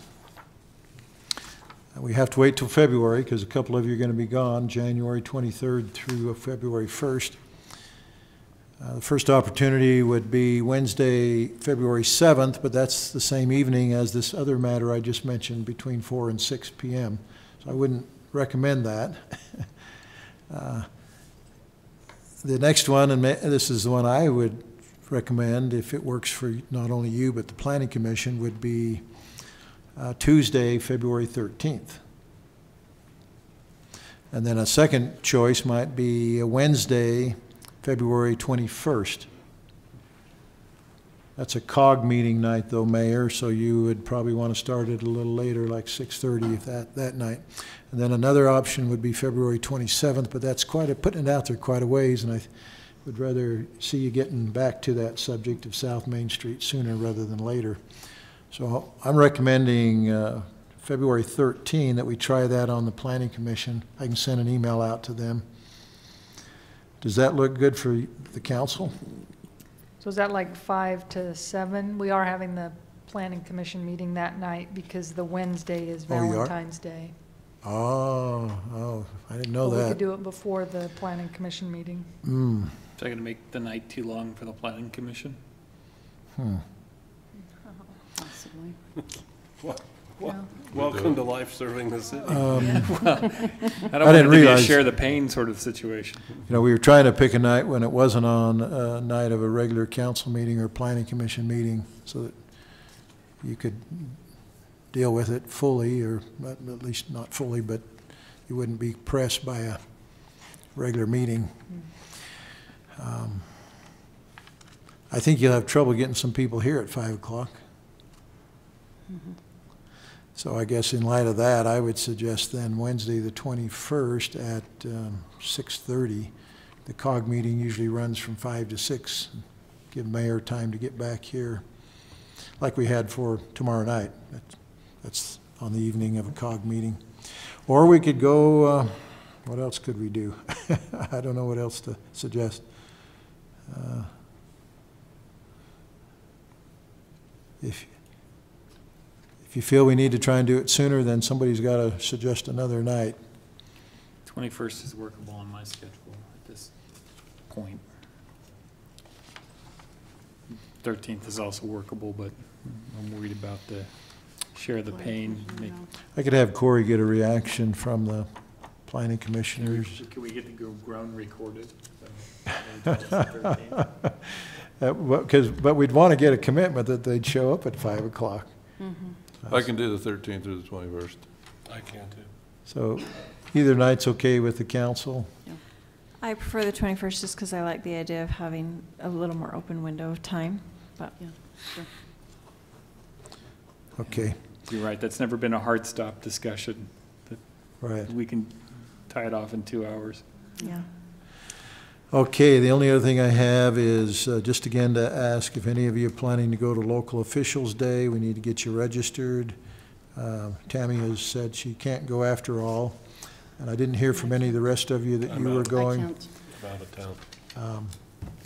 We have to wait till February because a couple of you are going to be gone, January 23rd through February 1st. The first opportunity would be Wednesday, February 7th, but that's the same evening as this other matter I just mentioned, between 4 and 6 p.m. So I wouldn't recommend that. The next one, and this is the one I would recommend if it works for not only you but the Planning Commission, would be Tuesday, February 13th. And then a second choice might be a Wednesday, February 21st. That's a COG meeting night though, Mayor, so you would probably want to start it a little later, like 6:30 if that night. And then another option would be February 27th, but that's putting it out there quite a ways, and I would rather see you getting back to that subject of South Main Street sooner rather than later. So I'm recommending February 13, that we try that on the Planning Commission. I can send an email out to them. Does that look good for the council? So is that like 5 to 7? We are having the planning commission meeting that night because the Wednesday is Oh, you are? Valentine's Day. Oh, I didn't know But we that. could do it before the planning commission meeting. Mm, Is that going to make the night too long for the planning commission? Possibly. Welcome to life serving the city. I don't I want it didn't to be a realize- share the pain sort of situation. You know, we were trying to pick a night when it wasn't on a night of a regular council meeting or planning commission meeting so that you could deal with it fully, or at least not fully, but you wouldn't be pressed by a regular meeting. I think you'll have trouble getting some people here at 5 o'clock. So I guess in light of that, I would suggest then Wednesday, the 21st at 6:30. The COG meeting usually runs from 5 to 6. Give Mayor time to get back here, like we had for tomorrow night. That's on the evening of a COG meeting. Or we could go, what else could we do? I don't know what else to suggest. If you feel we need to try and do it sooner, then somebody's got to suggest another night. 21st is workable on my schedule at this point. 13th is also workable, but I'm worried about the share the pain. I could have Corey get a reaction from the planning commissioners. Can we get the groan recorded? But we'd want to get a commitment that they'd show up at 5 o'clock. I can do the 13th or the 21st. I can too. So either night's okay with the council? I prefer the 21st just because I like the idea of having a little more open window of time, but. Yeah, sure. Okay, You're right, that's never been a hard stop discussion. right. We can tie it off in 2 hours. Yeah. Okay, the only other thing I have is just again to ask if any of you are planning to go to Local Officials Day. We need to get you registered. Tammy has said she can't go after all, and I didn't hear from any of the rest of you that I'm you were out. going. I can't. I'm out of town.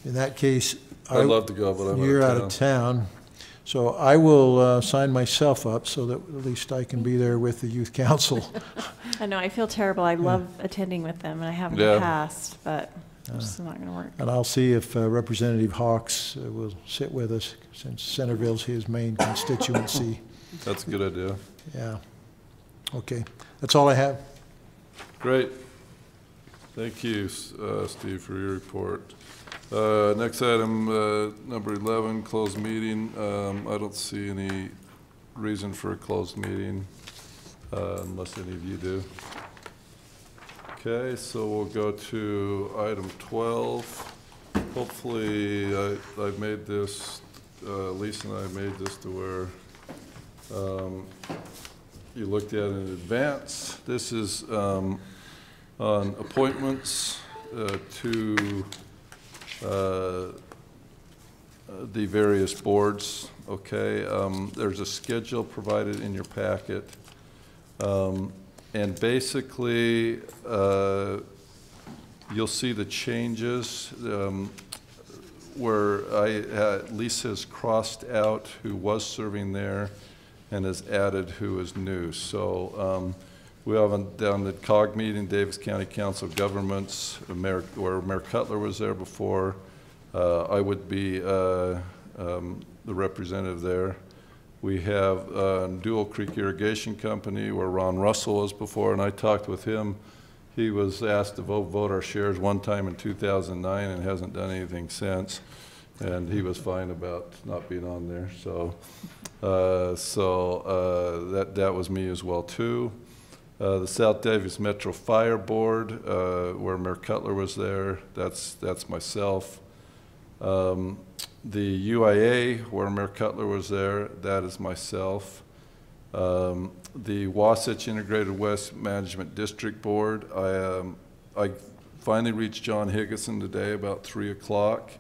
In that case, I'd love to go, but I'm you're out of town. So I will sign myself up so that at least I can be there with the youth council. I know, I feel terrible. I love attending with them, and I haven't in Yeah. the past, but it's just not going to work. And I'll see if Representative Hawks will sit with us, since Centerville's his main constituency. That's a good idea. Yeah. Okay, that's all I have. Great. Thank you, Steve, for your report. Next item, number 11, closed meeting. I don't see any reason for a closed meeting unless any of you do. Okay, so we'll go to item 12. Hopefully, I've made this, Lisa and I made this to where you looked at it in advance. This is on appointments to the various boards, okay? There's a schedule provided in your packet. And basically, you'll see the changes where Lisa has crossed out who was serving there and has added who is new. So we have down the COG meeting, Davis County Council of Governments, where Mayor Cutler was there before. I would be the representative there. We have Dual Creek Irrigation Company, where Ron Russell was before, and I talked with him. He was asked to vote our shares one time in 2009 and hasn't done anything since. And he was fine about not being on there. So, that was me as well too. The South Davis Metro Fire Board, where Mayor Cutler was there, that's myself. The UIA, where Mayor Cutler was there, that is myself. The Wasatch Integrated West Management District Board, I finally reached John Higginson today about 3 o'clock.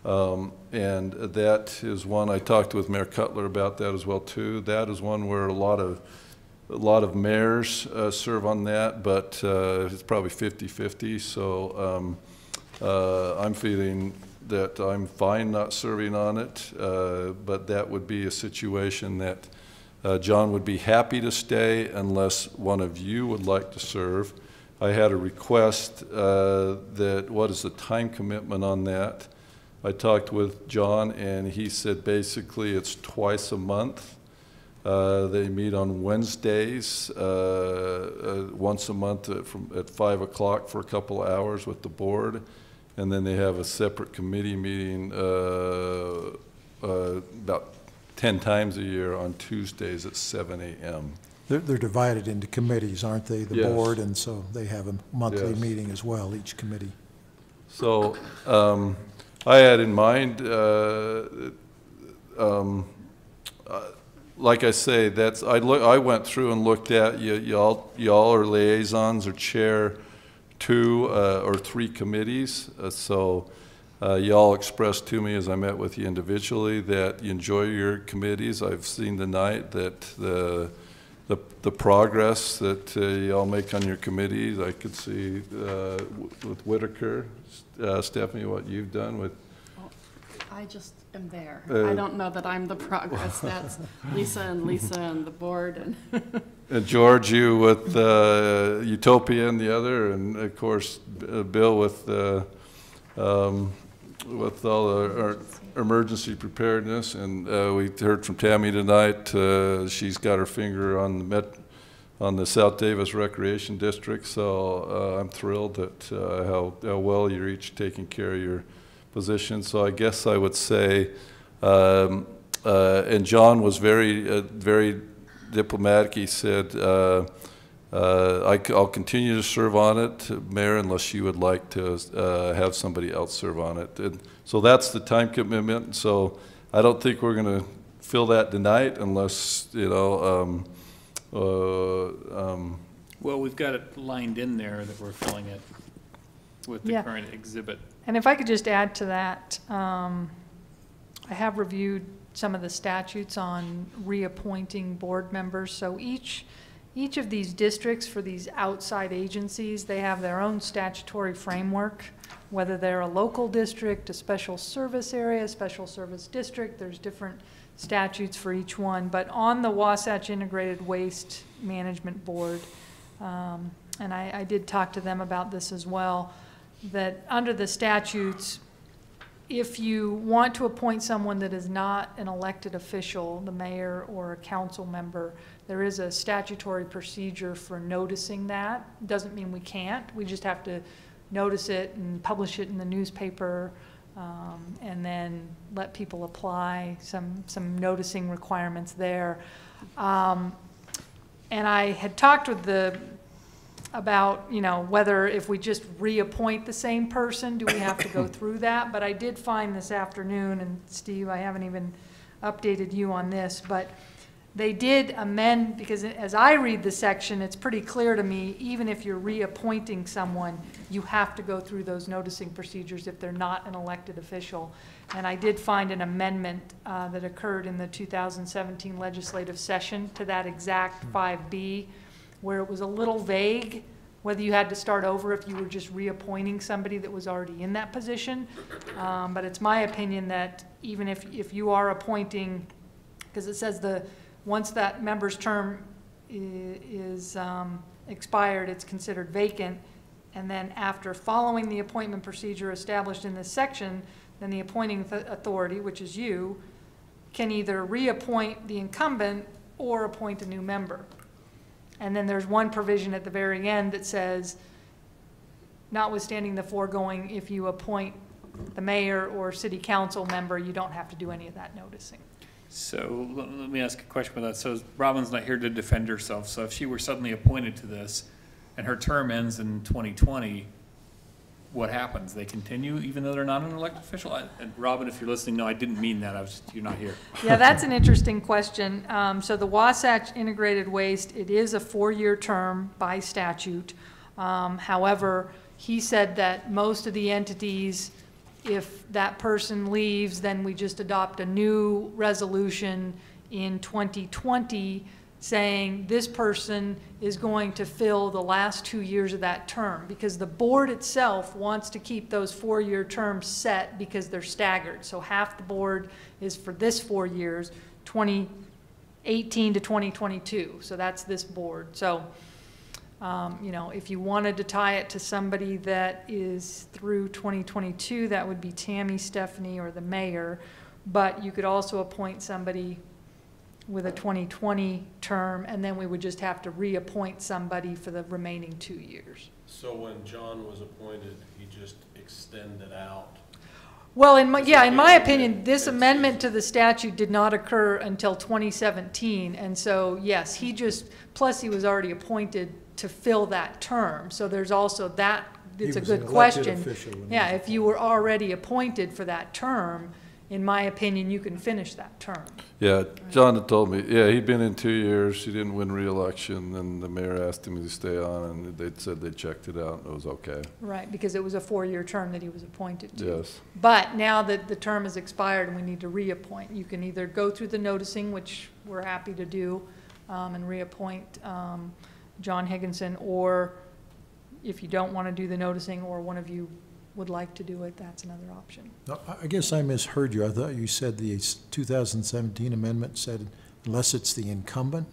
And that is one, I talked with Mayor Cutler about that as well too. That is one where a lot of mayors serve on that, but it's probably 50-50. So I'm feeling that I'm fine not serving on it, but that would be a situation that John would be happy to stay unless one of you would like to serve. I had a request that what is the time commitment on that? I talked with John and he said basically it's twice a month. They meet on Wednesdays, once a month at 5 o'clock for a couple of hours with the board. And then they have a separate committee meeting about 10 times a year on Tuesdays at 7 a.m. They're divided into committees, aren't they, the Yes. board? And so they have a monthly Yes. meeting as well, each committee. So I had in mind, like I say, I went through and looked at y'all are liaisons or chair 2 or 3 committees. So y'all expressed to me as I met with you individually that you enjoy your committees. I've seen tonight that the progress that y'all make on your committees. I could see with Whittaker, Stephanie, what you've done with. I just am there. I don't know that I'm the progress. That's Lisa and the board And George, you with Utopia and the other, and of course Bill with all our emergency preparedness. And we heard from Tammy tonight. She's got her finger on the South Davis Recreation District. So I'm thrilled at how well you're each taking care of your position. So I guess I would say, and John was very diplomatic. He said, I'll continue to serve on it, Mayor, unless you would like to have somebody else serve on it. And so that's the time commitment. So I don't think we're going to fill that tonight unless, you know, Well, we've got it lined in there that we're filling it with the Yeah. current exhibit. And if I could just add to that, I have reviewed some of the statutes on reappointing board members. So each of these districts for these outside agencies, they have their own statutory framework, whether they're a local district, a special service area, special service district, there's different statutes for each one. But on the Wasatch Integrated Waste Management Board, and I did talk to them about this as well, that under the statutes, if you want to appoint someone that is not an elected official, the mayor or a council member, there is a statutory procedure for noticing that. Doesn't mean we can't. We just have to notice it and publish it in the newspaper, and then let people apply, some noticing requirements there. And I had talked with about, you know, whether if we just reappoint the same person, do we have to go through that? But I did find this afternoon, and Steve, I haven't even updated you on this, but they did amend, because as I read the section, it's pretty clear to me, even if you're reappointing someone, you have to go through those noticing procedures if they're not an elected official. And I did find an amendment that occurred in the 2017 legislative session to that exact 5B, where it was a little vague whether you had to start over if you were just reappointing somebody that was already in that position. But it's my opinion that even if you are appointing, because it says once that member's term is expired, it's considered vacant. And then after following the appointment procedure established in this section, then the appointing authority, which is you, can either reappoint the incumbent or appoint a new member. And then there's one provision at the very end that says, notwithstanding the foregoing, if you appoint the mayor or city council member, you don't have to do any of that noticing. So let me ask a question about that. So Robin's not here to defend herself. So if she were suddenly appointed to this and her term ends in 2020, what happens? They continue even though they're not an elected official? And Robin, if you're listening, no, I didn't mean that. You're not here. Yeah, that's an interesting question. So the Wasatch Integrated Waste, it is a 4-year term by statute. However, he said that most of the entities, if that person leaves, then we just adopt a new resolution in 2020 saying this person is going to fill the last 2 years of that term, because the board itself wants to keep those 4-year terms set because they're staggered. So half the board is for this 4 years, 2018 to 2022. So that's this board. So, you know, if you wanted to tie it to somebody that is through 2022, that would be Tammy, Stephanie, or the mayor. But you could also appoint somebody with a 2020 term, and then we would just have to reappoint somebody for the remaining 2 years. So when John was appointed, he just extended out? Well, in my opinion, this amendment to the statute did not occur until 2017, and so, yes, he just, plus he was already appointed to fill that term, so there's also that, it's a good question. Yeah, if you were already appointed for that term, in my opinion, you can finish that term. Yeah, John had told me, yeah, he'd been in 2 years, he didn't win re-election, and the mayor asked him to stay on, and they said they checked it out, and it was okay. Right, because it was a 4-year term that he was appointed to. Yes. But now that the term has expired and we need to reappoint, you can either go through the noticing, which we're happy to do, and reappoint John Higginson, or if you don't want to do the noticing, or one of you would like to do it, that's another option. No, I guess I misheard you. I thought you said the 2017 amendment said unless it's the incumbent?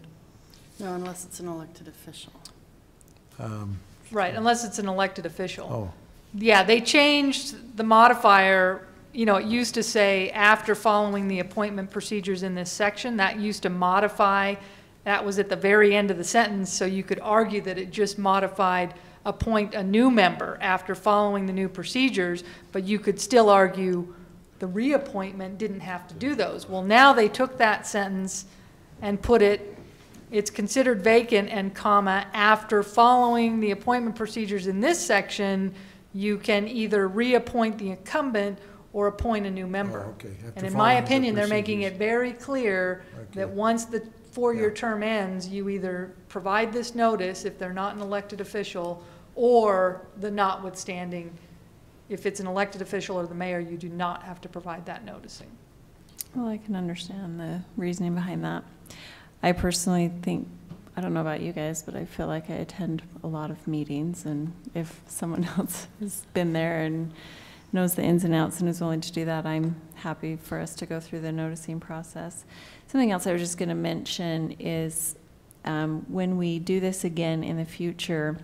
No, unless it's an elected official. Right, unless it's an elected official. Oh, Yeah, they changed the modifier. You know, it used to say after following the appointment procedures in this section. That used to modify, that was at the very end of the sentence, so you could argue that it just modified appoint a new member after following the new procedures, but you could still argue the reappointment didn't have to do those. Well, now they took that sentence and put it, it's considered vacant and comma, after following the appointment procedures in this section, you can either reappoint the incumbent or appoint a new member. oh, okay. After And in my following the opinion, they're making procedures. it very clear that Okay. once the 4-year Yeah. term ends, you either provide this notice if they're not an elected official, or the notwithstanding, if it's an elected official or the mayor, you do not have to provide that noticing. Well, I can understand the reasoning behind that. I personally think, I don't know about you guys, but I feel like I attend a lot of meetings, and if someone else has been there and knows the ins and outs and is willing to do that, I'm happy for us to go through the noticing process. Something else I was just going to mention is when we do this again in the future,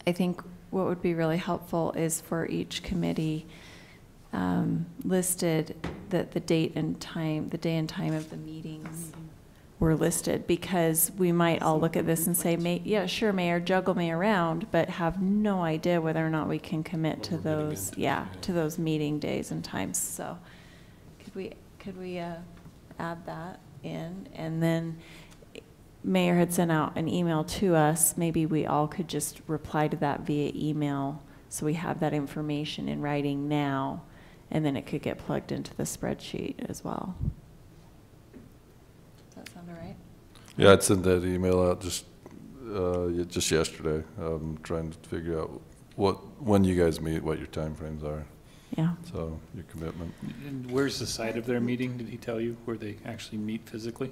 I think what would be really helpful is for each committee listed that the date and time, the day and time of the meetings were listed, because we might all look at this and say, yeah, sure, Mayor, juggle me around, but have no idea whether or not we can commit to those, to those meeting days and times. So could we add that in? And then Mayor had sent out an email to us. Maybe we all could just reply to that via email, so we have that information in writing now, and then it could get plugged into the spreadsheet as well. Does that sound all right? Yeah, I'd sent that email out just yesterday. Trying to figure out when you guys meet, what your timeframes are. Yeah. So your commitment. And where's the site of their meeting? Did he tell you where they actually meet physically?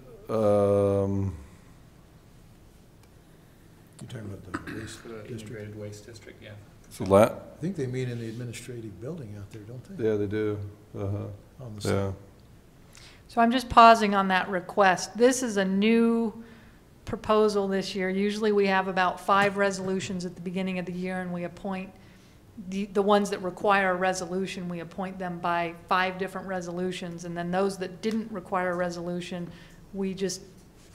you're talking about the waste district? Integrated Waste District, yeah. So I think they meet in the administrative building out there, don't they? yeah, they do. On the side. Yeah. So I'm just pausing on that request. This is a new proposal this year. Usually we have about 5 resolutions at the beginning of the year, and we appoint the ones that require a resolution, we appoint them by 5 different resolutions, and then those that didn't require a resolution, we just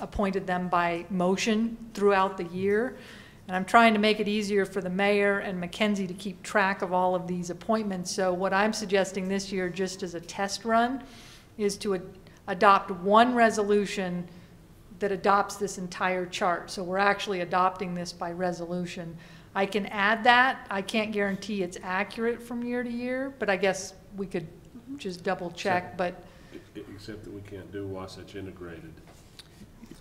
appointed them by motion throughout the year. And I'm trying to make it easier for the mayor and Mackenzie to keep track of all of these appointments. So what I'm suggesting this year, just as a test run, is to adopt one resolution that adopts this entire chart. So we're actually adopting this by resolution. I can add that. I can't guarantee it's accurate from year to year, but I guess we could just double check, but. Except that we can't do Wasatch Integrated.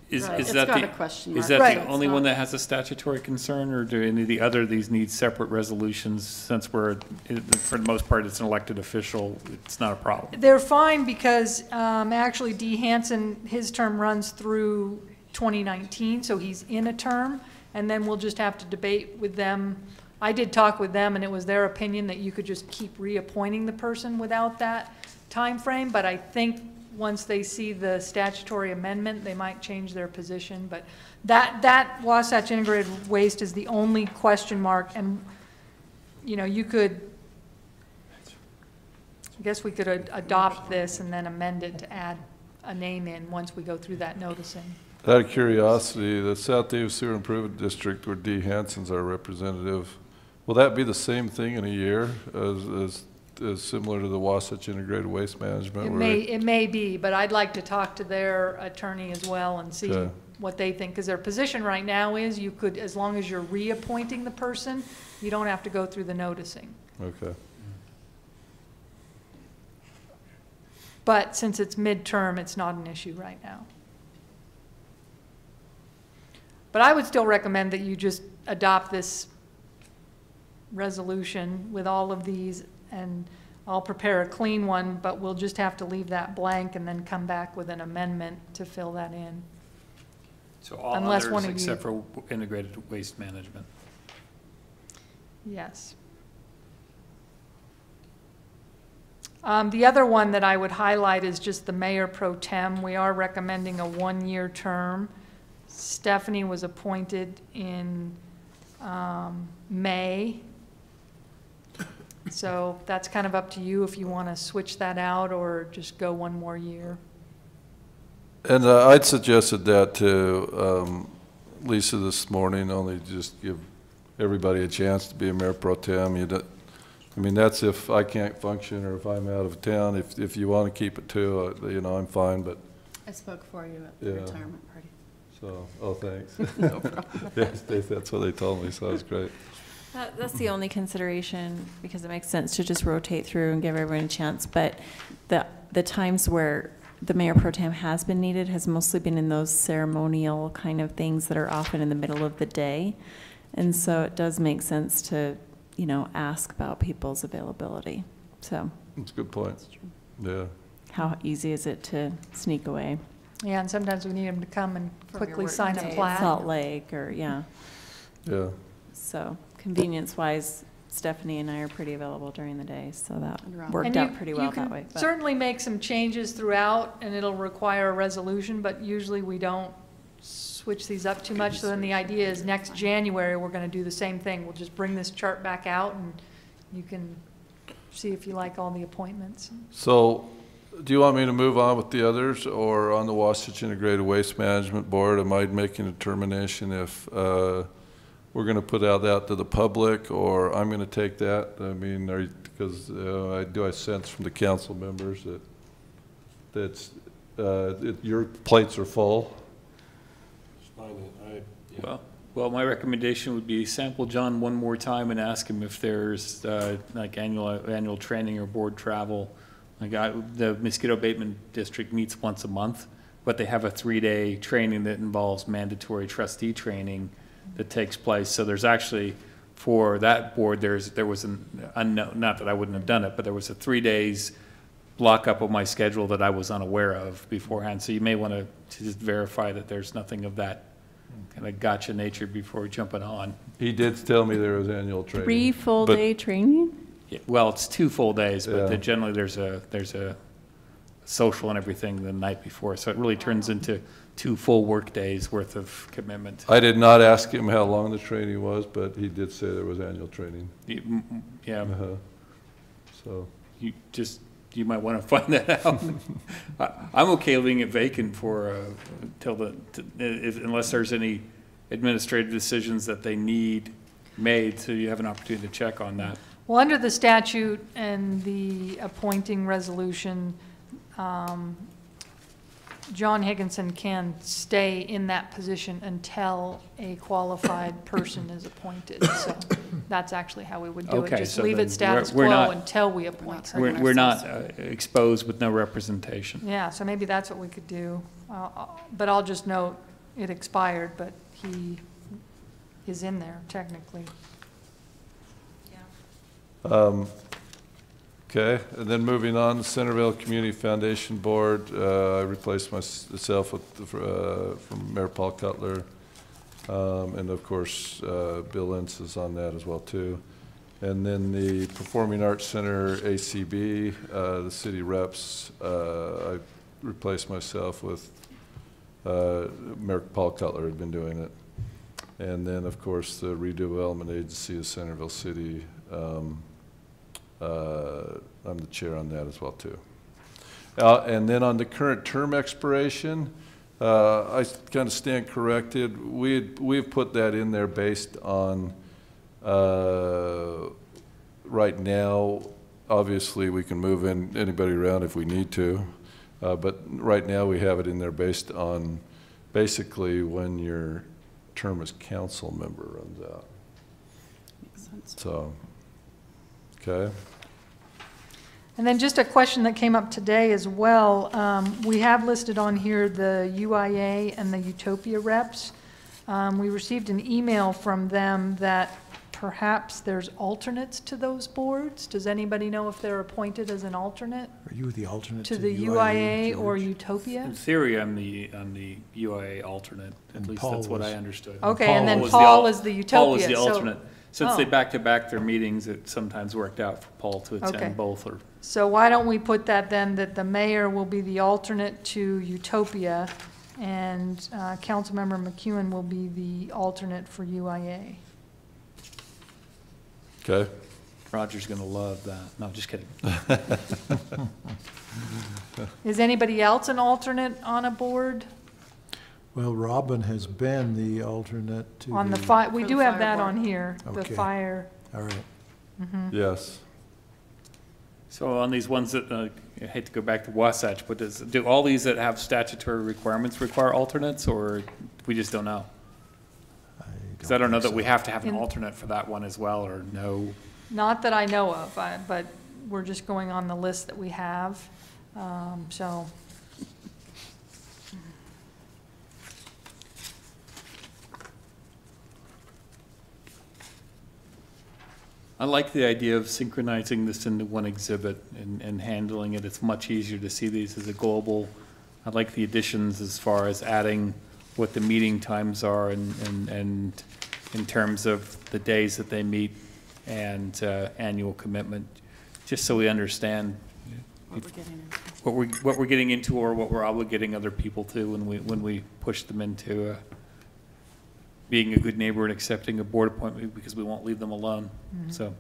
Is Right. It's that got the, a question is mark. that Right. the only one that has a statutory concern, or do any of the other of these need separate resolutions? Since we're, for the most part, it's an elected official, it's not a problem. They're fine because actually Dee Hansen, his term runs through 2019, so he's in a term, and then we'll just have to debate with them. I did talk with them, and it was their opinion that you could just keep reappointing the person without that time frame. But I think once they see the statutory amendment, they might change their position. But that Wasatch Integrated Waste is the only question mark, and you know, you could, I guess we could adopt this and then amend it to add a name in once we go through that noticing. Out of curiosity, the South Davis Sewer Improvement District, where Dee Hansen's our representative, will that be the same thing in a year as similar to the Wasatch Integrated Waste Management? It may be, but I'd like to talk to their attorney as well and see Okay. what they think, because their position right now is you could, as long as you're reappointing the person, you don't have to go through the noticing. Okay. But since it's midterm, it's not an issue right now. But I would still recommend that you just adopt this resolution with all of these, and I'll prepare a clean one, but we'll just have to leave that blank and then come back with an amendment to fill that in. So all Unless one others of you- except for integrated waste management. Yes. The other one that I would highlight is just the mayor pro tem. We are recommending a one-year term. Stephanie was appointed in May. So that's kind of up to you if you want to switch that out or just go one more year. And I'd suggested that to Lisa this morning, only just give everybody a chance to be a mayor pro tem. I mean, that's if I can't function or if I'm out of town. If you want to keep it too, you know, I'm fine, but, I spoke for you at the Yeah. retirement party. so, oh, thanks. No problem. Yes, that's what they told me, so that was great. That's the only consideration, because it makes sense to just rotate through and give everyone a chance. But the times where the mayor pro tem has been needed has mostly been in those ceremonial kind of things that are often in the middle of the day. And so it does make sense to, you know, ask about people's availability. So That's a good point. Yeah. how easy is it to sneak away? Yeah, and sometimes we need them to come and From your quickly work sign a day. plat. Salt Lake or, yeah. Yeah. So convenience-wise, Stephanie and I are pretty available during the day, so that And Rob. worked And out you- pretty well you can that way. But certainly make some changes throughout, and it'll require a resolution, but usually we don't switch these up too much. So then the idea is next January, we're gonna do the same thing. We'll just bring this chart back out, and you can see if you like all the appointments. So, do you want me to move on with the others, or on the Wasatch Integrated Waste Management Board, am I making a determination if we're going to put out that to the public, or I'm going to take that? I mean, because I sense from the council members that your plates are full. It's fine. Well, my recommendation would be sample John one more time and ask him if there's like annual training or board travel. Like the Mosquito Abatement District meets once a month, but they have a 3-day training that involves mandatory trustee training that takes place. So there's actually, for that board, there was an unknown, not that I wouldn't have done it, but there was a 3 days block up of my schedule that I was unaware of beforehand. So you may want to just verify that there's nothing of that kind of gotcha nature before jumping on. He did tell me there was annual training. 3 full but- day training? Yeah, well, it's 2 full days, but Yeah. generally there's a social and everything the night before. So it really turns into 2 full work days worth of commitment. I did not ask him how long the training was, but he did say there was annual training. Yeah, Uh-huh. So, you might want to find that out. I'm okay leaving it vacant for, unless there's any administrative decisions that they need made, so you have an opportunity to check on that. Well, under the statute and the appointing resolution, John Higginson can stay in that position until a qualified person is appointed. So that's actually how we would do it. Okay, Just so leave then it status we're quo not- until we appoint her. We're not exposed with no representation. Yeah, so maybe that's what we could do. But I'll just note, it expired, but he is in there technically. Okay, and then moving on, Centerville Community Foundation Board, I replaced myself with, from Mayor Paul Cutler. And of course, Bill Ince is on that as well too. And then the Performing Arts Center, ACB, the city reps, I replaced myself with, Mayor Paul Cutler had been doing it. And then, of course, the Redevelopment Agency of Centerville City, I'm the chair on that as well too. And then on the current term expiration, I kind of stand corrected. We've put that in there based on right now. Obviously, we can move anybody around if we need to, but right now we have it in there based on basically when your term as council member runs out. Makes sense. So, okay. And then just a question that came up today as well. We have listed on here the UIA and the Utopia reps. We received an email from them that perhaps there's alternates to those boards. Does anybody know if they're appointed as an alternate Are you the alternate to the UIA or Utopia? In theory, I'm the UIA alternate, at And least Paul that's what was- I understood. Okay, and then was Paul is the Paul was Utopia. the So- alternate. Since they Oh. back-to-back their meetings, it sometimes worked out for Paul to Okay. attend both or. So why don't we put that then, that the mayor will be the alternate to Utopia, and Councilmember McEwen will be the alternate for UIA. Okay. Roger's gonna love that. No, just kidding. Is anybody else an alternate on a board? Well, Robin has been the alternate to On the the, fire, we For do the have fire that board. on here, the Okay. fire. all right. Yes. So on these ones that, I hate to go back to Wasatch, but do all these that have statutory requirements require alternates, or we just don't know? Because I don't know think that we so. have to have an In- alternate for that one as well, or no. Not that I know of, but we're just going on the list that we have, so. I like the idea of synchronizing this into one exhibit and handling it. It's much easier to see these as a global. I like the additions as far as adding what the meeting times are and in terms of the days that they meet and annual commitment, just so we understand What we're getting into. what we're getting into or what we're obligating other people to when we push them into being a good neighbor and accepting a board appointment, because we won't leave them alone. So.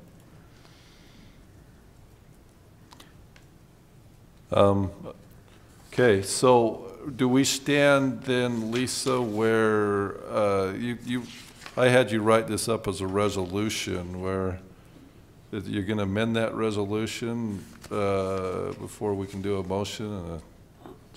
Okay, so do we stand then, Lisa, where I had you write this up as a resolution, where you're going to amend that resolution before we can do a motion and a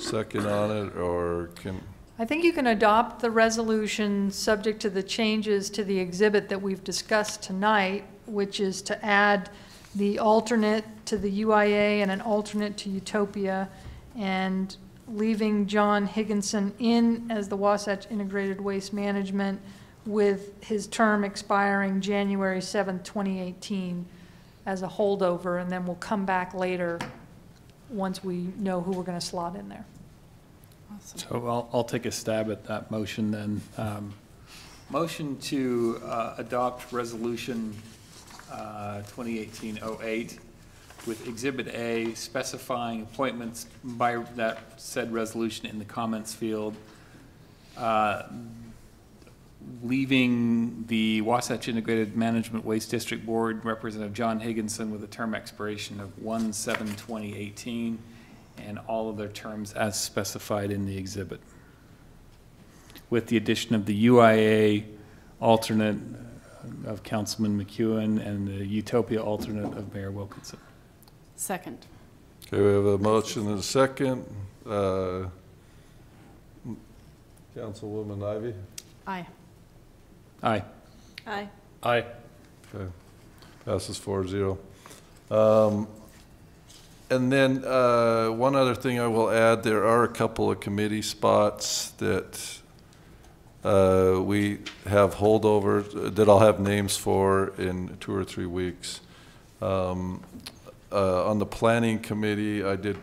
second on it, or can? I think you can adopt the resolution subject to the changes to the exhibit that we've discussed tonight, which is to add the alternate to the UIA and an alternate to Utopia, and leaving John Higginson in as the Wasatch Integrated Waste Management with his term expiring January 7th, 2018 as a holdover, and then we'll come back later once we know who we're going to slot in there. Awesome. So I'll take a stab at that motion then. Motion to adopt resolution 2018-08 with Exhibit A specifying appointments by that said resolution in the comments field, leaving the Wasatch Integrated Management Waste District Board Representative John Higginson with a term expiration of 1/7/2018, and all of their terms as specified in the exhibit, with the addition of the UIA alternate of Councilman McEwen and the Utopia alternate of Mayor Wilkinson. Second. Okay, we have a motion and a second. Councilwoman Ivy? Aye. Aye. Aye. Aye. Okay, passes 4-0. And then one other thing I will add, there are a couple of committee spots that we have holdover that I'll have names for in 2 or 3 weeks. On the planning committee, I did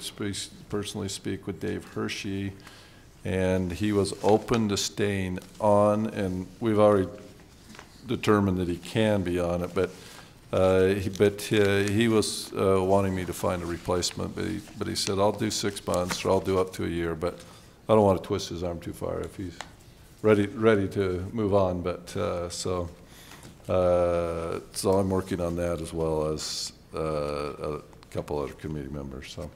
personally speak with Dave Hershey, and he was open to staying on, and we've already determined that he can be on it, but he was wanting me to find a replacement, but he said, I'll do 6 months, or I'll do up to a year, but I don't want to twist his arm too far if he's ready to move on, but so I'm working on that as well as a couple other committee members, so.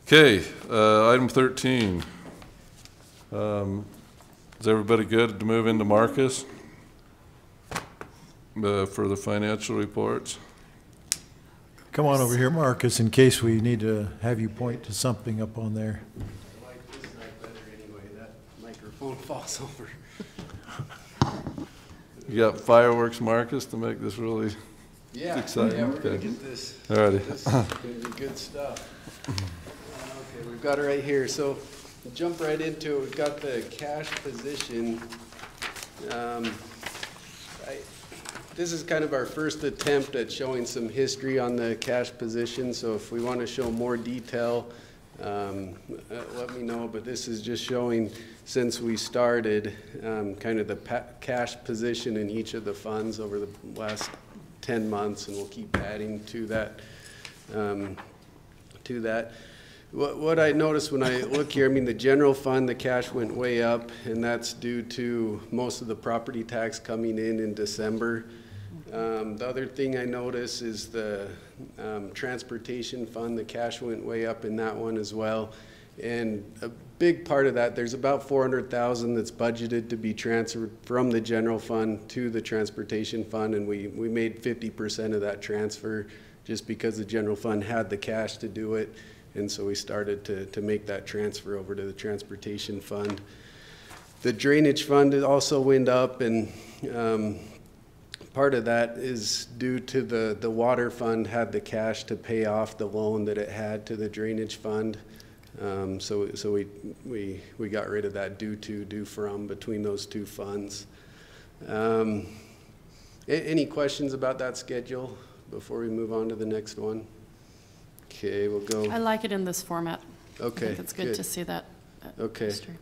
Okay, item 13. Is everybody good to move into Marcus for the financial reports? Come on over here, Marcus, in case we need to have you point to something up on there. I like this night better anyway, that microphone falls over. You got fireworks, Marcus, to make this really exciting? Yeah, we're gonna Okay. get this. All righty. This is gonna be good stuff. Okay, we've got it right here, so we'll jump right into it. We've got the cash position. This is kind of our first attempt at showing some history on the cash position, so if we want to show more detail, let me know, but this is just showing since we started kind of the cash position in each of the funds over the last 10 months, and we'll keep adding to that. What I noticed when I look here, I mean, the general fund, the cash went way up, and that's due to most of the property tax coming in December. The other thing I noticed is the transportation fund, the cash went way up in that one as well. And a big part of that, there's about $400,000 that's budgeted to be transferred from the general fund to the transportation fund, and we made 50% of that transfer just because the general fund had the cash to do it. And so we started to make that transfer over to the transportation fund. The drainage fund also went up, and part of that is due to the water fund had the cash to pay off the loan that it had to the drainage fund. So we got rid of that due from between those two funds. Any questions about that schedule before we move on to the next one? Okay, we'll go. I like it in this format. Okay, I think it's good to see that. Okay. history.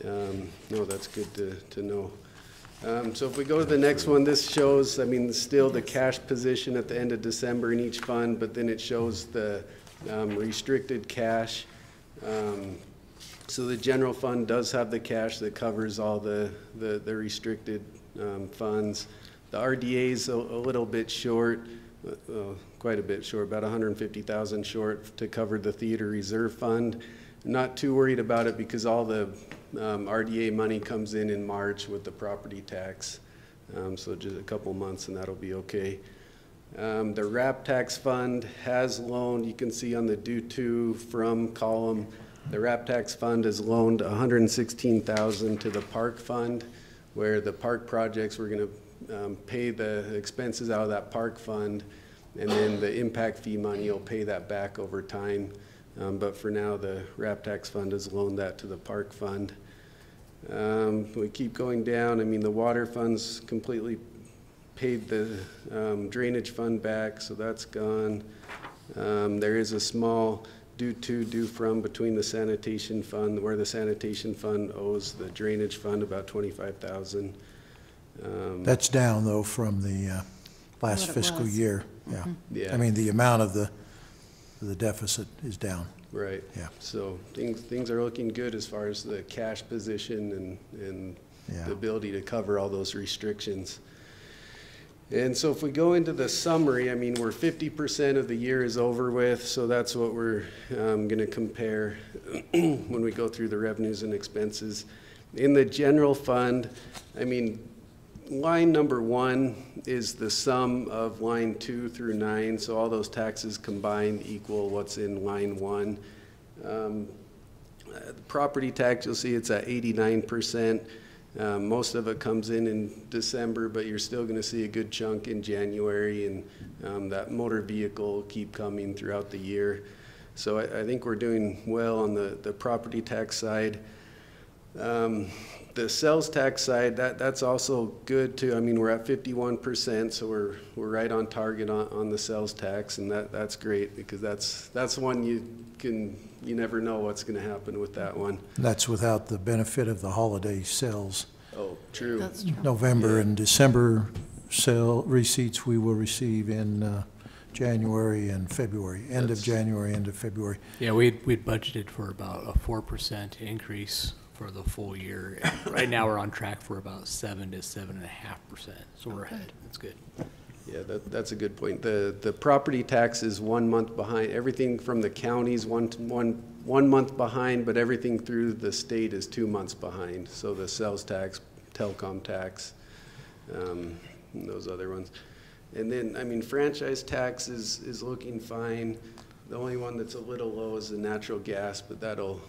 No, that's good to know. So if we go to the next one, this shows, I mean, still the cash position at the end of December in each fund, but then it shows the restricted cash. So the general fund does have the cash that covers all the restricted funds. The RDA is a little bit short, quite a bit short, about 150,000 short to cover the theater reserve fund. Not too worried about it because all the RDA money comes in March with the property tax. So just a couple months and that'll be okay. The RAP tax fund has loaned, you can see on the due to from column, the RAP tax fund has loaned $116,000 to the park fund, where the park projects we're going to pay the expenses out of that park fund, and then the impact fee money will pay that back over time. But for now, the RAP tax fund has loaned that to the park fund. We keep going down. I mean, the water fund's completely paid the drainage fund back, so that's gone. There is a small due from between the sanitation fund, where the sanitation fund owes the drainage fund about $25,000. That's down, though, from the last What it fiscal was. year. Yeah. Yeah. I mean, the amount of the deficit is down. Right. Yeah. So things are looking good as far as the cash position and Yeah. the ability to cover all those restrictions. And so if we go into the summary, I mean, we're 50% of the year is over with, so that's what we're going to compare when we go through the revenues and expenses. In the general fund, I mean, line number 1 is the sum of line 2 through 9, so all those taxes combined equal what's in line 1. The property tax, you'll see it's at 89%. Most of it comes in December, but you're still going to see a good chunk in January, and that motor vehicle will keep coming throughout the year. So I think we're doing well on the property tax side. The sales tax side, that's also good too. I mean, we're at 51%, so we're right on target on the sales tax, and that's great, because that's one you never know what's going to happen with that one. That's without the benefit of the holiday sales. Oh, true. That's true. November and December sale receipts we will receive in January and February, end of January, end of February. Yeah, we'd budgeted for about a 4% increase for the full year. Right now, we're on track for about 7 to 7.5%, so we're ahead. That's good. Yeah, that's a good point. The property tax is 1 month behind. Everything from the counties, one month behind, but everything through the state is 2 months behind. So the sales tax, telecom tax, and those other ones. And then, I mean, franchise tax is looking fine. The only one that's a little low is the natural gas, but that'll,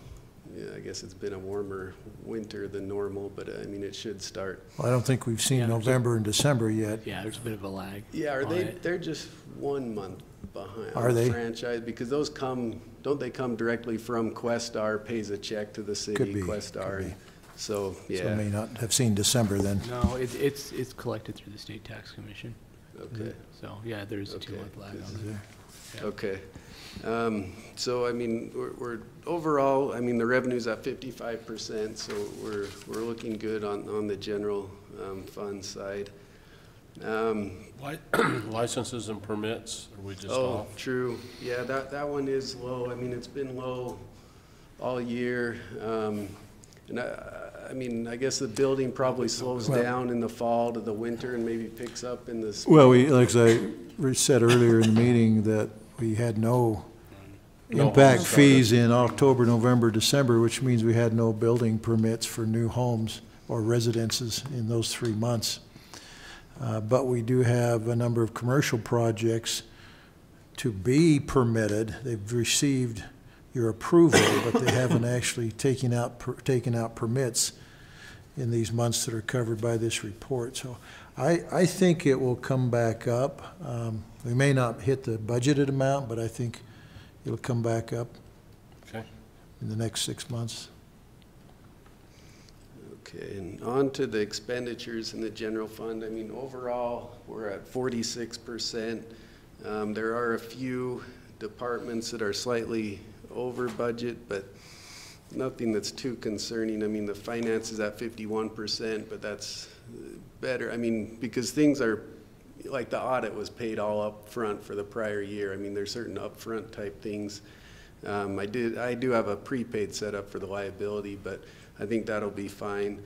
yeah, I guess it's been a warmer winter than normal, but I mean, it should start. Well, I don't think we've seen November and December yet. Yeah, there's a bit of a lag. Yeah, on it. they're just 1 month behind. Are on they? Franchise, because those don't they come directly from Questar, pays a check to the city, Could be, Questar. could be. So, So yeah, may not have seen December then. No, it's collected through the state tax commission. okay. So, yeah, there's a Okay. 2-month lag This on it. Yeah. Okay. So, I mean, we're overall, I mean, the revenue's at 55%, so we're looking good on the general fund side. Licenses and permits, are we just Oh, off? true. Yeah, that one is low. I mean, it's been low all year. And I mean, I guess the building probably slows Well- down in the fall to the winter and maybe picks up in the spring. Well, like I said earlier in the meeting, that we had no No impact homes fees in October, November, December, which means we had no building permits for new homes or residences in those 3 months. But we do have a number of commercial projects to be permitted. They've received your approval, but they haven't actually taken out permits in these months that are covered by this report. So I think it will come back up. We may not hit the budgeted amount, but I think it'll come back up Okay. in the next 6 months. Okay, and on to the expenditures in the general fund. I mean, overall, we're at 46%. There are a few departments that are slightly over budget, but nothing that's too concerning. I mean, the finance is at 51%, but that's better. I mean, because things are, like the audit was paid all up front for the prior year. I mean, there's certain upfront type things. I do have a prepaid set up for the liability, but I think that'll be fine.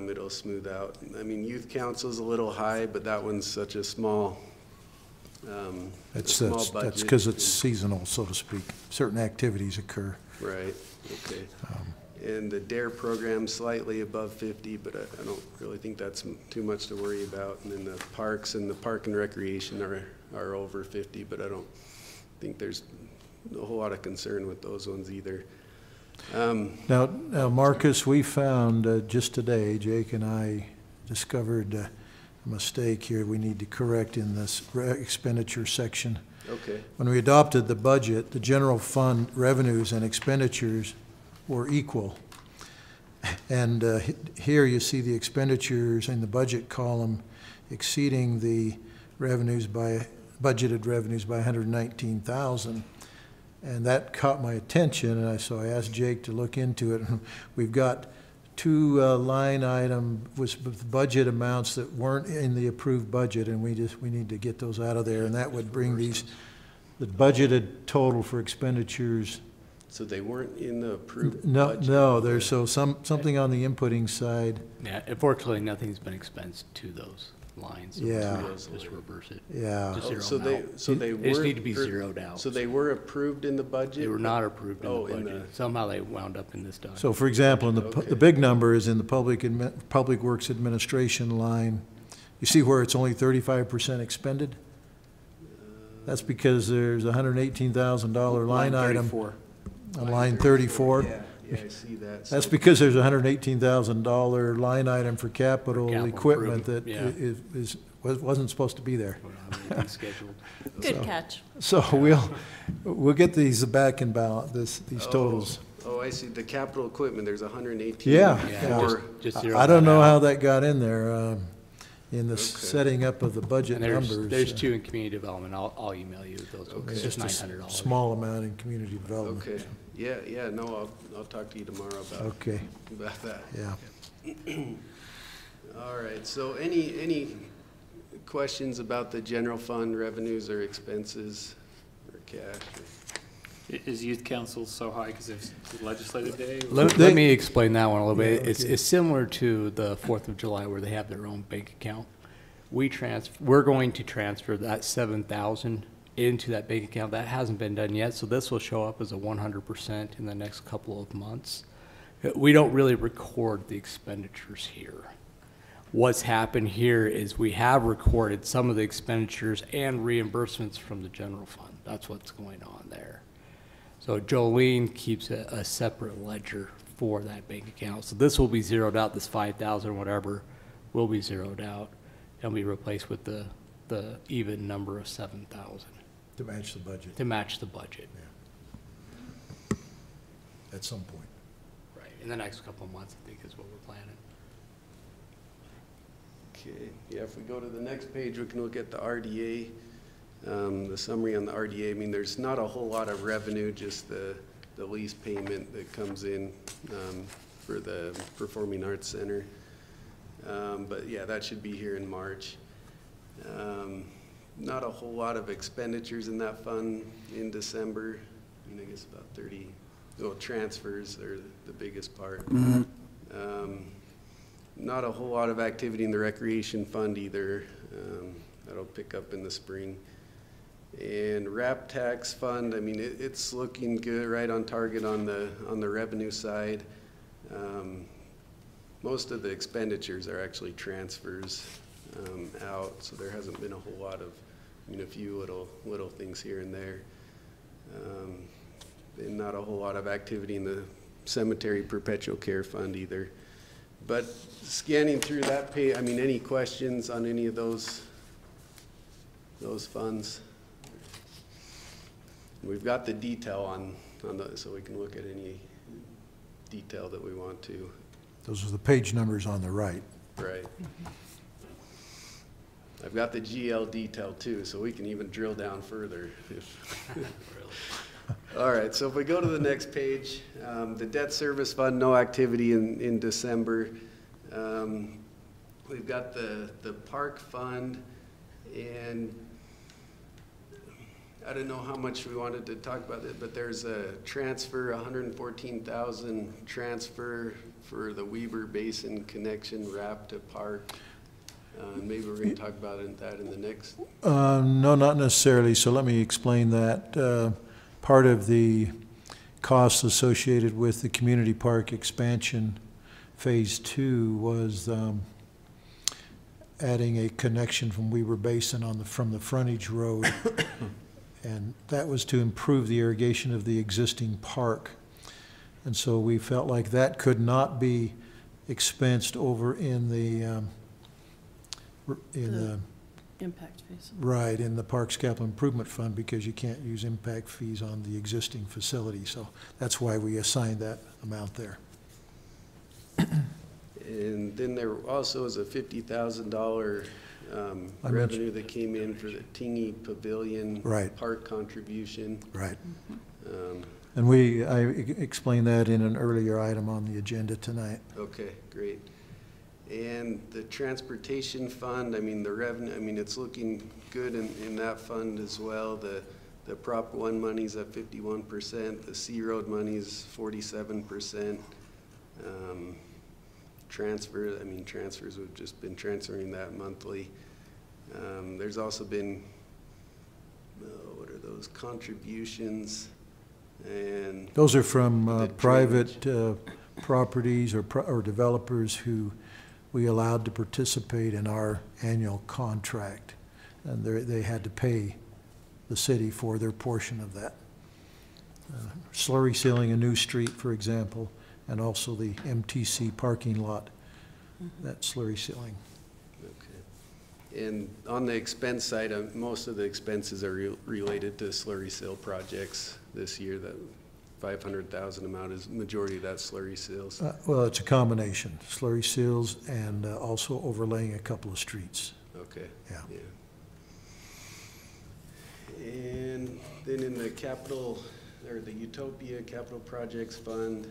It'll smooth out. I mean, youth council's a little high, but that one's such a small, That's budget. because it's seasonal, so to speak. Certain activities occur. Right, okay. And the DARE program's slightly above 50, but I don't really think that's too much to worry about. And then the parks and the park and recreation are over 50, but I don't think there's a whole lot of concern with those ones either. Now, Marcus, we found just today, Jake and I discovered a mistake here we need to correct in this expenditure section. Okay, When we adopted the budget, the general fund revenues and expenditures were equal. And here you see the expenditures in the budget column exceeding the budgeted revenues by 119,000. And that caught my attention, and so I asked Jake to look into it. We've got two line item with budget amounts that weren't in the approved budget, and we need to get those out of there, and that would bring the budgeted total for expenditures. so they weren't in the approved No, budget? no, there's something on the inputting side. Yeah, unfortunately, nothing's been expensed to those lines. So Yeah. we'll just reverse it. Yeah. Just Oh, zero so them out. they They just were need to be appro- zeroed out. So they were approved in the budget? They were not approved in Oh, the in budget. Somehow they wound up in this document. So for example, in Okay. the big number is in the Public Works Administration line. You see where it's only 35% expended? That's because there's a $118,000 line item 34. on line 34. Yeah, I see that. That's So- because there's a $118,000 line item for capital capital equipment that improvement, wasn't supposed to be there. We don't have anything scheduled. Good catch. So we'll get these back in balance, these totals. Oh, I see, the capital equipment, there's 118. Yeah. For, Just zero I don't that know out. how that got in there, in the Okay. setting up of the budget And numbers. there's two in community development. I'll email you those. Okay. It's It's just just a $900. small amount in community development. okay, yeah, no, I'll talk to you tomorrow Okay, about that. yeah. All right, so any questions about the general fund revenues or expenses or cash? Is youth council so high because it's legislative day? Let me explain that one a little bit. Yeah, It's, okay. it's similar to the 4th of July where they have their own bank account. We're going to transfer that 7,000 into that bank account. That hasn't been done yet, so this will show up as a 100% in the next couple of months. We don't really record the expenditures here. What's happened here is we have recorded some of the expenditures and reimbursements from the general fund. That's what's going on there. So Jolene keeps a separate ledger for that bank account. So this will be zeroed out, this 5,000, whatever, will be zeroed out and be replaced with the even number of 7,000 To match the budget, to match the budget. at some point. Right, in the next couple of months, I think is what we're planning. Okay, yeah, if we go to the next page, we can look at the RDA, the summary on the RDA. I mean, there's not a whole lot of revenue, just the lease payment that comes in for the Performing Arts Center. But yeah, that should be here in March. Not a whole lot of expenditures in that fund in December. I mean, I guess about 30, well, transfers are the biggest part. Not a whole lot of activity in the recreation fund either. That'll pick up in the spring. And RAP tax fund, I mean, it's looking good, right on target on the revenue side. Most of the expenditures are actually transfers out, so there hasn't been a whole lot of, I mean, a few little things here and there. And not a whole lot of activity in the cemetery perpetual care fund either. But scanning through that page, I mean, any questions on any of those funds? We've got the detail on the, so we can look at any detail that we want to. Those are the page numbers on the right. Right. I've got the GL detail too, so we can even drill down further. All right, so if we go to the next page, the debt service fund, no activity in December. We've got the park fund, and I don't know how much we wanted to talk about it, but there's a transfer, 114,000 transfer for the Weber Basin connection wrap to park. Maybe we're going to talk about that in the next. No, not necessarily, so let me explain that. Part of the costs associated with the community park expansion phase 2 was adding a connection from Weber Basin from the frontage road. And that was to improve the irrigation of the existing park. And so we felt like that could not be expensed over in the Impact fees. right, in the Parks Capital Improvement Fund, because you can't use impact fees on the existing facility. So that's why we assigned that amount there. And then there also is a $50,000 revenue that came in for the Tingy Pavilion Right. park contribution. Right. Um, And I explained that in an earlier item on the agenda tonight. Okay, great. And the transportation fund, I mean, the revenue, I mean, it's looking good in that fund as well. The Prop 1 money's at 51%, the C Road money's 47%. Transfers, we've just been transferring that monthly. There's also been, what are those, contributions and. Those are from The private properties or developers who we allowed to participate in our annual contract. And they had to pay the city for their portion of that. Slurry sealing a new street, for example, and also the MTC parking lot, that slurry sealing. Okay. And on the expense side, most of the expenses are related to slurry seal projects this year. That 500,000 amount is majority of that slurry seals. Well, it's a combination, slurry seals and also overlaying a couple of streets. Okay. Yeah. And then in the capital, or the Utopia Capital Projects Fund,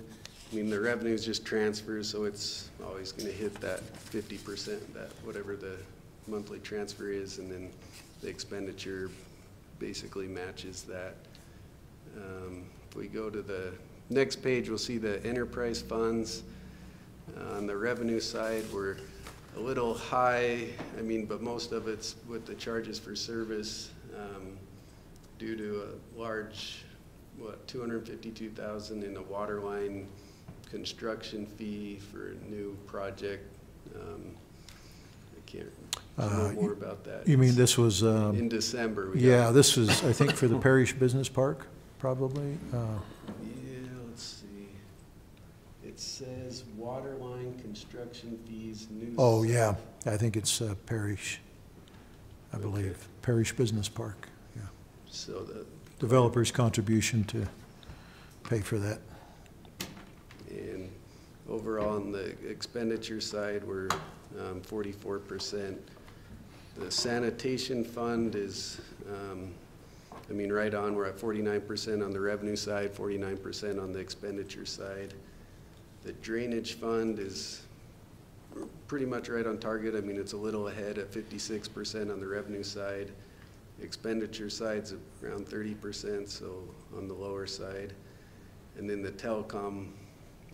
I mean, the revenues just transfers, so it's always gonna hit that 50%, that whatever the monthly transfer is, and then the expenditure basically matches that. If we go to the next page, we'll see the enterprise funds. On the revenue side, we're a little high, I mean, but most of it's with the charges for service, due to a large, $252,000 in a water line construction fee for a new project. I can't know more about that. You mean this was? In December. Yeah, this was, I think, for the Parish Business Park, probably. Yeah, let's see. It says water line construction fees, new. Oh, yeah, I think it's Parish, I believe, Parish Business Park, yeah. So the Developer's contribution to pay for that. And overall on the expenditure side, we're 44%. The sanitation fund is, I mean, right on, we're at 49% on the revenue side, 49% on the expenditure side. The drainage fund is pretty much right on target. I mean, it's a little ahead at 56% on the revenue side. Expenditure side's around 30%, so on the lower side. And then the telecom,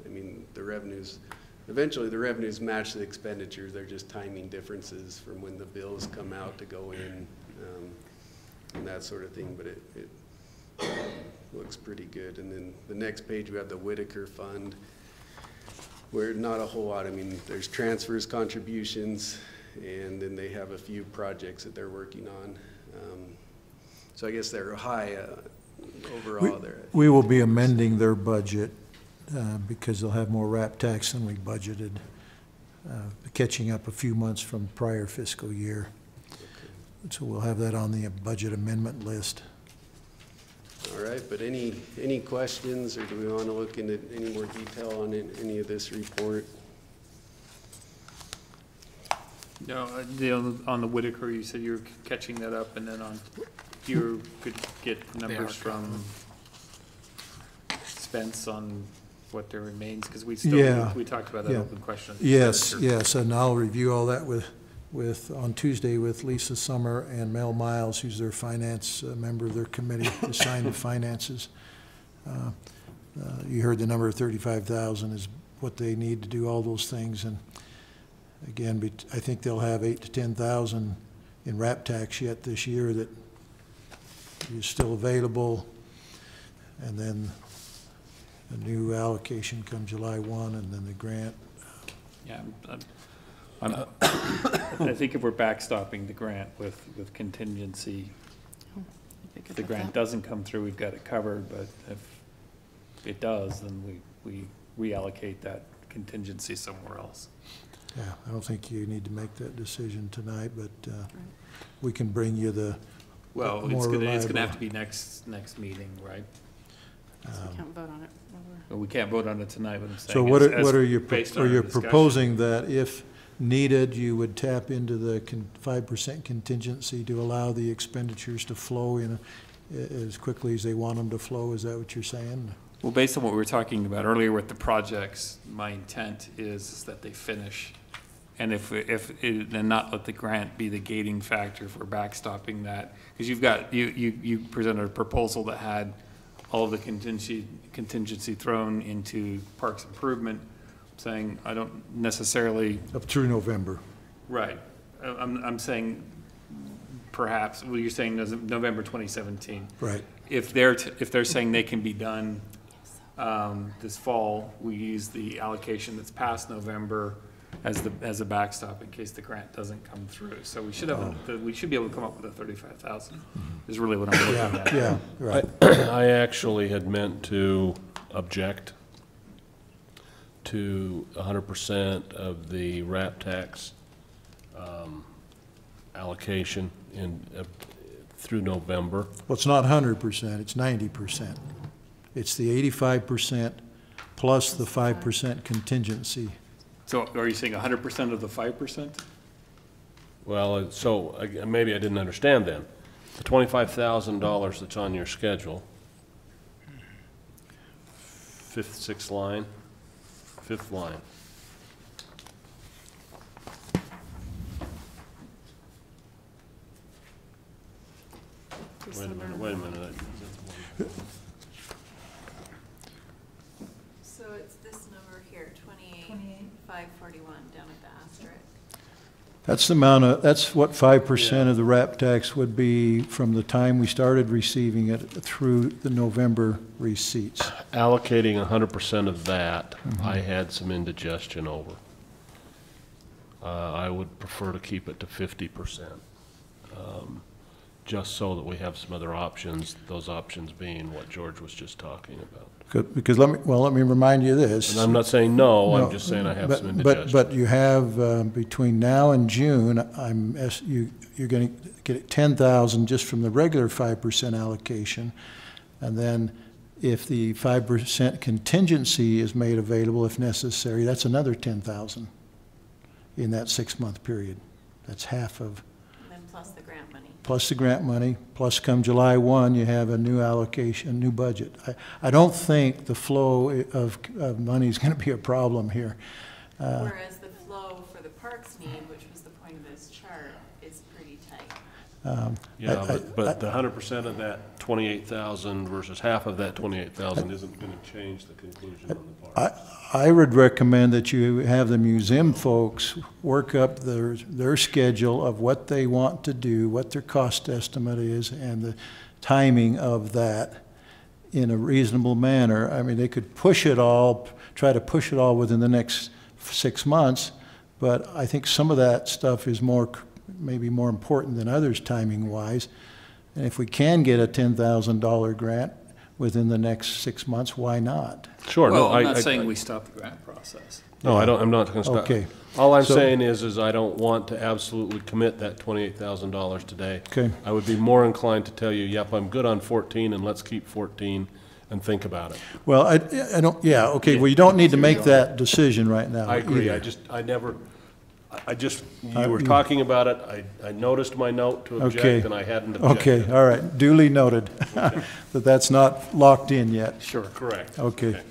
I mean, the revenues, eventually the revenues match the expenditures. They're just timing differences from when the bills come out to go in, and that sort of thing, but it looks pretty good. And then the next page, we have the Whittaker Fund, where not a whole lot. I mean, there's transfers, contributions, and then they have a few projects that they're working on. So I guess they're high overall there. We will be amending their budget because they'll have more RAP tax than we budgeted, catching up a few months from prior fiscal year. So we'll have that on the budget amendment list. All right, but any questions, or do we want to look into any more detail on any of this report? No, on the Whittaker, you said you're catching that up, and then you could get numbers from Spence on what there remains, because we talked about that open question. Yes, and I'll review all that on Tuesday with Lisa Summer and Mel Miles, who's their finance member of their committee assigned to finances. You heard the number of 35,000 is what they need to do all those things, and again, I think they'll have 8,000 to 10,000 in RAP tax yet this year that is still available, and then a new allocation come July 1, and then the grant. Yeah, I think if we're backstopping the grant with contingency, if the grant doesn't come through, we've got it covered, but if it does, then we reallocate that contingency somewhere else. Yeah, I don't think you need to make that decision tonight, but we can bring you the Well, more it's gonna have reliable. to be next meeting, right? So we can't vote on it. But we can't vote on it tonight, but I'm saying. So what are you, based on are our you discussion. proposing that if needed, you would tap into the 5% contingency to allow the expenditures to flow in as quickly as they want them to flow? Is that what you're saying? Well, based on what we were talking about earlier with the projects, my intent is that they finish. And then not let the grant be the gating factor for backstopping that. Because you presented a proposal that had all of the contingency thrown into parks improvement, saying I don't necessarily. Up through November. Right. I'm saying perhaps, well, you're saying November 2017. Right. If they're saying they can be done this fall, we use the allocation that's past November as a backstop in case the grant doesn't come through. So we should we should be able to come up with a 35,000 is really what I'm looking at. Yeah, right. I actually had meant to object to 100% of the RAP tax allocation through November. Well, it's not 100%, it's 90%. It's the 85% plus the 5% contingency. So are you saying 100% of the 5%? Well, maybe I didn't understand then. The $25,000 that's on your schedule, fifth line. Wait a minute. So it's this number here, 28,541 down at the asterisk. That's the amount of, that's what 5% of the RAP tax would be from the time we started receiving it through the November receipts. Allocating 100% of that, I had some indigestion over. I would prefer to keep it to 50%, just so that we have some other options, those options being what George was just talking about. Because let me remind you this. And I'm not saying no, I'm No, just saying I have but- some indigestion. But you have, between now and June, you're going to get 10,000 just from the regular 5% allocation. And then if the 5% contingency is made available if necessary, that's another 10,000 in that 6-month period. That's half of. And then plus the grant money. Plus the grant money, plus come July 1, you have a new allocation, a new budget. I don't think the flow of money is going to be a problem here. Whereas the flow for the parks need, which was the point of this chart, is pretty tight. Yeah, but the 100% of that 28,000 versus half of that 28,000 isn't going to change the conclusion on the part. I would recommend that you have the museum folks work up their schedule of what they want to do, what their cost estimate is, and the timing of that in a reasonable manner. I mean, they could push it all, try to push it all within the next 6 months, but I think some of that stuff is maybe more important than others timing-wise. And if we can get a $10,000 grant within the next 6 months, why not? Sure. Well, no, I'm not saying we stop the grant process. No, I'm not going to stop. Okay. All I'm So- saying is I don't want to absolutely commit that $28,000 today. Okay. I would be more inclined to tell you, yep, I'm good on 14, and let's keep 14 and think about it. Well, I don't, yeah, okay, well, you don't need to make that decision right now. I agree. either. You were talking about it, I noticed my note to Okay. object, and I hadn't objected. Okay, all right, duly noted, that that's not locked in yet. Sure. Correct. Okay.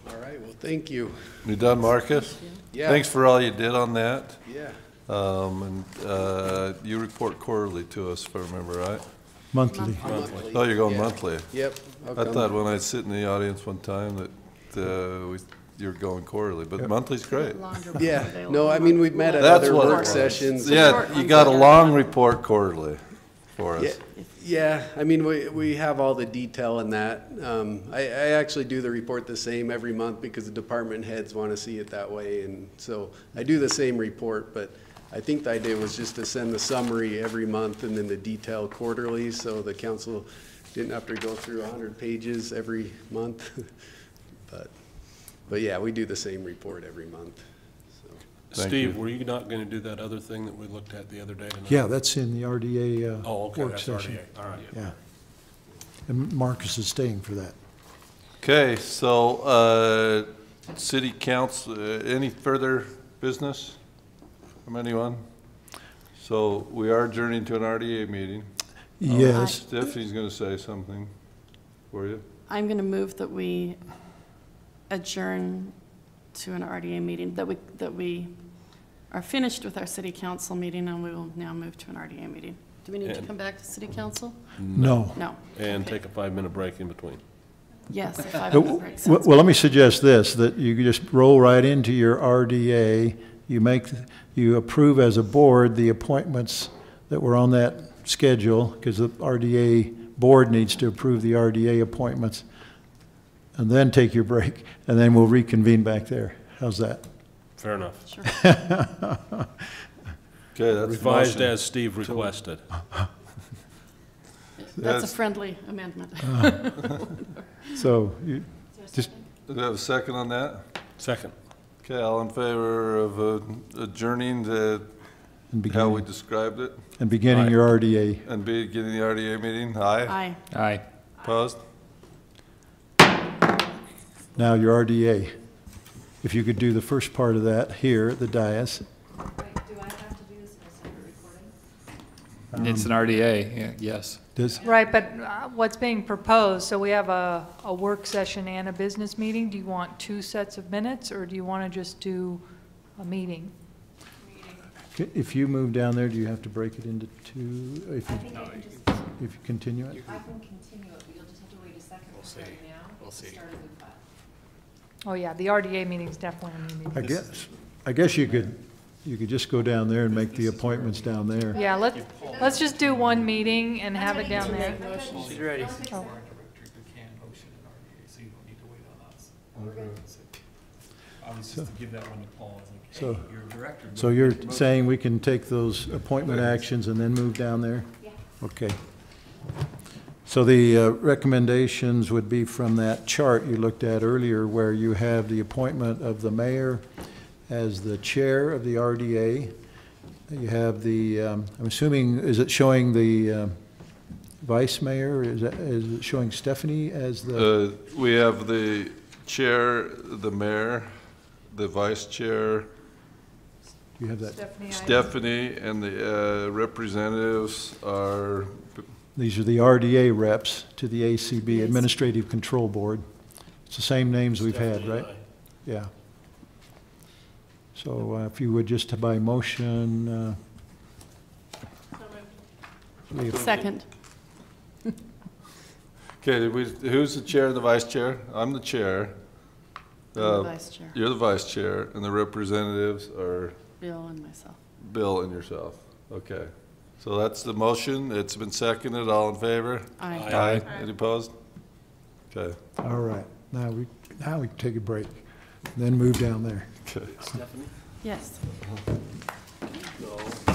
All right, well, thank you. You done, Marcus? Yeah. Thanks for all you did on that. Yeah. You report quarterly to us, if I remember right. Monthly. Monthly. Oh, you're going Yeah. monthly. Yep. I'll I come. thought when I sit in the audience one time that you're going quarterly, but monthly's great. Yeah, no, I mean, we've met at That's other what it work was. sessions. Yeah, you got a long report quarterly for Yeah, us. yeah, I mean, we have all the detail in that. I actually do the report the same every month because the department heads want to see it that way. And so I do the same report, but I think the idea was just to send the summary every month and then the detail quarterly, so the council didn't have to go through 100 pages every month. But yeah, we do the same report every month. So. Thank Steve, you. were you not going to do that other thing that we looked at the other day tonight? Yeah, that's in the RDA Oh, okay, work that's session. RDA, all right. Yeah. And Marcus is staying for that. Okay, so, city council, any further business from anyone? So we are adjourning to an RDA meeting. Yes. Stephanie's gonna say something for you. I'm going to move that we adjourn to an RDA meeting, that we are finished with our city council meeting, and we will now move to an RDA meeting. Do we need to And- come back to city council? No. No. And Okay. take a 5-minute break in between. Yes, a 5-minute break. Well, sounds let me suggest this, that you just roll right into your RDA, you approve as a board the appointments that were on that schedule, because the RDA board needs to approve the RDA appointments, and then take your break, and then we'll reconvene back there. How's that? Fair enough. Sure. Okay, that's Revised motion. as Steve requested. That's a friendly amendment. So, you, just, Do we have a second on that? Second. Okay, all in favor of adjourning to and how we beginning, described it and beginning Aye. your RDA. and beginning the RDA meeting? Aye? Aye. Aye. Opposed? Now your RDA. If you could do the first part of that here at the dais. Do I have to do this in a separate recording? It's an RDA, yeah, yes. Does, Right, but what's being proposed, so we have a work session and a business meeting. Do you want 2 sets of minutes, or do you want to just do a meeting? if you move down there, do you have to break it into 2? If I you, think I can just, if you continue it? I can continue it, but you'll just have to wait a second We'll for see. right now. We'll to see. start a new file. Oh, yeah, the RDA meeting's definitely a new meeting. I guess you could just go down there and make the appointments down there. Yeah, let's just do one meeting and have it down there. She's ready. Oh. Obviously, just to give that one to Paul, So- hey, you're a director. So you're saying we can take those appointment actions and then move down there? Yeah. Okay. So the recommendations would be from that chart you looked at earlier where you have the appointment of the mayor as the chair of the RDA. You have the, I'm assuming, is it showing the vice mayor? Is it showing Stephanie as the? We have the chair, the mayor, the vice chair, Do you have that? Stephanie, and the representatives are, These are the RDA reps to the ACB, Administrative Control Board. It's the same names we've had, right? Yeah. So if you would just by motion, Second. okay, who's the chair and the vice chair? I'm the chair. I'm the vice chair. You're the vice chair, and the representatives are Bill and myself. Bill and yourself. Okay. So that's the motion. It's been seconded. All in favor? Aye. Aye. Any opposed? Okay. all right. Now we can take a break, then move down there. Okay. Yes. No.